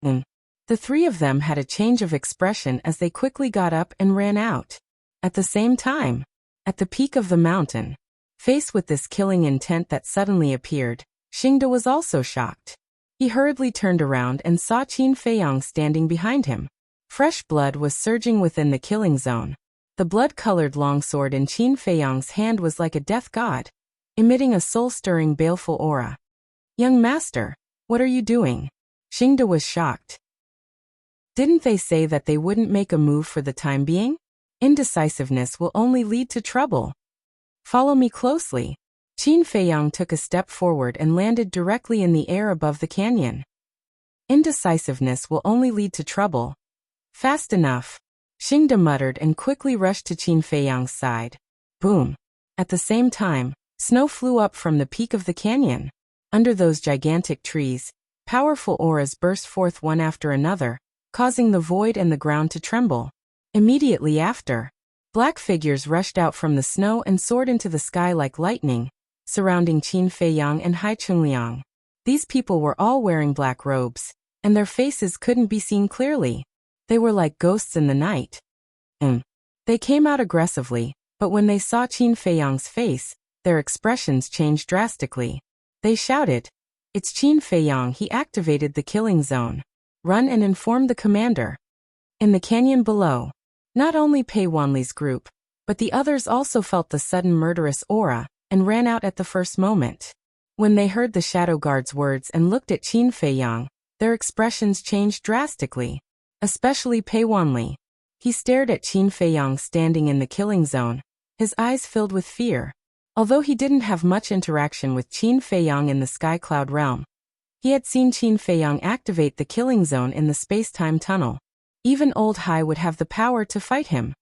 The three of them had a change of expression as they quickly got up and ran out. At the same time, at the peak of the mountain, faced with this killing intent that suddenly appeared, Xingde was also shocked. He hurriedly turned around and saw Qin Feiyang standing behind him. Fresh blood was surging within the killing zone. The blood-colored longsword in Qin Feiyang's hand was like a death god, emitting a soul-stirring baleful aura. Young master, what are you doing? Xingde was shocked. Didn't they say that they wouldn't make a move for the time being? Indecisiveness will only lead to trouble. Follow me closely. Qin Feiyang took a step forward and landed directly in the air above the canyon. Indecisiveness will only lead to trouble. Fast enough. Xingde muttered and quickly rushed to Qin Feiyang's side. Boom. At the same time, snow flew up from the peak of the canyon. Under those gigantic trees, powerful auras burst forth one after another, causing the void and the ground to tremble. Immediately after, black figures rushed out from the snow and soared into the sky like lightning, surrounding Qin Feiyang and Hai Qingliang. These people were all wearing black robes, and their faces couldn't be seen clearly. They were like ghosts in the night. They came out aggressively, but when they saw Qin Feiyang's face, their expressions changed drastically. They shouted, "It's Qin Feiyang, he activated the killing zone. Run and inform the commander." In the canyon below, not only Pei Wanli's group, but the others also felt the sudden murderous aura, and ran out at the first moment. When they heard the Shadow Guard's words and looked at Qin Feiyang, their expressions changed drastically. Especially Pei Wanli. He stared at Qin Feiyang standing in the killing zone, his eyes filled with fear. Although he didn't have much interaction with Qin Feiyang in the Sky Cloud realm, he had seen Qin Feiyang activate the killing zone in the space-time tunnel. Even Old Hai would have the power to fight him.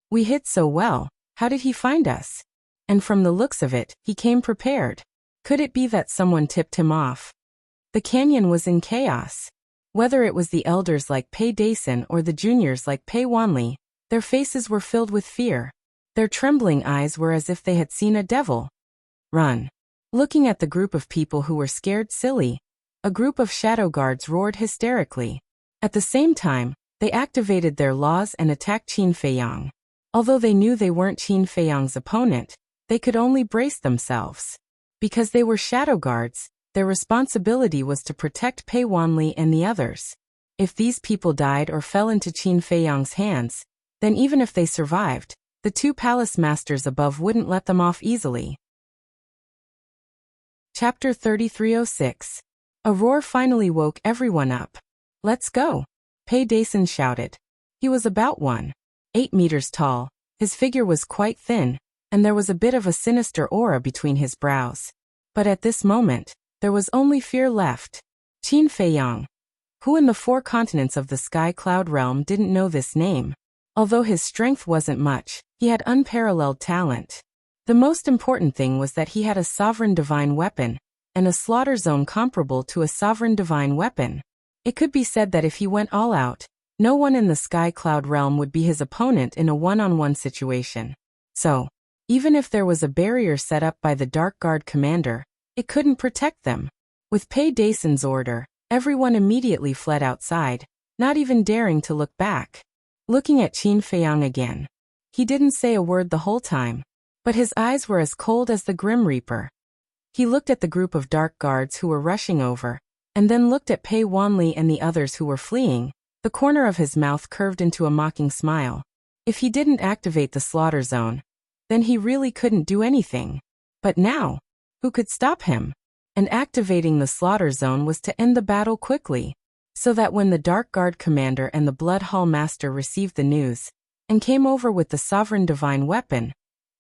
We hid so well, how did he find us? And from the looks of it, he came prepared. Could it be that someone tipped him off? The canyon was in chaos. Whether it was the elders like Pei Dason or the juniors like Pei Wanli, their faces were filled with fear. Their trembling eyes were as if they had seen a devil. Run. Looking at the group of people who were scared silly, a group of shadow guards roared hysterically. At the same time, they activated their laws and attacked Qin Feiyang. Although they knew they weren't Qin Feiyang's opponent, they could only brace themselves. Because they were shadow guards, their responsibility was to protect Pei Wanli and the others. If these people died or fell into Qin Feiyang's hands, then even if they survived, the two palace masters above wouldn't let them off easily. Chapter 3306. A roar finally woke everyone up. "Let's go!" Pei Dason shouted. He was about 1.8 meters tall, his figure was quite thin, and there was a bit of a sinister aura between his brows. But at this moment, there was only fear left. Qin Feiyang. Who in the 4 continents of the Sky Cloud realm didn't know this name? Although his strength wasn't much, he had unparalleled talent. The most important thing was that he had a sovereign divine weapon, and a slaughter zone comparable to a sovereign divine weapon. It could be said that if he went all out, no one in the Sky Cloud realm would be his opponent in a one-on-one situation. So, even if there was a barrier set up by the Dark Guard commander, it couldn't protect them. With Pei Dason's order, everyone immediately fled outside, not even daring to look back. Looking at Qin Feiyang again. He didn't say a word the whole time, but his eyes were as cold as the Grim Reaper. He looked at the group of dark guards who were rushing over, and then looked at Pei Wanli and the others who were fleeing. The corner of his mouth curved into a mocking smile. If he didn't activate the slaughter zone, then he really couldn't do anything. But now, who could stop him? And activating the slaughter zone was to end the battle quickly, so that when the Dark Guard commander and the Blood Hall master received the news, and came over with the sovereign divine weapon,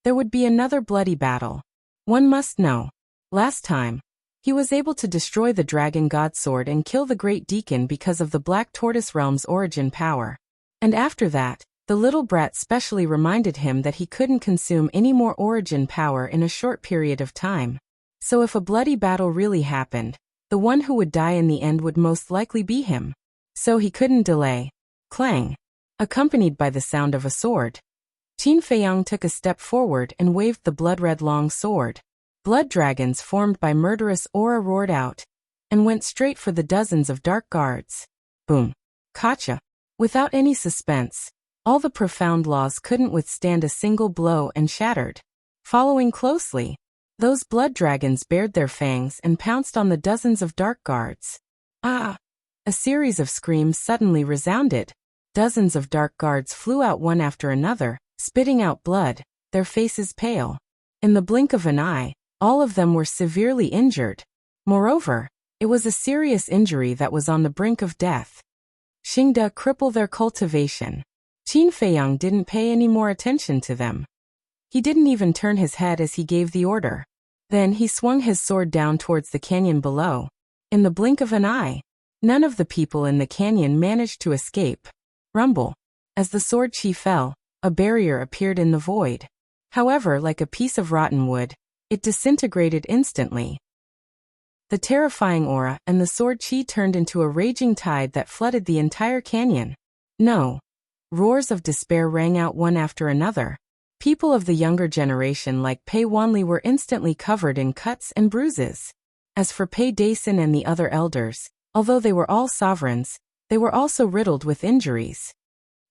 there would be another bloody battle. One must know. Last time, he was able to destroy the Dragon God Sword and kill the Great Deacon because of the Black Tortoise Realm's origin power. And after that, the little brat specially reminded him that he couldn't consume any more origin power in a short period of time. So if a bloody battle really happened, the one who would die in the end would most likely be him. So he couldn't delay. Clang! Accompanied by the sound of a sword, Qin Feiyang took a step forward and waved the blood-red long sword. Blood dragons formed by murderous aura roared out, and went straight for the dozens of dark guards. Boom! Gotcha! Without any suspense, all the profound laws couldn't withstand a single blow and shattered. Following closely, those blood dragons bared their fangs and pounced on the dozens of dark guards. Ah! A series of screams suddenly resounded. Dozens of dark guards flew out one after another, spitting out blood, their faces pale. In the blink of an eye, all of them were severely injured. Moreover, it was a serious injury that was on the brink of death. Xingde cripple their cultivation. Qin Feiyang didn't pay any more attention to them. He didn't even turn his head as he gave the order. Then he swung his sword down towards the canyon below. In the blink of an eye, none of the people in the canyon managed to escape. Rumble. As the sword chi fell, a barrier appeared in the void. However, like a piece of rotten wood, it disintegrated instantly. The terrifying aura and the sword chi turned into a raging tide that flooded the entire canyon. No. Roars of despair rang out one after another. People of the younger generation like Pei Wanli were instantly covered in cuts and bruises. As for Pei Dason and the other elders, although they were all sovereigns, they were also riddled with injuries.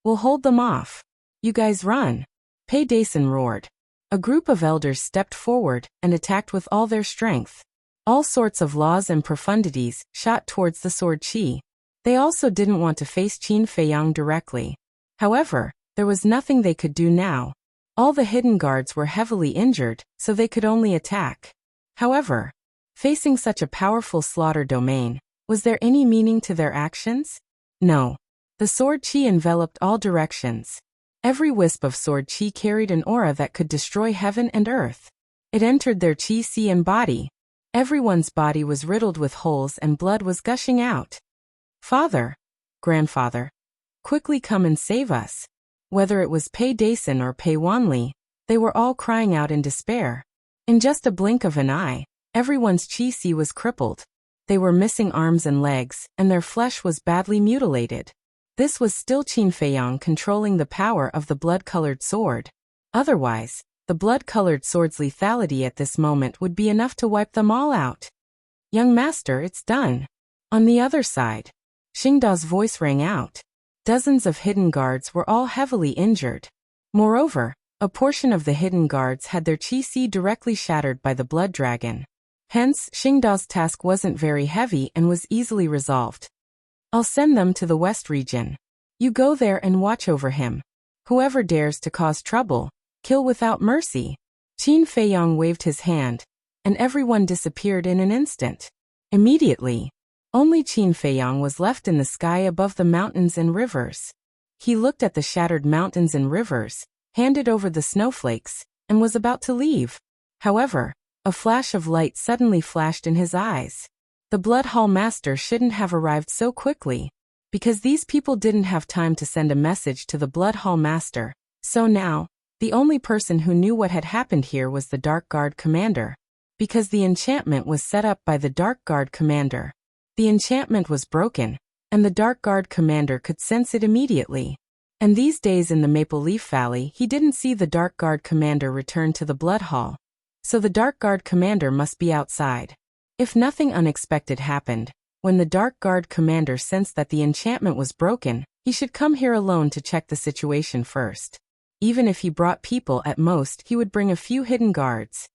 We'll hold them off. You guys run. Pei Dason roared. A group of elders stepped forward and attacked with all their strength. All sorts of laws and profundities shot towards the sword chi. They also didn't want to face Qin Feiyang directly. However, there was nothing they could do now. All the hidden guards were heavily injured, so they could only attack. However, facing such a powerful slaughter domain, was there any meaning to their actions? No. The sword chi enveloped all directions. Every wisp of sword chi carried an aura that could destroy heaven and earth. It entered their chi si and body. Everyone's body was riddled with holes and blood was gushing out. Father, grandfather, quickly come and save us. Whether it was Pei Dason or Pei Wanli, they were all crying out in despair. In just a blink of an eye, everyone's chi si was crippled. They were missing arms and legs, and their flesh was badly mutilated. This was still Qin Feiyang controlling the power of the blood-colored sword. Otherwise, the blood-colored sword's lethality at this moment would be enough to wipe them all out. Young master, it's done. On the other side, Xingda's voice rang out. Dozens of hidden guards were all heavily injured. Moreover, a portion of the hidden guards had their chi si directly shattered by the blood dragon. Hence, Xingda's task wasn't very heavy and was easily resolved. I'll send them to the west region. You go there and watch over him. Whoever dares to cause trouble, kill without mercy. Qin Feiyang waved his hand, and everyone disappeared in an instant. Immediately, only Qin Feiyang was left in the sky above the mountains and rivers. He looked at the shattered mountains and rivers, handed over the snowflakes, and was about to leave. However, a flash of light suddenly flashed in his eyes. The Blood Hall Master shouldn't have arrived so quickly, because these people didn't have time to send a message to the Blood Hall Master. So now, the only person who knew what had happened here was the Dark Guard Commander, because the enchantment was set up by the Dark Guard Commander. The enchantment was broken, and the Dark Guard Commander could sense it immediately. And these days in the Maple Leaf Valley, he didn't see the Dark Guard Commander return to the Blood Hall. So the Dark Guard Commander must be outside. If nothing unexpected happened, when the Dark Guard Commander sensed that the enchantment was broken, he should come here alone to check the situation first. Even if he brought people, at most, he would bring a few hidden guards.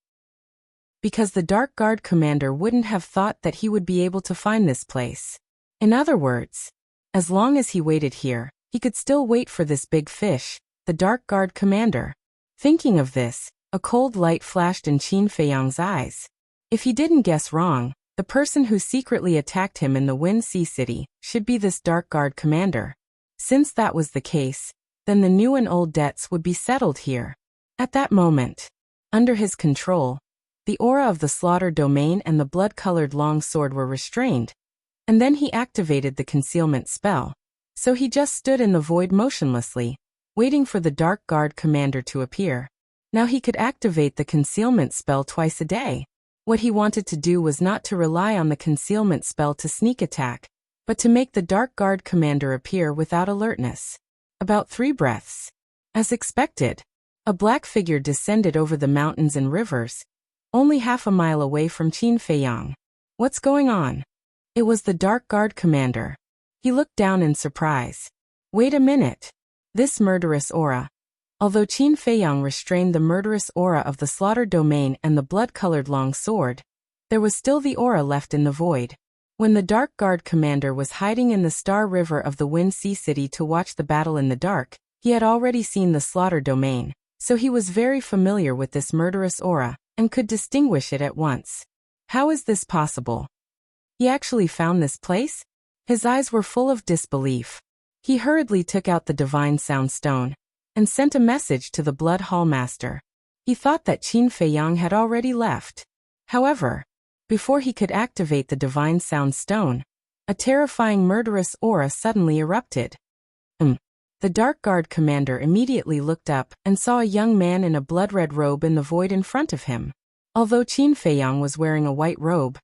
Because the Dark Guard Commander wouldn't have thought that he would be able to find this place. In other words, as long as he waited here, he could still wait for this big fish, the Dark Guard Commander. Thinking of this, a cold light flashed in Qin Feiyang's eyes. If he didn't guess wrong, the person who secretly attacked him in the Wind Sea City should be this Dark Guard Commander. Since that was the case, then the new and old debts would be settled here. At that moment, under his control, the aura of the slaughter domain and the blood-colored long sword were restrained, and then he activated the concealment spell. So he just stood in the void motionlessly, waiting for the Dark Guard Commander to appear. Now he could activate the concealment spell twice a day. What he wanted to do was not to rely on the concealment spell to sneak attack, but to make the Dark Guard Commander appear without alertness. About 3 breaths. As expected, a black figure descended over the mountains and rivers, only half a mile away from Qin Feiyang. What's going on? It was the Dark Guard Commander. He looked down in surprise. Wait a minute. This murderous aura. Although Qin Feiyang restrained the murderous aura of the slaughter domain and the blood-colored long sword, there was still the aura left in the void. When the Dark Guard Commander was hiding in the Star River of the Wind Sea City to watch the battle in the dark, he had already seen the slaughter domain, so he was very familiar with this murderous aura, and could distinguish it at once. How is this possible? He actually found this place? His eyes were full of disbelief. He hurriedly took out the Divine Sound Stone, and sent a message to the Blood Hall Master. He thought that Qin Feiyang had already left. However, before he could activate the Divine Sound Stone, a terrifying murderous aura suddenly erupted. The Dark Guard Commander immediately looked up and saw a young man in a blood-red robe in the void in front of him. Although Qin Feiyang was wearing a white robe,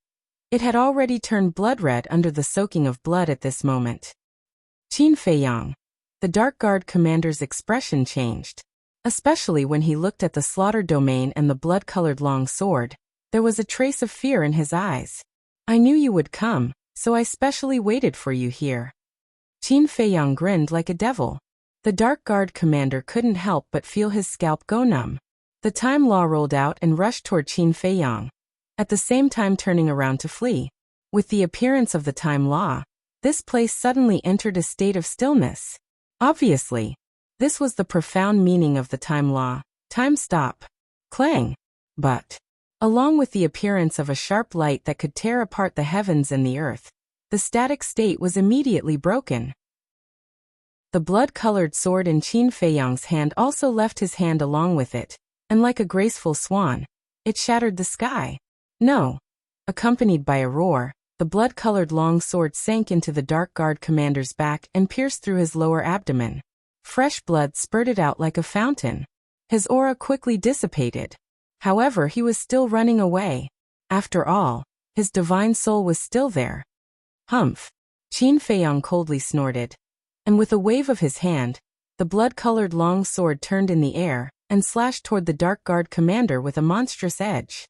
it had already turned blood-red under the soaking of blood at this moment. Qin Feiyang. The Dark Guard Commander's expression changed. Especially when he looked at the slaughter domain and the blood-colored long sword, there was a trace of fear in his eyes. I knew you would come, so I specially waited for you here. Qin Feiyang grinned like a devil. The Dark Guard commander couldn't help but feel his scalp go numb. The Time Law rolled out and rushed toward Qin Feiyang, at the same time turning around to flee. With the appearance of the Time Law, this place suddenly entered a state of stillness. Obviously, this was the profound meaning of the Time Law. Time stop. Clang. But, along with the appearance of a sharp light that could tear apart the heavens and the earth, the static state was immediately broken. The blood-colored sword in Qin Feiyang's hand also left his hand along with it, and like a graceful swan, it shattered the sky. No. Accompanied by a roar, the blood-colored long sword sank into the Dark Guard commander's back and pierced through his lower abdomen. Fresh blood spurted out like a fountain. His aura quickly dissipated. However, he was still running away. After all, his divine soul was still there. Humph. Qin Feiyang coldly snorted. And with a wave of his hand, the blood-colored long sword turned in the air and slashed toward the Dark Guard commander with a monstrous edge.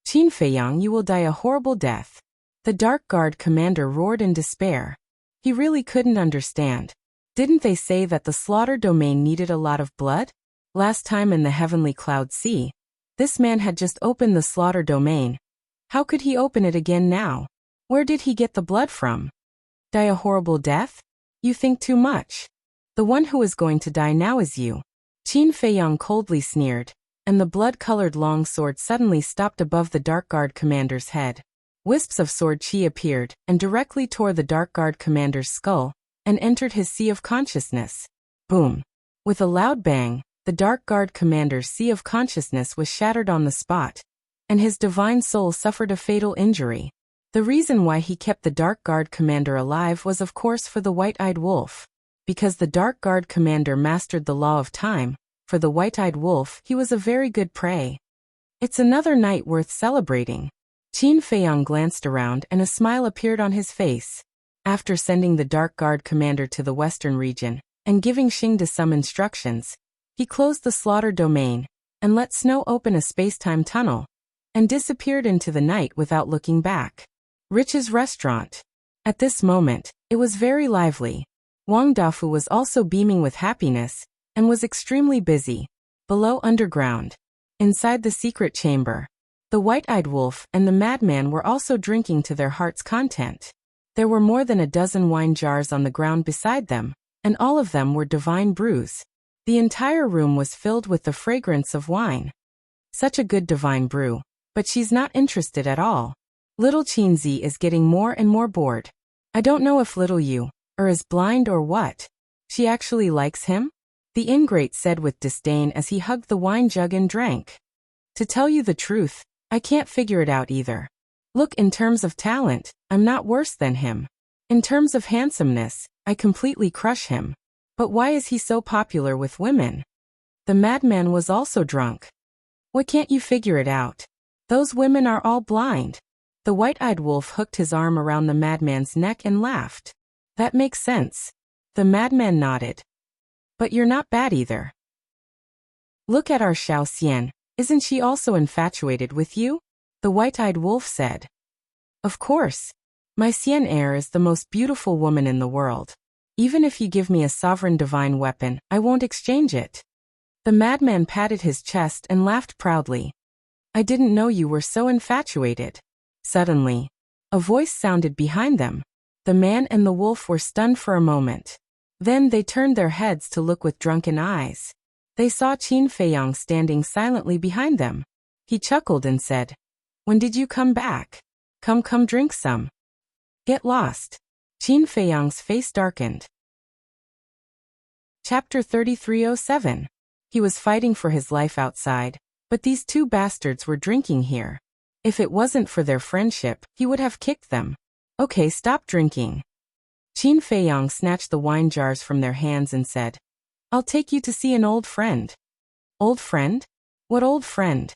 Qin Feiyang, you will die a horrible death. The Dark Guard commander roared in despair. He really couldn't understand. Didn't they say that the slaughter domain needed a lot of blood? Last time in the Heavenly Cloud Sea, this man had just opened the slaughter domain. How could he open it again now? Where did he get the blood from? Die a horrible death? You think too much. The one who is going to die now is you. Qin Feiyang coldly sneered, and the blood-colored long sword suddenly stopped above the Dark Guard commander's head. Wisps of sword chi appeared and directly tore the Dark Guard commander's skull and entered his sea of consciousness. Boom. With a loud bang, the Dark Guard commander's sea of consciousness was shattered on the spot, and his divine soul suffered a fatal injury. The reason why he kept the Dark Guard commander alive was of course for the White-Eyed Wolf. Because the Dark Guard commander mastered the law of time, for the White-Eyed Wolf he was a very good prey. It's another night worth celebrating. Qin Feiyang glanced around and a smile appeared on his face. After sending the Dark Guard commander to the western region, and giving Xingda some instructions, he closed the slaughter domain, and let Snow open a space-time tunnel, and disappeared into the night without looking back. Rich's restaurant. At this moment, it was very lively. Wang Dafu was also beaming with happiness, and was extremely busy. Below underground, inside the secret chamber, the White-Eyed Wolf and the Madman were also drinking to their heart's content. There were more than a dozen wine jars on the ground beside them, and all of them were divine brews. The entire room was filled with the fragrance of wine. Such a good divine brew, but she's not interested at all. Little Qinzi is getting more and more bored. I don't know if little Yu is blind or what. She actually likes him? The ingrate said with disdain as he hugged the wine jug and drank. To tell you the truth, I can't figure it out either. Look, in terms of talent, I'm not worse than him. In terms of handsomeness, I completely crush him. But why is he so popular with women? The Madman was also drunk. Why can't you figure it out? Those women are all blind. The White-Eyed Wolf hooked his arm around the Madman's neck and laughed. That makes sense. The Madman nodded. But you're not bad either. Look at our Xiao Xian, isn't she also infatuated with you? The White-Eyed Wolf said. Of course. My Xian heir is the most beautiful woman in the world. Even if you give me a sovereign divine weapon, I won't exchange it. The Madman patted his chest and laughed proudly. I didn't know you were so infatuated. Suddenly, a voice sounded behind them. The man and the wolf were stunned for a moment. Then they turned their heads to look with drunken eyes. They saw Qin Feiyang standing silently behind them. He chuckled and said, "When did you come back? Come drink some. Get lost." Qin Feiyang's face darkened. Chapter 3307. He was fighting for his life outside, but these two bastards were drinking here. If it wasn't for their friendship, he would have kicked them. Okay, stop drinking. Qin Feiyang snatched the wine jars from their hands and said, I'll take you to see an old friend. Old friend? What old friend?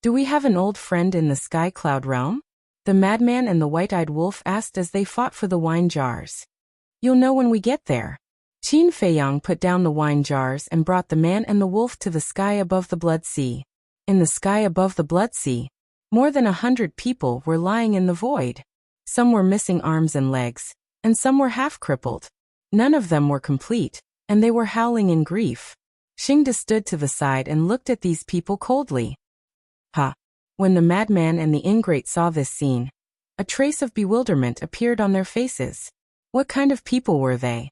Do we have an old friend in the Sky Cloud realm? The Madman and the White-Eyed Wolf asked as they fought for the wine jars. You'll know when we get there. Qin Feiyang put down the wine jars and brought the man and the wolf to the sky above the Blood Sea. In the sky above the Blood Sea, more than 100 people were lying in the void. Some were missing arms and legs, and some were half-crippled. None of them were complete. and they were howling in grief. Xingda stood to the side and looked at these people coldly. Ha! When the madman and the ingrate saw this scene, a trace of bewilderment appeared on their faces. What kind of people were they?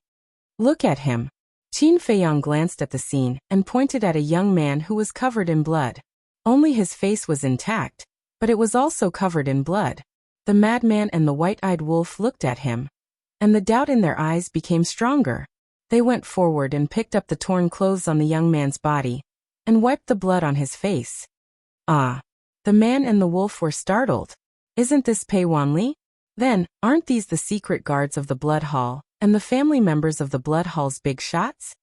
Look at him. Qin Feiyang glanced at the scene and pointed at a young man who was covered in blood. Only his face was intact, but it was also covered in blood. The madman and the white-eyed wolf looked at him, and the doubt in their eyes became stronger. They went forward and picked up the torn clothes on the young man's body, and wiped the blood on his face. Ah! The man and the wolf were startled. Isn't this Pei Wanli? Then, aren't these the secret guards of the blood hall, and the family members of the blood hall's big shots?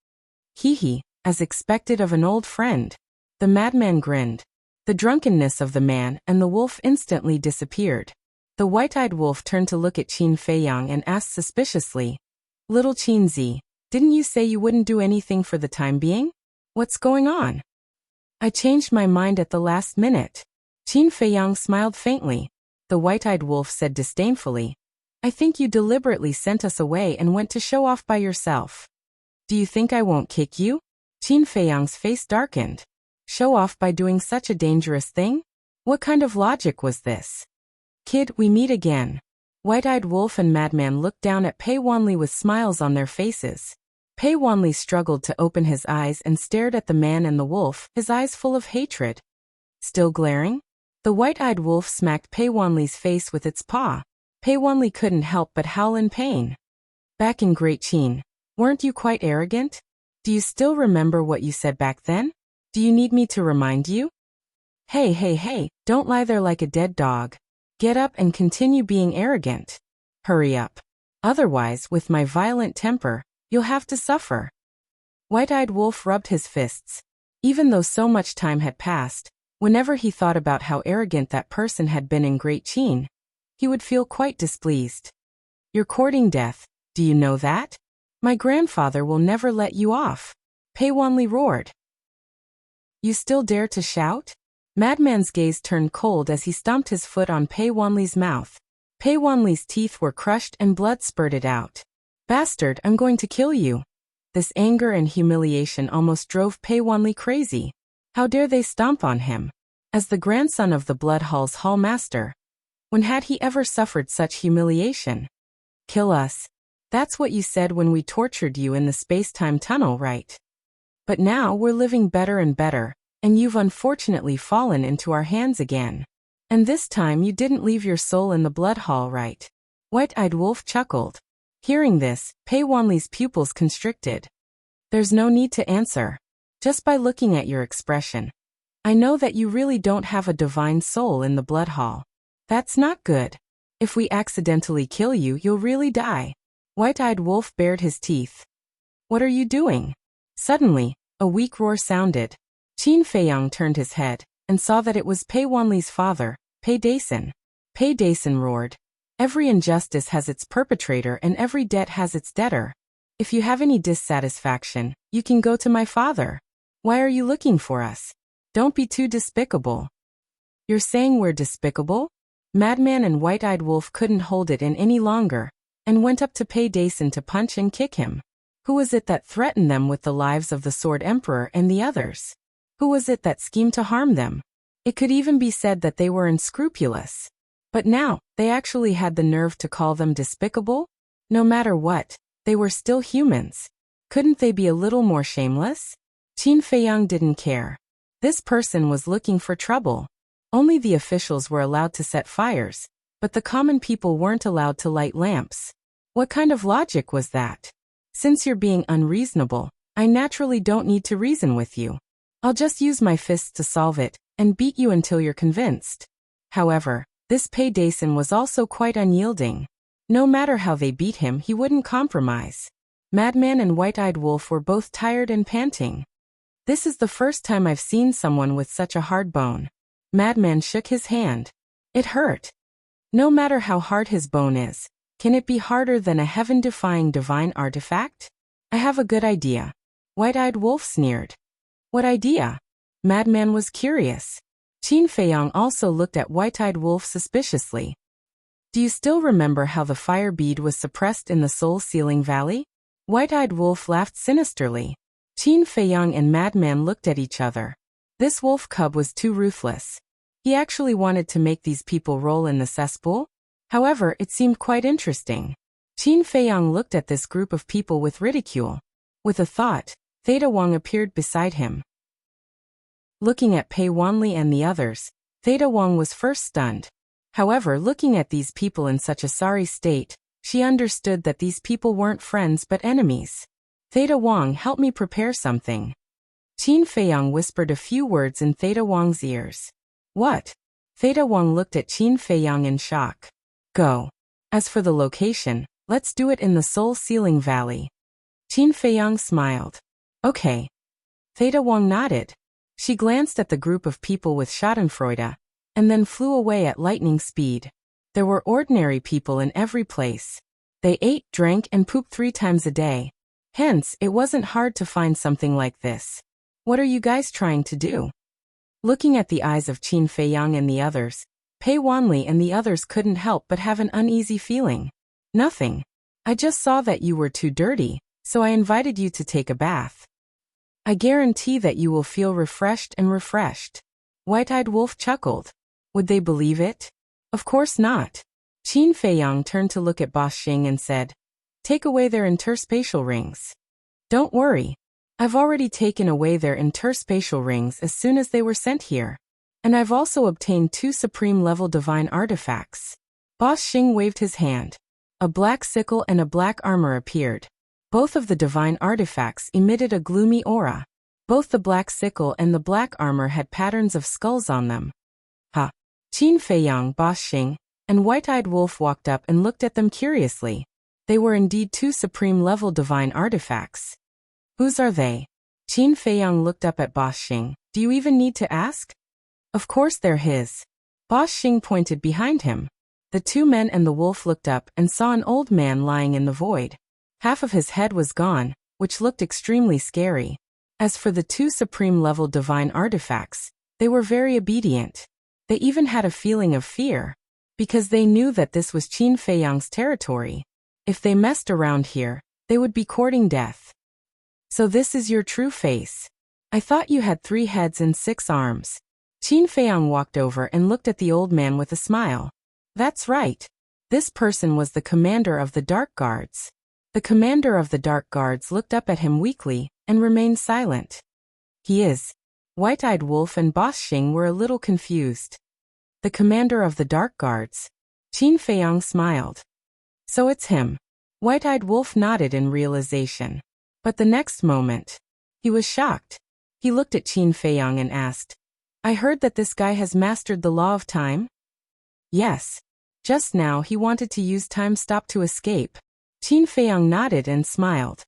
Hee, as expected of an old friend. The madman grinned. The drunkenness of the man and the wolf instantly disappeared. The white-eyed wolf turned to look at Qin Feiyang and asked suspiciously, "Little Qin Zi, didn't you say you wouldn't do anything for the time being? What's going on?" "I changed my mind at the last minute." Qin Feiyang smiled faintly. The white-eyed wolf said disdainfully, "I think you deliberately sent us away and went to show off by yourself. Do you think I won't kick you?" Qin Feiyang's face darkened. Show off by doing such a dangerous thing? What kind of logic was this? "Kid, we meet again." White-eyed wolf and madman looked down at Pei Wanli with smiles on their faces. Pei Wanli struggled to open his eyes and stared at the man and the wolf, his eyes full of hatred. Still glaring? The white-eyed wolf smacked Pei Wanli's face with its paw. Pei Wanli couldn't help but howl in pain. "Back in Great Qin, weren't you quite arrogant? Do you still remember what you said back then? Do you need me to remind you?" Hey, don't lie there like a dead dog. Get up and continue being arrogant. Hurry up. Otherwise, with my violent temper, you'll have to suffer. White-eyed wolf rubbed his fists. Even though so much time had passed, whenever he thought about how arrogant that person had been in Great Qin, he would feel quite displeased. "You're courting death, do you know that? My grandfather will never let you off." Pei Wanli roared. "You still dare to shout?" Madman's gaze turned cold as he stomped his foot on Pei Wanli's mouth. Pei Wanli's teeth were crushed and blood spurted out. "Bastard, I'm going to kill you." This anger and humiliation almost drove Pei Wanli crazy. How dare they stomp on him? As the grandson of the Blood Hall's hall master, when had he ever suffered such humiliation? "Kill us. That's what you said when we tortured you in the space-time tunnel, right? But now we're living better and better, and you've unfortunately fallen into our hands again. And this time you didn't leave your soul in the blood hall, right?" White-eyed wolf chuckled. Hearing this, Pei Wanli's pupils constricted. "There's no need to answer. Just by looking at your expression, I know that you really don't have a divine soul in the blood hall. That's not good. If we accidentally kill you, you'll really die." White-eyed wolf bared his teeth. "What are you doing?" Suddenly, a weak roar sounded. Qin Feiyang turned his head and saw that it was Pei Wanli's father, Pei Dason. Pei Dason roared, "Every injustice has its perpetrator and every debt has its debtor. If you have any dissatisfaction, you can go to my father. Why are you looking for us? Don't be too despicable." "You're saying we're despicable?" Madman and White-eyed Wolf couldn't hold it in any longer, and went up to Pei Dason to punch and kick him. Who was it that threatened them with the lives of the Sword Emperor and the others? Who was it that schemed to harm them? It could even be said that they were unscrupulous. But now, they actually had the nerve to call them despicable? No matter what, they were still humans. Couldn't they be a little more shameless? Qin Feiyang didn't care. This person was looking for trouble. Only the officials were allowed to set fires, but the common people weren't allowed to light lamps. What kind of logic was that? Since you're being unreasonable, I naturally don't need to reason with you. I'll just use my fists to solve it, and beat you until you're convinced. However, this Pei Dason was also quite unyielding. No matter how they beat him, he wouldn't compromise. Madman and White-eyed Wolf were both tired and panting. This is the first time I've seen someone with such a hard bone. Madman shook his hand. It hurt. No matter how hard his bone is, can it be harder than a heaven-defying divine artifact? I have a good idea. White-eyed Wolf sneered. What idea? Madman was curious. Qin Feiyang also looked at White-eyed Wolf suspiciously. Do you still remember how the fire bead was suppressed in the Soul Sealing Valley? White-eyed wolf laughed sinisterly. Qin Feiyang and Madman looked at each other. This wolf cub was too ruthless. He actually wanted to make these people roll in the cesspool? However, it seemed quite interesting. Qin Feiyang looked at this group of people with ridicule. With a thought, Theta Wang appeared beside him. Looking at Pei Wanli and the others, Theta Wang was first stunned. However, looking at these people in such a sorry state, she understood that these people weren't friends but enemies. Theta Wang, help me prepare something. Qin Feiyang whispered a few words in Theta Wang's ears. What? Theta Wang looked at Qin Feiyang in shock. Go. As for the location, let's do it in the Soul Ceiling Valley. Qin Feiyang smiled. Okay. Theta Wang nodded. She glanced at the group of people with Schadenfreude, and then flew away at lightning speed. There were ordinary people in every place. They ate, drank, and pooped 3 times a day. Hence, it wasn't hard to find something like this. What are you guys trying to do? Looking at the eyes of Qin Feiyang and the others, Pei Wanli and the others couldn't help but have an uneasy feeling. Nothing. I just saw that you were too dirty, so I invited you to take a bath. I guarantee that you will feel refreshed and refreshed. White-eyed wolf chuckled. Would they believe it? Of course not. Qin Feiyang turned to look at Boss Xing and said, take away their interspatial rings. Don't worry. I've already taken away their interspatial rings as soon as they were sent here. And I've also obtained 2 supreme-level divine artifacts. Boss Xing waved his hand. A black sickle and a black armor appeared. Both of the divine artifacts emitted a gloomy aura. Both the black sickle and the black armor had patterns of skulls on them. Ha! Qin Feiyang, Boss Xing, and White-eyed Wolf walked up and looked at them curiously. They were indeed 2 supreme-level divine artifacts. Whose are they? Qin Feiyang looked up at Boss Xing. Do you even need to ask? Of course they're his. Boss Xing pointed behind him. The 2 men and the wolf looked up and saw an old man lying in the void. Half of his head was gone, which looked extremely scary. As for the 2 supreme-level divine artifacts, they were very obedient. They even had a feeling of fear, because they knew that this was Qin Feiyang's territory. If they messed around here, they would be courting death. So this is your true face. I thought you had 3 heads and 6 arms. Qin Feiyang walked over and looked at the old man with a smile. That's right. This person was the commander of the Dark Guards. The commander of the Dark Guards looked up at him weakly and remained silent. He is. White-eyed Wolf and Boss Xing were a little confused. The commander of the Dark Guards. Qin Feiyang smiled. So it's him. White-eyed Wolf nodded in realization. But the next moment, he was shocked. He looked at Qin Feiyang and asked, I heard that this guy has mastered the law of time? Yes. Just now he wanted to use time stop to escape. Qin Feiyang nodded and smiled.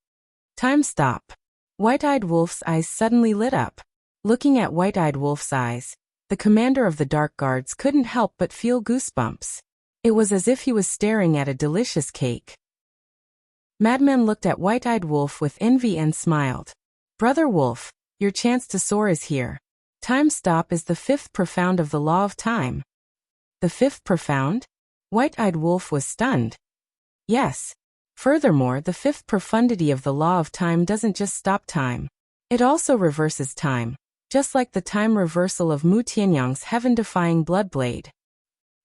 Time stop. White-eyed Wolf's eyes suddenly lit up. Looking at White-eyed Wolf's eyes, the commander of the Dark Guards couldn't help but feel goosebumps. It was as if he was staring at a delicious cake. Madman looked at White-eyed Wolf with envy and smiled. Brother Wolf, your chance to soar is here. Time stop is the 5th profound of the law of time. The 5th profound? White-eyed Wolf was stunned. Yes. Furthermore, the 5th profundity of the law of time doesn't just stop time. It also reverses time, just like the time reversal of Mu Tianyang's heaven-defying bloodblade.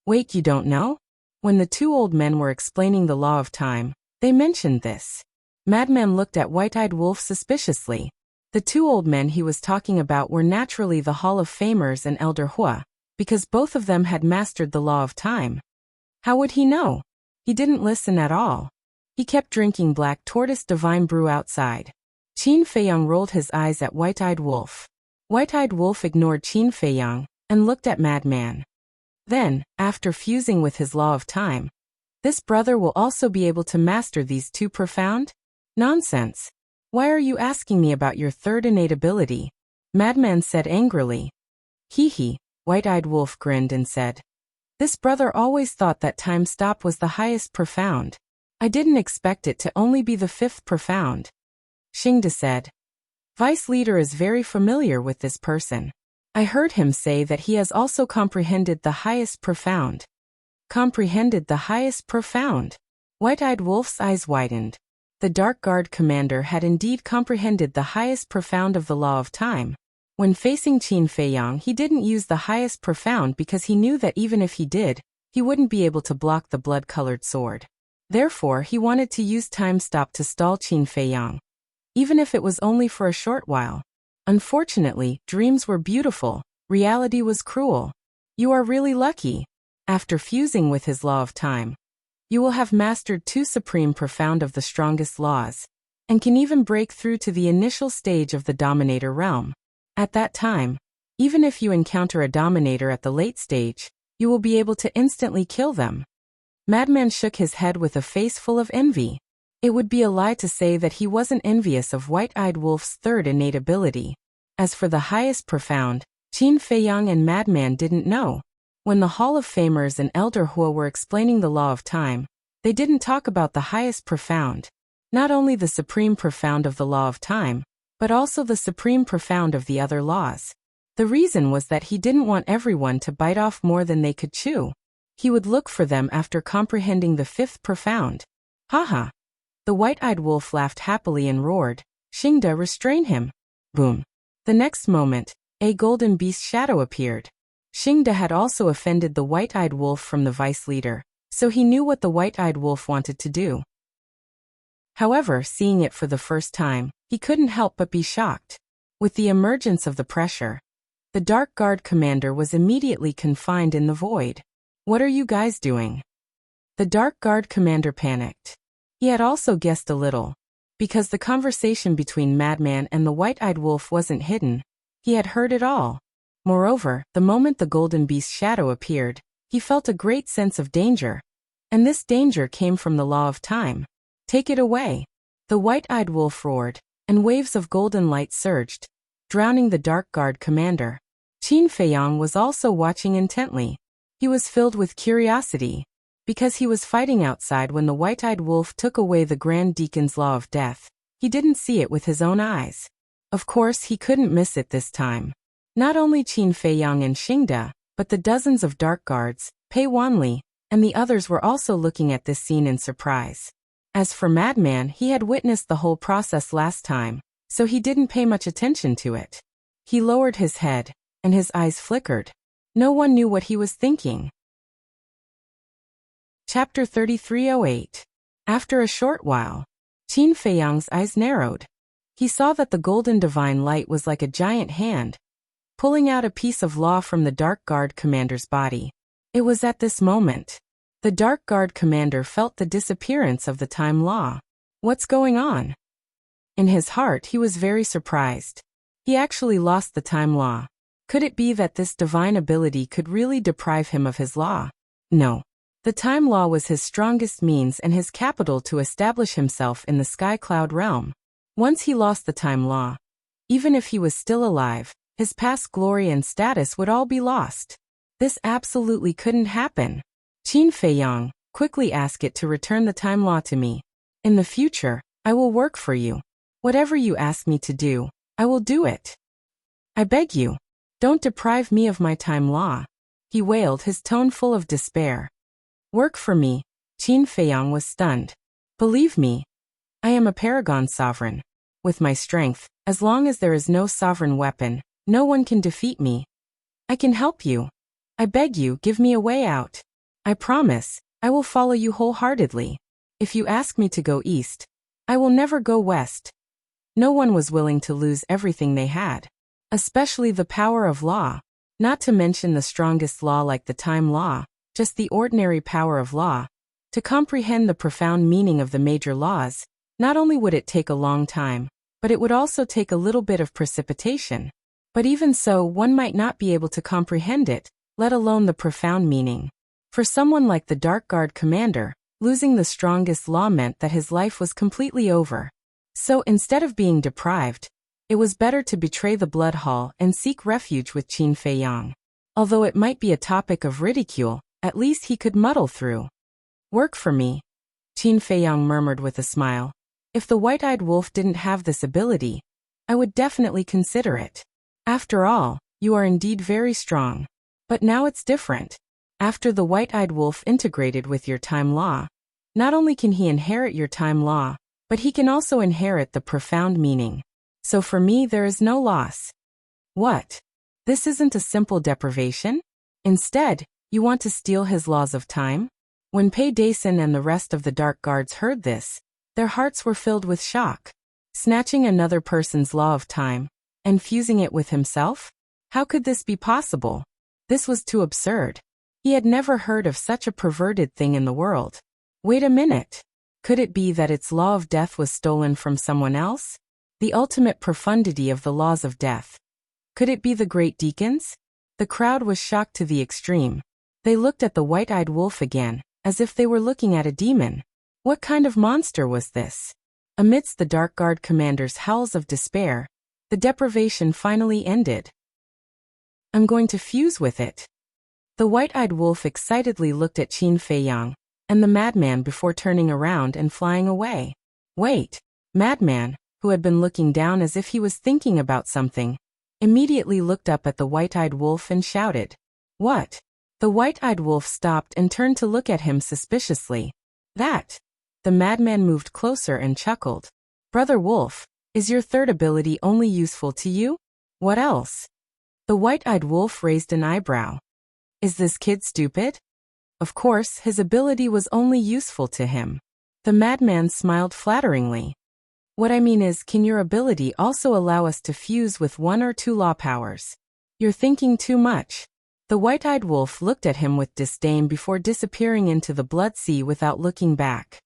Wait, you don't know? When the 2 old men were explaining the law of time, they mentioned this. Madman looked at White-eyed Wolf suspiciously. The 2 old men he was talking about were naturally the Hall of Famers and Elder Hua, because both of them had mastered the law of time. How would he know? He didn't listen at all. He kept drinking black tortoise divine brew outside. Qin Feiyang rolled his eyes at White-eyed Wolf. White-eyed Wolf ignored Qin Feiyang and looked at Madman. Then, after fusing with his law of time, this brother will also be able to master these 2 profound? Nonsense. Why are you asking me about your 3rd innate ability? Madman said angrily. Hee hee, White-eyed Wolf grinned and said. This brother always thought that time stop was the highest profound. I didn't expect it to only be the 5th profound. Xingde said. Vice Leader is very familiar with this person. I heard him say that he has also comprehended the highest profound. Comprehended the highest profound. White-eyed Wolf's eyes widened. The Dark Guard commander had indeed comprehended the highest profound of the law of time. When facing Qin Feiyang, he didn't use the highest profound because he knew that even if he did, he wouldn't be able to block the blood-colored sword. Therefore, he wanted to use time stop to stall Qin Feiyang, even if it was only for a short while. Unfortunately, dreams were beautiful, reality was cruel. You are really lucky. After fusing with his law of time, you will have mastered 2 supreme profound of the strongest laws, and can even break through to the initial stage of the Dominator realm. At that time, even if you encounter a Dominator at the late stage, you will be able to instantly kill them. Madman shook his head with a face full of envy. It would be a lie to say that he wasn't envious of White-Eyed Wolf's 3rd innate ability. As for the highest profound, Qin Feiyang and Madman didn't know. When the Hall of Famers and Elder Hua were explaining the law of time, they didn't talk about the highest profound. Not only the supreme profound of the law of time, but also the supreme profound of the other laws. The reason was that he didn't want everyone to bite off more than they could chew. He would look for them after comprehending the 5th profound. Haha! The White-Eyed Wolf laughed happily and roared, "Xingda, restrain him!" Boom! The next moment, a golden beast shadow appeared. Xingda had also offended the White-Eyed Wolf from the vice leader, so he knew what the White-Eyed Wolf wanted to do. However, seeing it for the first time, he couldn't help but be shocked. With the emergence of the pressure, the Dark Guard commander was immediately confined in the void. "What are you guys doing?" The Dark Guard commander panicked. He had also guessed a little. Because the conversation between Madman and the White-Eyed Wolf wasn't hidden, he had heard it all. Moreover, the moment the golden beast shadow appeared, he felt a great sense of danger. And this danger came from the law of time. "Take it away!" The White-Eyed Wolf roared, and waves of golden light surged, drowning the Dark Guard commander. Qin Feiyang was also watching intently. He was filled with curiosity, because he was fighting outside when the White-Eyed Wolf took away the Grand Deacon's law of death. He didn't see it with his own eyes. Of course, he couldn't miss it this time. Not only Qin Feiyang and Xingda, but the dozens of Dark Guards, Pei Wanli, and the others were also looking at this scene in surprise. As for Madman, he had witnessed the whole process last time, so he didn't pay much attention to it. He lowered his head, and his eyes flickered. No one knew what he was thinking. Chapter 3308. After a short while, Qin Feiyang's eyes narrowed. He saw that the golden divine light was like a giant hand, pulling out a piece of law from the Dark Guard commander's body. It was at this moment the Dark Guard commander felt the disappearance of the time law. What's going on? In his heart, he was very surprised. He actually lost the time law. Could it be that this divine ability could really deprive him of his law? No. The time law was his strongest means and his capital to establish himself in the Sky Cloud realm. Once he lost the time law, even if he was still alive, his past glory and status would all be lost. This absolutely couldn't happen. Qin Feiyang, quickly ask it to return the time law to me. In the future, I will work for you. Whatever you ask me to do, I will do it. I beg you, don't deprive me of my time law. He wailed, his tone full of despair. Work for me. Qin Feiyang was stunned. Believe me, I am a paragon sovereign. With my strength, as long as there is no sovereign weapon, no one can defeat me. I can help you. I beg you, give me a way out. I promise, I will follow you wholeheartedly. If you ask me to go east, I will never go west. No one was willing to lose everything they had, especially the power of law, not to mention the strongest law like the time law, just the ordinary power of law. To comprehend the profound meaning of the major laws, not only would it take a long time, but it would also take a little bit of precipitation. But even so, one might not be able to comprehend it, let alone the profound meaning. For someone like the Dark Guard commander, losing the strongest law meant that his life was completely over. So instead of being deprived, it was better to betray the Blood Hall and seek refuge with Qin Feiyang. Although it might be a topic of ridicule, at least he could muddle through. Work for me, Qin Feiyang murmured with a smile. If the White-Eyed Wolf didn't have this ability, I would definitely consider it. After all, you are indeed very strong. But now it's different. After the White-Eyed Wolf integrated with your time law, not only can he inherit your time law, but he can also inherit the profound meaning. So for me there is no loss. What? This isn't a simple deprivation? Instead, you want to steal his laws of time? When Pei Dason and the rest of the Dark Guards heard this, their hearts were filled with shock. Snatching another person's law of time, and fusing it with himself? How could this be possible? This was too absurd. He had never heard of such a perverted thing in the world. Wait a minute. Could it be that its law of death was stolen from someone else? The ultimate profundity of the laws of death. Could it be the great deacons? The crowd was shocked to the extreme. They looked at the white-eyed wolf again, as if they were looking at a demon. What kind of monster was this? Amidst the Dark Guard commander's howls of despair, the deprivation finally ended. I'm going to fuse with it. The white-eyed wolf excitedly looked at Qin Feiyang and the madman before turning around and flying away. Wait, madman, who had been looking down as if he was thinking about something, immediately looked up at the white-eyed wolf and shouted. What? The white-eyed wolf stopped and turned to look at him suspiciously. That. The madman moved closer and chuckled. Brother Wolf, is your third ability only useful to you? What else? The white-eyed wolf raised an eyebrow. Is this kid stupid? Of course, his ability was only useful to him. The madman smiled flatteringly. What I mean is, can your ability also allow us to fuse with one or two law powers? You're thinking too much. The white-eyed wolf looked at him with disdain before disappearing into the blood sea without looking back.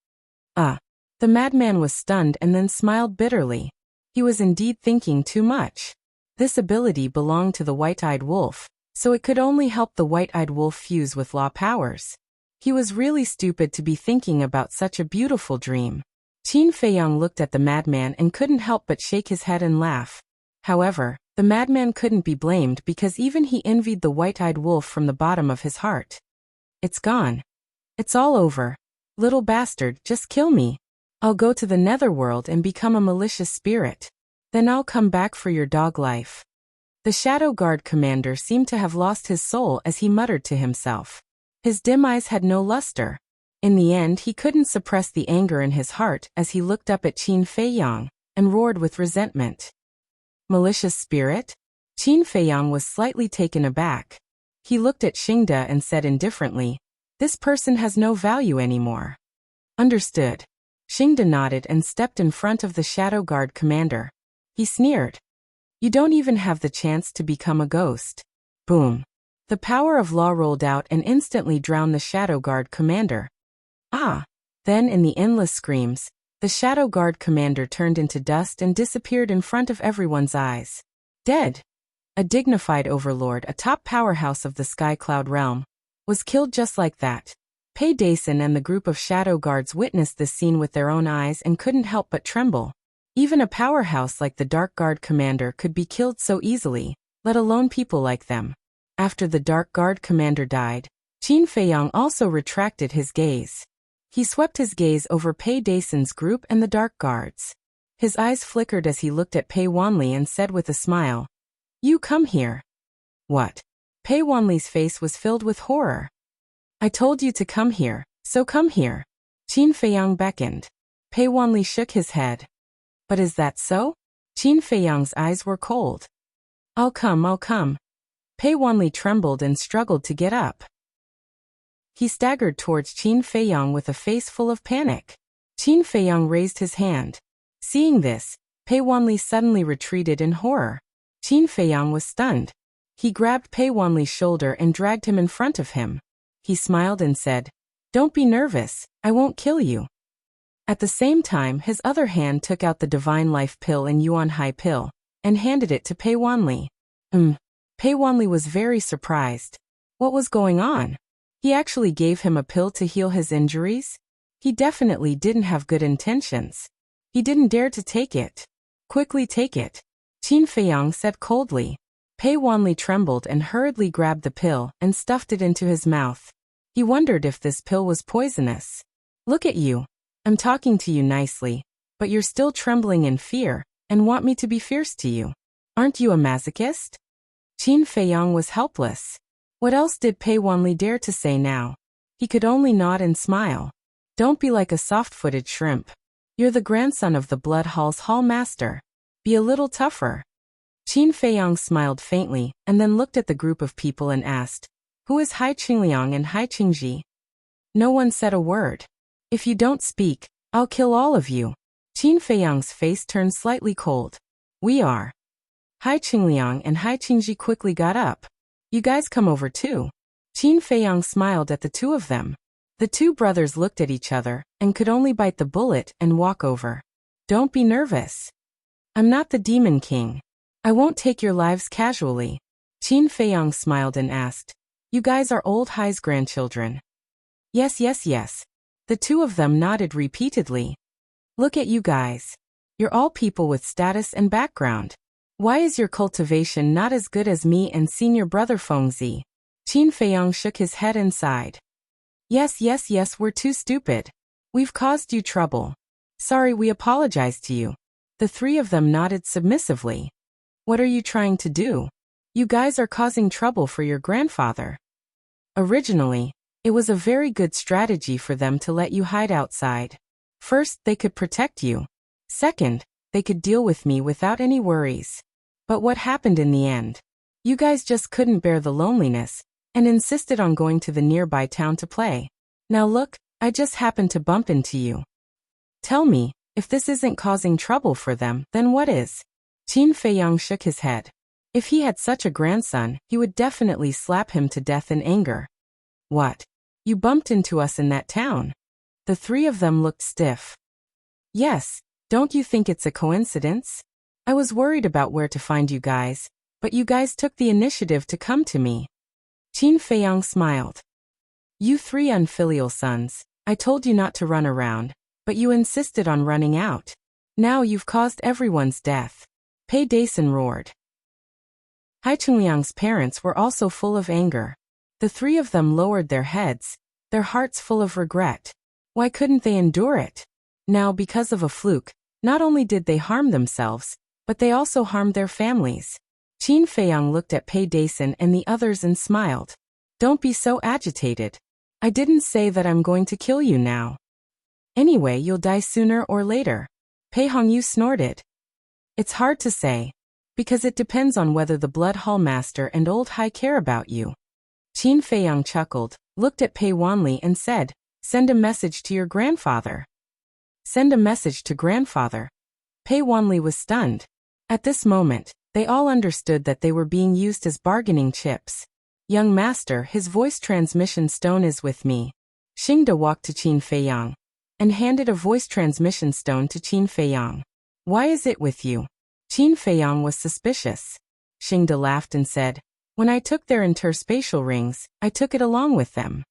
The madman was stunned and then smiled bitterly. He was indeed thinking too much. This ability belonged to the white-eyed wolf, so it could only help the white-eyed wolf fuse with law powers. He was really stupid to be thinking about such a beautiful dream. Qin Feiyang looked at the madman and couldn't help but shake his head and laugh. However, the madman couldn't be blamed because even he envied the white-eyed wolf from the bottom of his heart. It's gone. It's all over. Little bastard, just kill me. I'll go to the netherworld and become a malicious spirit. Then I'll come back for your dog life. The Shadow Guard commander seemed to have lost his soul as he muttered to himself. His dim eyes had no luster. In the end, he couldn't suppress the anger in his heart as he looked up at Qin Feiyang and roared with resentment. Malicious spirit? Qin Feiyang was slightly taken aback. He looked at Xingde and said indifferently, this person has no value anymore. Understood. Xingde nodded and stepped in front of the Shadow Guard commander. He sneered. You don't even have the chance to become a ghost. Boom. The power of law rolled out and instantly drowned the Shadow Guard commander. Then in the endless screams, the Shadow Guard commander turned into dust and disappeared in front of everyone's eyes. Dead. A dignified overlord, a top powerhouse of the Sky Cloud realm, was killed just like that. Pei Dason and the group of Shadow Guards witnessed this scene with their own eyes and couldn't help but tremble. Even a powerhouse like the Dark Guard commander could be killed so easily, let alone people like them. After the Dark Guard commander died, Qin Feiyang also retracted his gaze. He swept his gaze over Pei Dason's group and the Dark Guards. His eyes flickered as he looked at Pei Wanli and said with a smile, You come here. What? Pei Wanli's face was filled with horror. I told you to come here, so come here. Qin Feiyang beckoned. Pei Wanli shook his head. But is that so? Qin Feiyang's eyes were cold. I'll come. Pei Wanli trembled and struggled to get up. He staggered towards Qin Feiyang with a face full of panic. Qin Feiyang raised his hand. Seeing this, Pei Wanli suddenly retreated in horror. Qin Feiyang was stunned. He grabbed Pei Wanli's shoulder and dragged him in front of him. He smiled and said, Don't be nervous, I won't kill you. At the same time, his other hand took out the Divine Life pill and Yuan Hai pill, and handed it to Pei Wanli. Pei Wanli was very surprised. What was going on? He actually gave him a pill to heal his injuries? He definitely didn't have good intentions. He didn't dare to take it. Quickly take it. Qin Feiyang said coldly. Pei Wanli trembled and hurriedly grabbed the pill and stuffed it into his mouth. He wondered if this pill was poisonous. Look at you. I'm talking to you nicely, but you're still trembling in fear and want me to be fierce to you. Aren't you a masochist? Qin Feiyang was helpless. What else did Pei Wanli dare to say now? He could only nod and smile. Don't be like a soft-footed shrimp. You're the grandson of the Blood Hall's Hall Master. Be a little tougher. Qin Feiyang smiled faintly and then looked at the group of people and asked, "Who is Hai Qingliang and Hai Qingji?" No one said a word. "If you don't speak, I'll kill all of you." Qin Feiyang's face turned slightly cold. "We are." Hai Qingliang and Hai Qingji quickly got up. "You guys come over too." Qin Feiyang smiled at the two of them. The two brothers looked at each other and could only bite the bullet and walk over. "Don't be nervous. I'm not the Demon King. I won't take your lives casually." Qin Feiyang smiled and asked, "You guys are old Hai's grandchildren?" Yes, yes, yes. The two of them nodded repeatedly. "Look at you guys. You're all people with status and background. Why is your cultivation not as good as me and senior brother Fengzi?" Qin Feiyang shook his head and sighed. Yes, yes, yes, we're too stupid. We've caused you trouble. Sorry, we apologize to you." The three of them nodded submissively. "What are you trying to do? You guys are causing trouble for your grandfather." Originally, it was a very good strategy for them to let you hide outside. First, they could protect you. Second, they could deal with me without any worries. But what happened in the end? You guys just couldn't bear the loneliness and insisted on going to the nearby town to play. Now look, I just happened to bump into you. Tell me, if this isn't causing trouble for them, then what is? Qin Feiyang shook his head. If he had such a grandson, he would definitely slap him to death in anger. What? You bumped into us in that town? The three of them looked stiff. Yes, don't you think it's a coincidence? I was worried about where to find you guys, but you guys took the initiative to come to me. Qin Feiyang smiled. You three unfilial sons, I told you not to run around, but you insisted on running out. Now you've caused everyone's death. Pei Dason roared. Hai Qingliang's parents were also full of anger. The three of them lowered their heads, their hearts full of regret. Why couldn't they endure it? Now, because of a fluke, not only did they harm themselves, but they also harmed their families. Qin Feiyang looked at Pei Dason and the others and smiled. Don't be so agitated. I didn't say that I'm going to kill you now. Anyway, you'll die sooner or later. Pei Hongyu snorted. It's hard to say, because it depends on whether the Blood Hall Master and Old Hai care about you. Qin Feiyang chuckled, looked at Pei Wanli and said, Send a message to your grandfather. Send a message to grandfather. Pei Wanli was stunned. At this moment, they all understood that they were being used as bargaining chips. Young master, his voice transmission stone is with me. Xingda walked to Qin Feiyang and handed a voice transmission stone to Qin Feiyang. Why is it with you? Qin Feiyang was suspicious. Xingda laughed and said, When I took their interspatial rings, I took it along with them.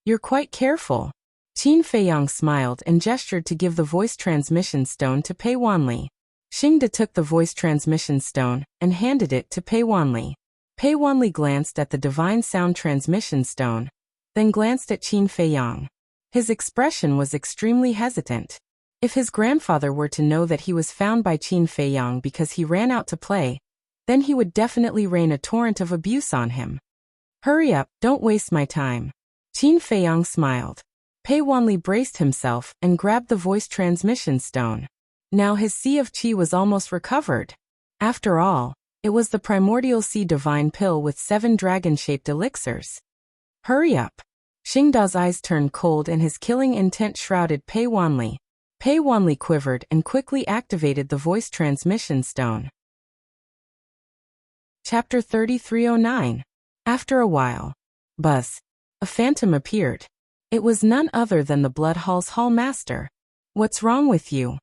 You're quite careful. Qin Feiyang smiled and gestured to give the voice transmission stone to Pei Wanli. Xingda took the voice transmission stone and handed it to Pei Wanli. Pei Wanli glanced at the divine sound transmission stone, then glanced at Qin Feiyang. His expression was extremely hesitant. If his grandfather were to know that he was found by Qin Feiyang because he ran out to play, then he would definitely rain a torrent of abuse on him. Hurry up, don't waste my time. Qin Feiyang smiled. Pei Wanli braced himself and grabbed the voice transmission stone. Now his Sea of Qi was almost recovered. After all, it was the primordial sea divine pill with 7 dragon-shaped elixirs. Hurry up. Xingda's eyes turned cold and his killing intent shrouded Pei Wanli. Pei Wanli quivered and quickly activated the voice transmission stone. Chapter 3309. After a while. Buzz. A phantom appeared. It was none other than the Blood Hall's Hall Master. What's wrong with you?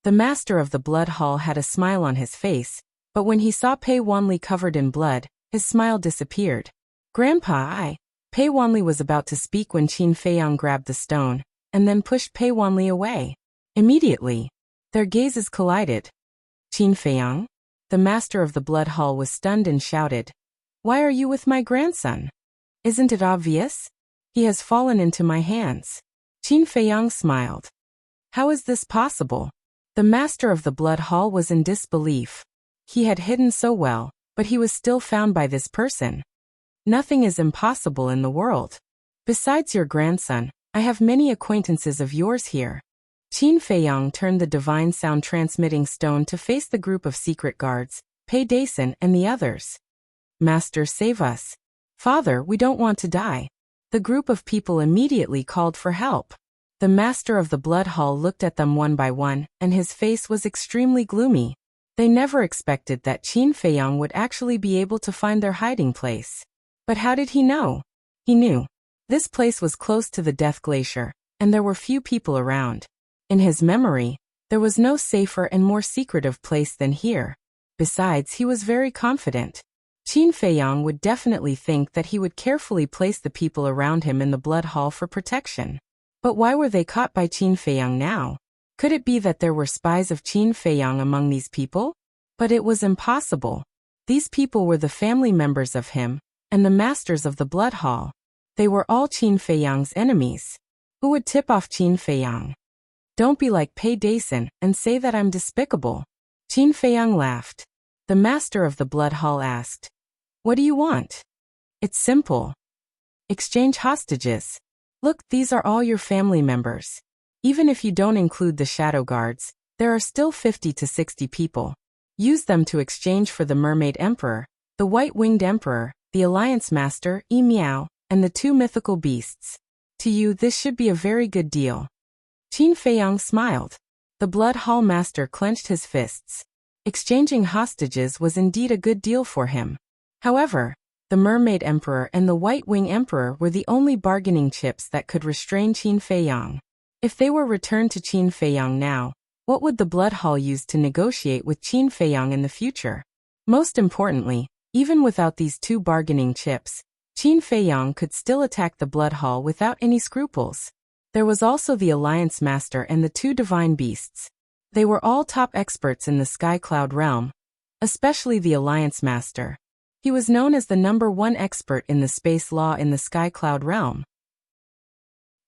The master of the Blood Hall had a smile on his face, but when he saw Pei Wanli covered in blood, his smile disappeared. Grandpa, Pei Wanli was about to speak when Qin Feiyang grabbed the stone, and then pushed Pei Wanli away. Immediately, their gazes collided. Qin Feiyang? The master of the Blood Hall was stunned and shouted, Why are you with my grandson? Isn't it obvious? He has fallen into my hands. Qin Feiyang smiled. How is this possible? The master of the Blood Hall was in disbelief. He had hidden so well, but he was still found by this person. Nothing is impossible in the world. Besides your grandson, I have many acquaintances of yours here. Qin Feiyang turned the divine sound-transmitting stone to face the group of secret guards, Pei Dason and the others. Master, save us. Father, we don't want to die. The group of people immediately called for help. The master of the blood hall looked at them one by one, and his face was extremely gloomy. They never expected that Qin Feiyang would actually be able to find their hiding place. But how did he know? He knew. This place was close to the Death Glacier, and there were few people around. In his memory, there was no safer and more secretive place than here. Besides, he was very confident. Qin Feiyang would definitely think that he would carefully place the people around him in the blood hall for protection. But why were they caught by Qin Feiyang now? Could it be that there were spies of Qin Feiyang among these people? But it was impossible. These people were the family members of him, and the masters of the blood hall. They were all Qin Feiyang's enemies. Who would tip off Qin Feiyang? Don't be like Pei Dason and say that I'm despicable. Qin Feiyang laughed. The master of the blood hall asked, "What do you want?" "It's simple. Exchange hostages. Look, these are all your family members. Even if you don't include the shadow guards, there are still 50 to 60 people. Use them to exchange for the Mermaid Emperor, the White-Winged Emperor, the Alliance Master, Yi Miao, and the 2 mythical beasts. To you, this should be a very good deal." Qin Feiyang smiled. The Blood Hall Master clenched his fists. Exchanging hostages was indeed a good deal for him. However, the Mermaid Emperor and the White-Wing Emperor were the only bargaining chips that could restrain Qin Feiyang. If they were returned to Qin Feiyang now, what would the Blood Hall use to negotiate with Qin Feiyang in the future? Most importantly, even without these 2 bargaining chips, Qin Feiyang could still attack the Blood Hall without any scruples. There was also the Alliance Master and the 2 divine beasts. They were all top experts in the Sky Cloud realm, especially the Alliance Master. He was known as the #1 expert in the space law in the Sky Cloud realm.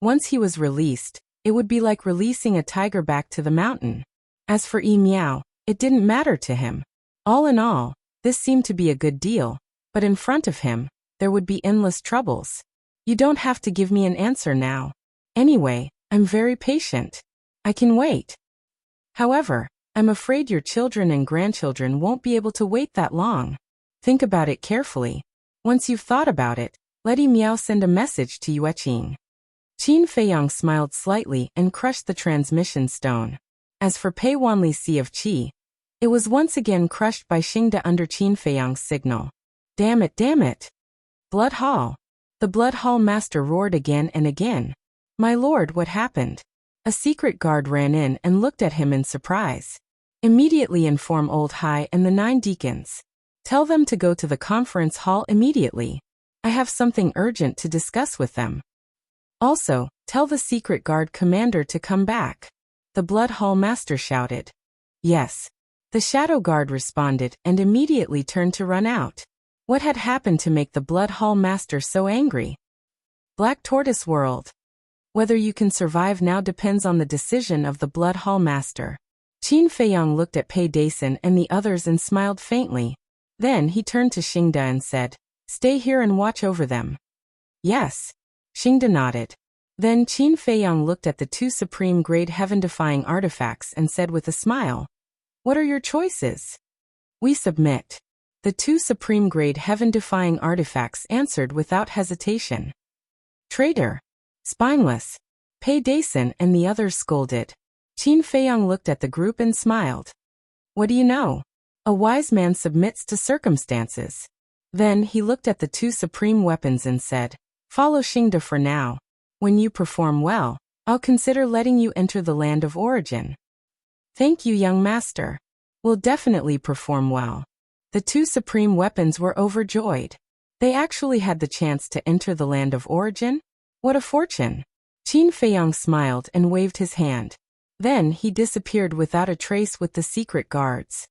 Once he was released, it would be like releasing a tiger back to the mountain. As for Yi Miao, it didn't matter to him. All in all, this seemed to be a good deal, but in front of him, there would be endless troubles. You don't have to give me an answer now. Anyway, I'm very patient. I can wait. However, I'm afraid your children and grandchildren won't be able to wait that long. Think about it carefully. Once you've thought about it, let Yi Miao send a message to Yueqing. Qin Feiyang smiled slightly and crushed the transmission stone. As for Pei Wanli's Sea of Qi, it was once again crushed by Xingde under Qin Feiyang's signal. Damn it, damn it! Blood Hall! The Blood Hall Master roared again and again. My lord, what happened? A secret guard ran in and looked at him in surprise. Immediately inform Old Hai and the 9 deacons. Tell them to go to the conference hall immediately. I have something urgent to discuss with them. Also, tell the secret guard commander to come back. The Blood Hall Master shouted. Yes. The Shadow Guard responded and immediately turned to run out. What had happened to make the Blood Hall Master so angry? Black Tortoise World. Whether you can survive now depends on the decision of the Blood Hall Master. Qin Feiyang looked at Pei Dason and the others and smiled faintly. Then he turned to Xingde and said, "Stay here and watch over them." Yes. Xingde nodded. Then Qin Feiyang looked at the 2 supreme-grade heaven-defying artifacts and said with a smile, "What are your choices?" "We submit." The 2 supreme-grade heaven-defying artifacts answered without hesitation. Traitor! Spineless! Pei Dason and the others scolded. Qin Feiyang looked at the group and smiled. What do you know? A wise man submits to circumstances. Then he looked at the 2 supreme weapons and said, "Follow Xingde for now. When you perform well, I'll consider letting you enter the land of origin." "Thank you, young master. We'll definitely perform well." The 2 supreme weapons were overjoyed. They actually had the chance to enter the land of origin? What a fortune! Qin Feiyang smiled and waved his hand. Then he disappeared without a trace with the secret guards.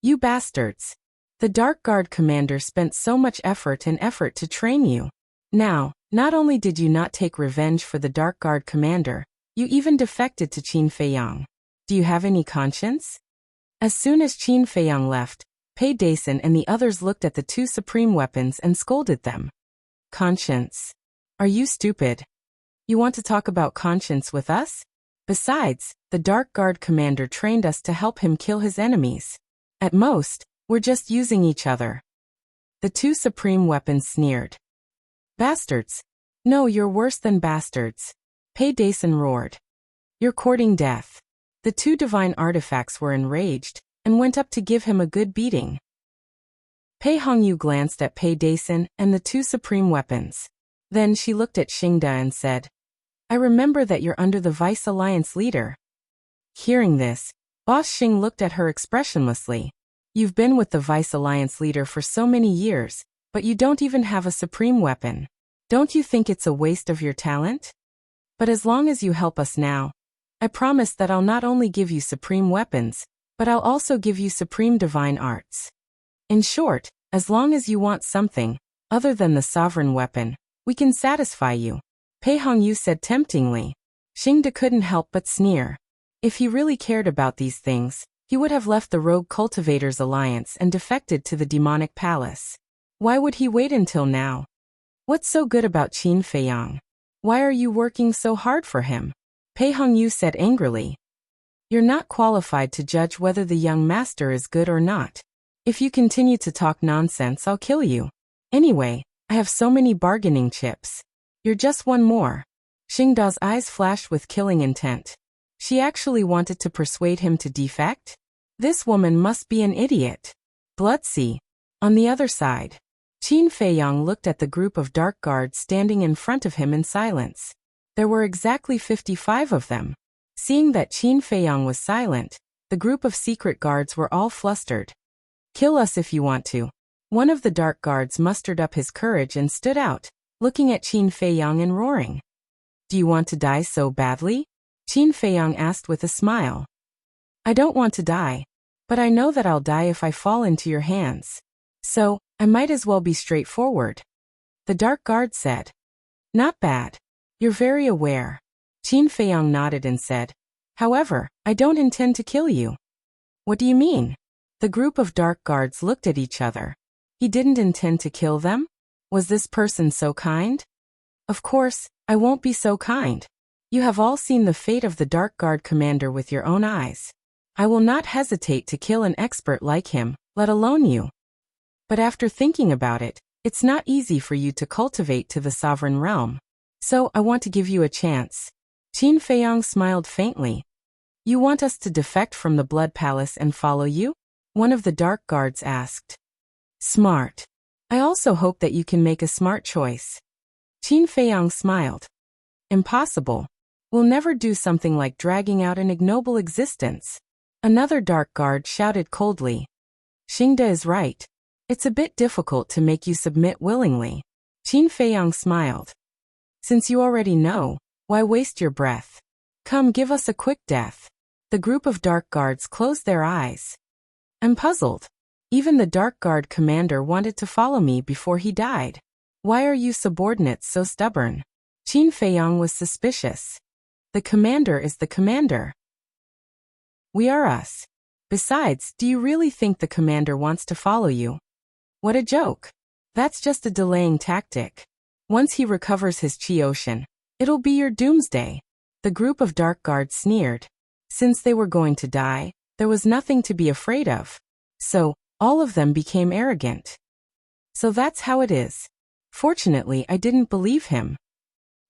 You bastards! The Dark Guard commander spent so much effort to train you. Now, not only did you not take revenge for the Dark Guard commander, you even defected to Qin Feiyang. Do you have any conscience? As soon as Qin Feiyang left, Pei Dason and the others looked at the 2 supreme weapons and scolded them. Conscience. Are you stupid? You want to talk about conscience with us? Besides, The Dark Guard commander trained us to help him kill his enemies. At most, we're just using each other. The two supreme weapons sneered. Bastards. No, you're worse than bastards. Pei Dason roared. You're courting death. The two divine artifacts were enraged and went up to give him a good beating. Pei Hongyu glanced at Pei Dason and the two supreme weapons. Then she looked at Xingda and said, I remember that you're under the Vice Alliance leader. Hearing this, Boss Xing looked at her expressionlessly. You've been with the Vice Alliance leader for so many years, but you don't even have a supreme weapon. Don't you think it's a waste of your talent? But as long as you help us now, I promise that I'll not only give you supreme weapons, but I'll also give you supreme divine arts. In short, as long as you want something other than the sovereign weapon, we can satisfy you. Pei Hongyu said temptingly. Xingda couldn't help but sneer. If he really cared about these things, he would have left the Rogue Cultivators Alliance and defected to the Demonic Palace. Why would he wait until now? What's so good about Qin Feiyang? Why are you working so hard for him? Pei Hongyu said angrily. You're not qualified to judge whether the young master is good or not. If you continue to talk nonsense, I'll kill you. Anyway, I have so many bargaining chips. You're just one more. Xingda's eyes flashed with killing intent. She actually wanted to persuade him to defect? This woman must be an idiot. Bloodsea. On the other side, Qin Feiyang looked at the group of dark guards standing in front of him in silence. There were exactly 55 of them. Seeing that Qin Feiyang was silent, the group of secret guards were all flustered. Kill us if you want to. One of the dark guards mustered up his courage and stood out, looking at Qin Feiyang and roaring. Do you want to die so badly? Qin Feiyang asked with a smile. I don't want to die, but I know that I'll die if I fall into your hands. So, I might as well be straightforward. The dark guard said. Not bad. You're very aware. Qin Feiyang nodded and said, however, I don't intend to kill you. What do you mean? The group of dark guards looked at each other. He didn't intend to kill them? Was this person so kind? Of course, I won't be so kind. You have all seen the fate of the Dark Guard commander with your own eyes. I will not hesitate to kill an expert like him, let alone you. But after thinking about it, it's not easy for you to cultivate to the sovereign realm. So I want to give you a chance. Qin Feiyang smiled faintly. You want us to defect from the Blood Palace and follow you? One of the Dark Guards asked. Smart. I also hope that you can make a smart choice. Qin Feiyang smiled. Impossible. We'll never do something like dragging out an ignoble existence. Another Dark Guard shouted coldly. Xingda is right. It's a bit difficult to make you submit willingly. Qin Feiyang smiled. Since you already know, why waste your breath? Come, give us a quick death. The group of Dark Guards closed their eyes. I'm puzzled. Even the Dark Guard commander wanted to follow me before he died. Why are you subordinates so stubborn? Qin Feiyang was suspicious. The commander is the commander. We are us. Besides, do you really think the commander wants to follow you? What a joke. That's just a delaying tactic. Once he recovers his Qi Ocean, it'll be your doomsday. The group of Dark Guards sneered. Since they were going to die, there was nothing to be afraid of. So, all of them became arrogant. So that's how it is. Fortunately, I didn't believe him.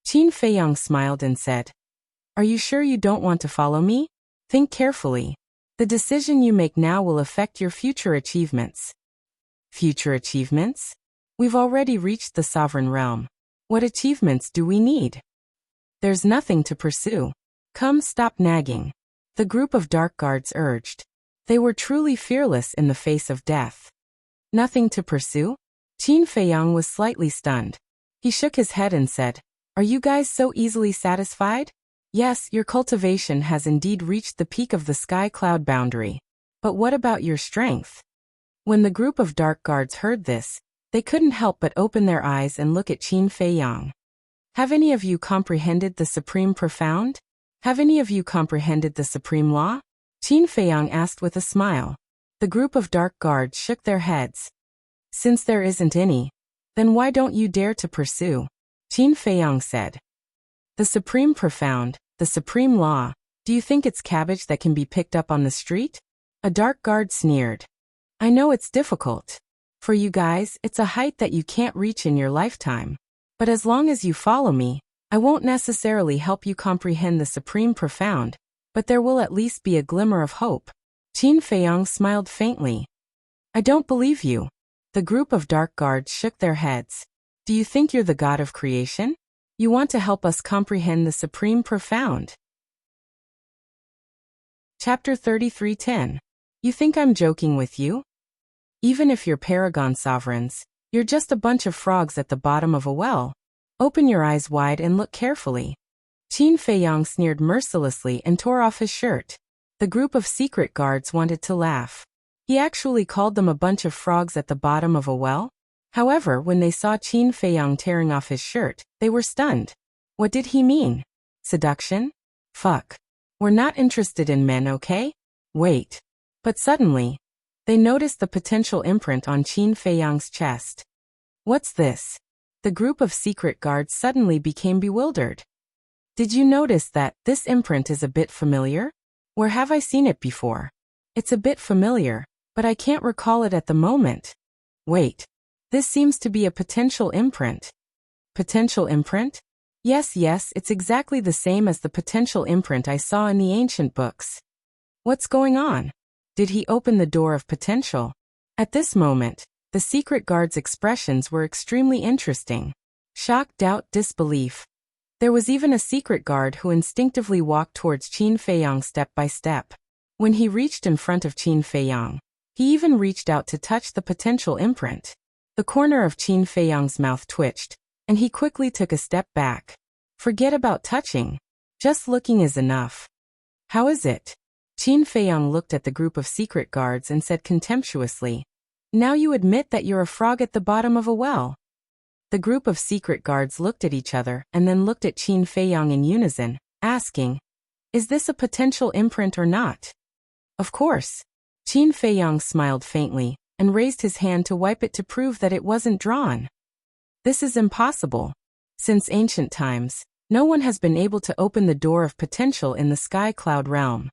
Qin Feiyang smiled and said, Are you sure you don't want to follow me? Think carefully. The decision you make now will affect your future achievements. Future achievements? We've already reached the sovereign realm. What achievements do we need? There's nothing to pursue. Come, stop nagging. The group of Dark Guards urged. They were truly fearless in the face of death. Nothing to pursue? Qin Feiyang was slightly stunned. He shook his head and said, Are you guys so easily satisfied? Yes, your cultivation has indeed reached the peak of the sky cloud boundary. But what about your strength? When the group of Dark Guards heard this, they couldn't help but open their eyes and look at Qin Feiyang. Have any of you comprehended the Supreme Profound? Have any of you comprehended the Supreme Law? Qin Feiyang asked with a smile. The group of Dark Guards shook their heads. Since there isn't any, then why don't you dare to pursue? Qin Feiyang said. The Supreme Profound, the Supreme Law, Do you think it's cabbage that can be picked up on the street? A dark guard sneered. I know it's difficult. For you guys, it's a height that you can't reach in your lifetime. But as long as you follow me, I won't necessarily help you comprehend the supreme profound, but there will at least be a glimmer of hope. Qin Feiyang smiled faintly. I don't believe you. The group of dark guards shook their heads. Do you think you're the god of creation? You want to help us comprehend the supreme profound. Chapter 33:10. You think I'm joking with you? Even if you're paragon sovereigns, you're just a bunch of frogs at the bottom of a well. Open your eyes wide and look carefully. Qin Feiyang sneered mercilessly and tore off his shirt. The group of secret guards wanted to laugh. He actually called them a bunch of frogs at the bottom of a well? However, when they saw Qin Feiyang tearing off his shirt, they were stunned. What did he mean? Seduction? Fuck. We're not interested in men, okay? Wait. But suddenly, they noticed the potential imprint on Qin Feiyang's chest. What's this? The group of secret guards suddenly became bewildered. Did you notice that this imprint is a bit familiar? Where have I seen it before? It's a bit familiar, but I can't recall it at the moment. Wait. This seems to be a potential imprint. Potential imprint? Yes, it's exactly the same as the potential imprint I saw in the ancient books. What's going on? Did he open the door of potential? At this moment, the secret guard's expressions were extremely interesting. Shock, doubt, disbelief. There was even a secret guard who instinctively walked towards Qin Feiyang step by step. When he reached in front of Qin Feiyang, he even reached out to touch the potential imprint. The corner of Qin Feiyang's mouth twitched, and he quickly took a step back. Forget about touching. Just looking is enough. How is it? Qin Feiyang looked at the group of secret guards and said contemptuously, Now you admit that you're a frog at the bottom of a well. The group of secret guards looked at each other and then looked at Qin Feiyang in unison, asking, Is this a potential imprint or not? Of course. Qin Feiyang smiled faintly and raised his hand to wipe it to prove that it wasn't drawn. This is impossible. Since ancient times, no one has been able to open the door of potential in the sky cloud realm.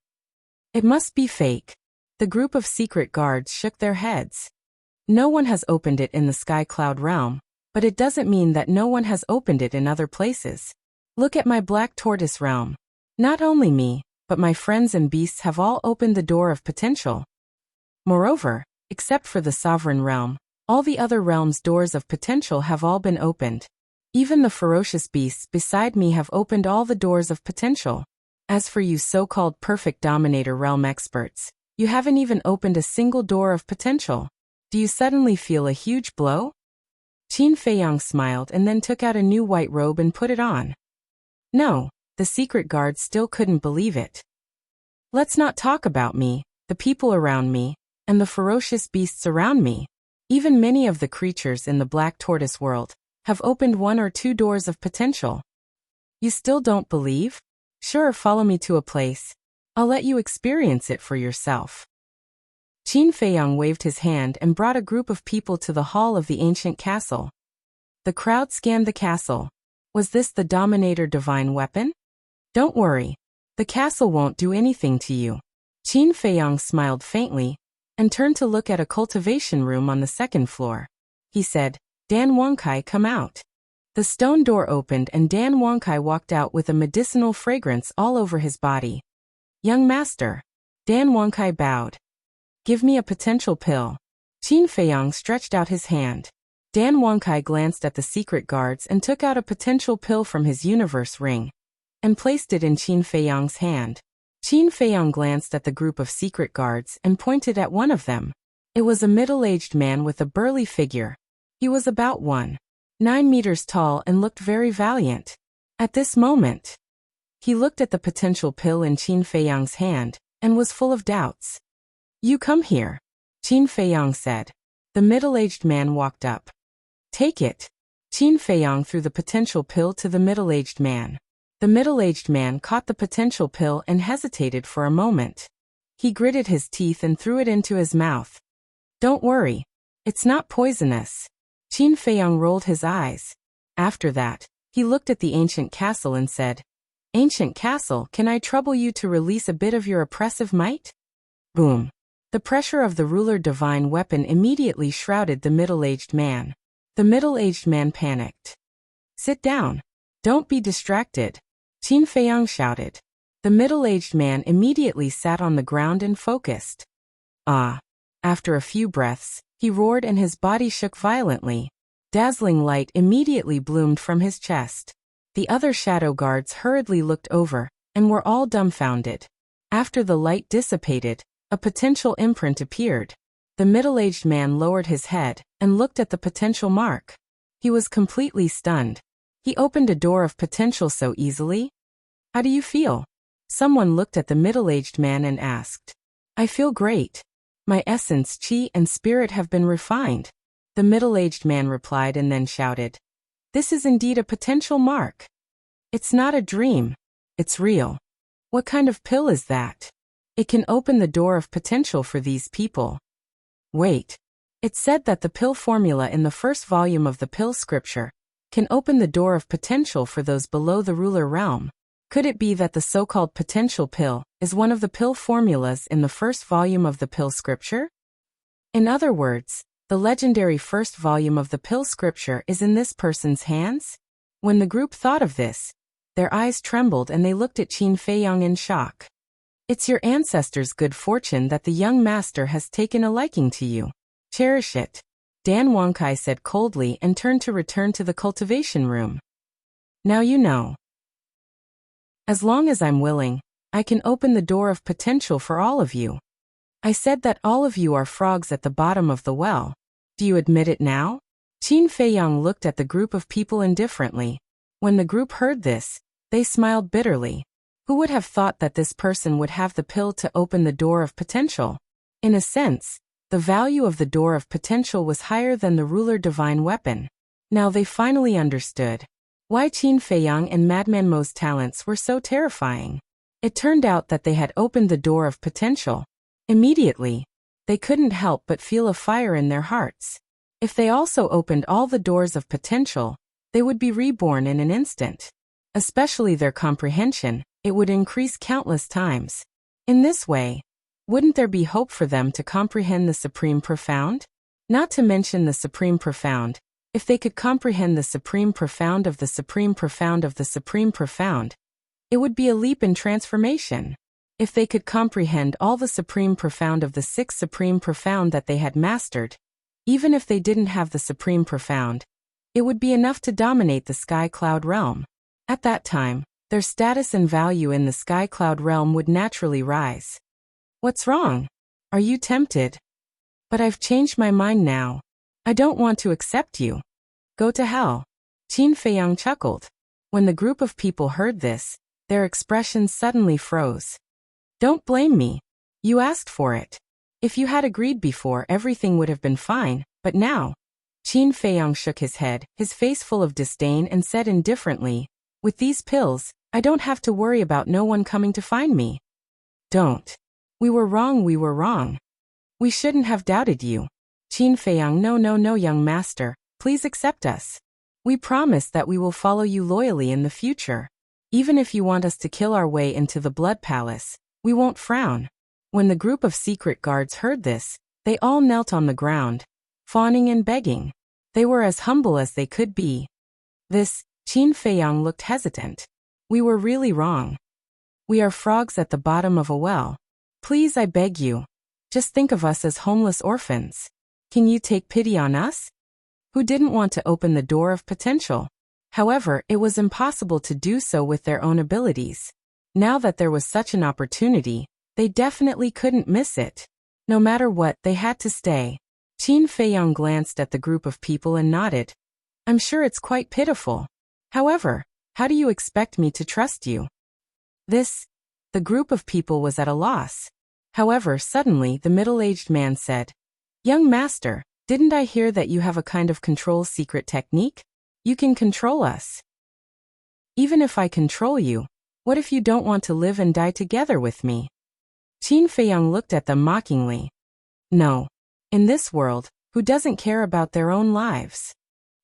It must be fake. The group of secret guards shook their heads. No one has opened it in the sky cloud realm, but it doesn't mean that no one has opened it in other places. Look at my black tortoise realm. Not only me, but my friends and beasts have all opened the door of potential. Moreover, except for the sovereign realm, all the other realms' doors of potential have all been opened. Even the ferocious beasts beside me have opened all the doors of potential. As for you so-called perfect dominator realm experts, you haven't even opened a single door of potential. Do you suddenly feel a huge blow? Qin Feiyang smiled and then took out a new white robe and put it on. No, the secret guards still couldn't believe it. Let's not talk about me, the people around me, and the ferocious beasts around me. Even many of the creatures in the black tortoise world have opened one or two doors of potential. You still don't believe? Sure, follow me to a place. I'll let you experience it for yourself. Qin Feiyang waved his hand and brought a group of people to the hall of the ancient castle. The crowd scanned the castle. Was this the Dominator divine weapon? Don't worry. The castle won't do anything to you. Qin Feiyang smiled faintly and turned to look at a cultivation room on the second floor. He said, Dan Wangkai, come out. The stone door opened and Dan Wangkai walked out with a medicinal fragrance all over his body. Young master. Dan Wangkai bowed. Give me a potential pill. Qin Feiyang stretched out his hand. Dan Wangkai glanced at the secret guards and took out a potential pill from his universe ring and placed it in Qin Feiyang's hand. Qin Feiyang glanced at the group of secret guards and pointed at one of them. It was a middle-aged man with a burly figure. He was about 1.9 meters tall and looked very valiant. At this moment, he looked at the potential pill in Qin Feiyang's hand and was full of doubts. You come here, Qin Feiyang said. The middle-aged man walked up. Take it. Qin Feiyang threw the potential pill to the middle-aged man. The middle-aged man caught the potential pill and hesitated for a moment. He gritted his teeth and threw it into his mouth. Don't worry. It's not poisonous. Qin Feiyang rolled his eyes. After that, he looked at the ancient castle and said, Ancient castle, can I trouble you to release a bit of your oppressive might? Boom. The pressure of the ruler divine weapon immediately shrouded the middle-aged man. The middle-aged man panicked. Sit down. Don't be distracted, Qin Feiyang shouted. The middle-aged man immediately sat on the ground and focused. Ah. After a few breaths, he roared and his body shook violently. Dazzling light immediately bloomed from his chest. The other shadow guards hurriedly looked over, and were all dumbfounded. After the light dissipated, a potential imprint appeared. The middle-aged man lowered his head, and looked at the potential mark. He was completely stunned. He opened a door of potential so easily? How do you feel? Someone looked at the middle-aged man and asked. I feel great. My essence, chi, and spirit have been refined. The middle-aged man replied and then shouted. This is indeed a potential mark. It's not a dream. It's real. What kind of pill is that? It can open the door of potential for these people. Wait. It said that the pill formula in the first volume of the pill scripture can open the door of potential for those below the ruler realm. Could it be that the so-called potential pill is one of the pill formulas in the first volume of the pill scripture? In other words, the legendary first volume of the pill scripture is in this person's hands? When the group thought of this, their eyes trembled and they looked at Qin Feiyang in shock. It's your ancestors' good fortune that the young master has taken a liking to you. Cherish it, Dan Wangkai said coldly and turned to return to the cultivation room. Now you know. As long as I'm willing, I can open the door of potential for all of you. I said that all of you are frogs at the bottom of the well. Do you admit it now? Qin Feiyang looked at the group of people indifferently. When the group heard this, they smiled bitterly. Who would have thought that this person would have the pill to open the door of potential? In a sense, the value of the door of potential was higher than the ruler divine weapon. Now they finally understood why Qin Feiyang and Madman Mo's talents were so terrifying. It turned out that they had opened the door of potential. Immediately, they couldn't help but feel a fire in their hearts. If they also opened all the doors of potential, they would be reborn in an instant. Especially their comprehension, it would increase countless times. In this way, wouldn't there be hope for them to comprehend the Supreme Profound? Not to mention the Supreme Profound. If they could comprehend the Supreme Profound of the Supreme Profound of the Supreme Profound, it would be a leap in transformation. If they could comprehend all the Supreme Profound of the 6 Supreme Profound that they had mastered, even if they didn't have the Supreme Profound, it would be enough to dominate the Sky Cloud realm. At that time, their status and value in the Sky Cloud realm would naturally rise. What's wrong? Are you tempted? But I've changed my mind now. I don't want to accept you. Go to hell. Qin Feiyang chuckled. When the group of people heard this, their expressions suddenly froze. Don't blame me. You asked for it. If you had agreed before, everything would have been fine, but now. Qin Feiyang shook his head, his face full of disdain, and said indifferently, with these pills, I don't have to worry about no one coming to find me. Don't. We were wrong, we were wrong. We shouldn't have doubted you. Qin Feiyang, no, young master, please accept us. We promise that we will follow you loyally in the future. Even if you want us to kill our way into the Blood Palace, we won't frown. When the group of secret guards heard this, they all knelt on the ground, fawning and begging. They were as humble as they could be. Qin Feiyang looked hesitant. We were really wrong. We are frogs at the bottom of a well. Please, I beg you. Just think of us as homeless orphans. Can you take pity on us? Who didn't want to open the door of potential? However, it was impossible to do so with their own abilities. Now that there was such an opportunity, they definitely couldn't miss it. No matter what, they had to stay. Qin Feiyang glanced at the group of people and nodded. I'm sure it's quite pitiful. However, how do you expect me to trust you? The group of people was at a loss. However, suddenly the middle-aged man said, Young master, didn't I hear that you have a kind of control secret technique? You can control us. Even if I control you, what if you don't want to live and die together with me? Qin Feiyang looked at them mockingly. No. In this world, who doesn't care about their own lives?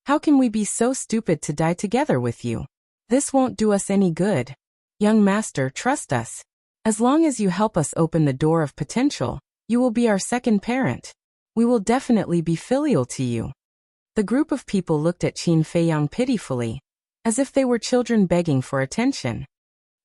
How can we be so stupid to die together with you? This won't do us any good. Young master, trust us. As long as you help us open the door of potential, you will be our second parent. We will definitely be filial to you. The group of people looked at Qin Feiyang pitifully, as if they were children begging for attention.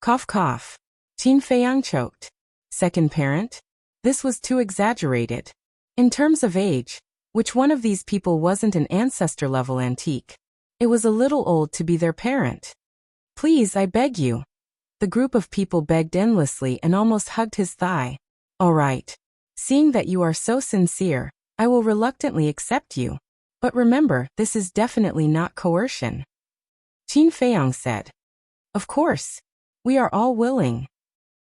Cough cough. Qin Feiyang choked. Second parent? This was too exaggerated. In terms of age, which one of these people wasn't an ancestor-level antique? It was a little old to be their parent. Please, I beg you. The group of people begged endlessly and almost hugged his thigh. All right. Seeing that you are so sincere, I will reluctantly accept you. But remember, this is definitely not coercion. Qin Feiyang said. Of course. We are all willing.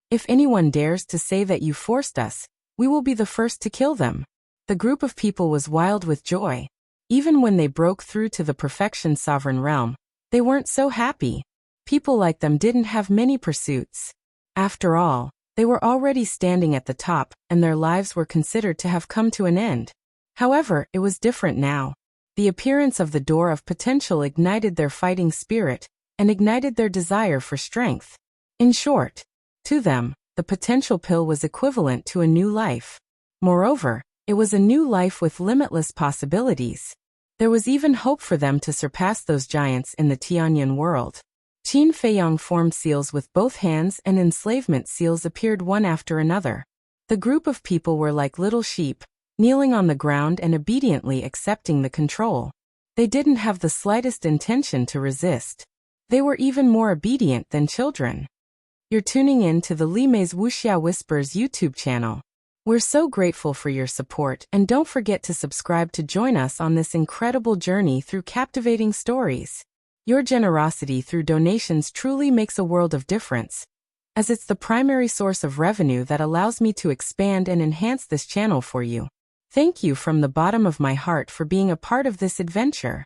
If anyone dares to say that you forced us, we will be the first to kill them. The group of people was wild with joy. Even when they broke through to the perfection sovereign realm, they weren't so happy. People like them didn't have many pursuits. After all, they were already standing at the top, and their lives were considered to have come to an end. However, it was different now. The appearance of the door of potential ignited their fighting spirit, and ignited their desire for strength. In short, to them, the potential pill was equivalent to a new life. Moreover, it was a new life with limitless possibilities. There was even hope for them to surpass those giants in the Tianyan world. Qin Feiyang formed seals with both hands, and enslavement seals appeared one after another. The group of people were like little sheep, kneeling on the ground and obediently accepting the control. They didn't have the slightest intention to resist. They were even more obedient than children. You're tuning in to the Li Mei's Wuxia Whispers YouTube channel. We're so grateful for your support, and don't forget to subscribe to join us on this incredible journey through captivating stories. Your generosity through donations truly makes a world of difference, as it's the primary source of revenue that allows me to expand and enhance this channel for you. Thank you from the bottom of my heart for being a part of this adventure.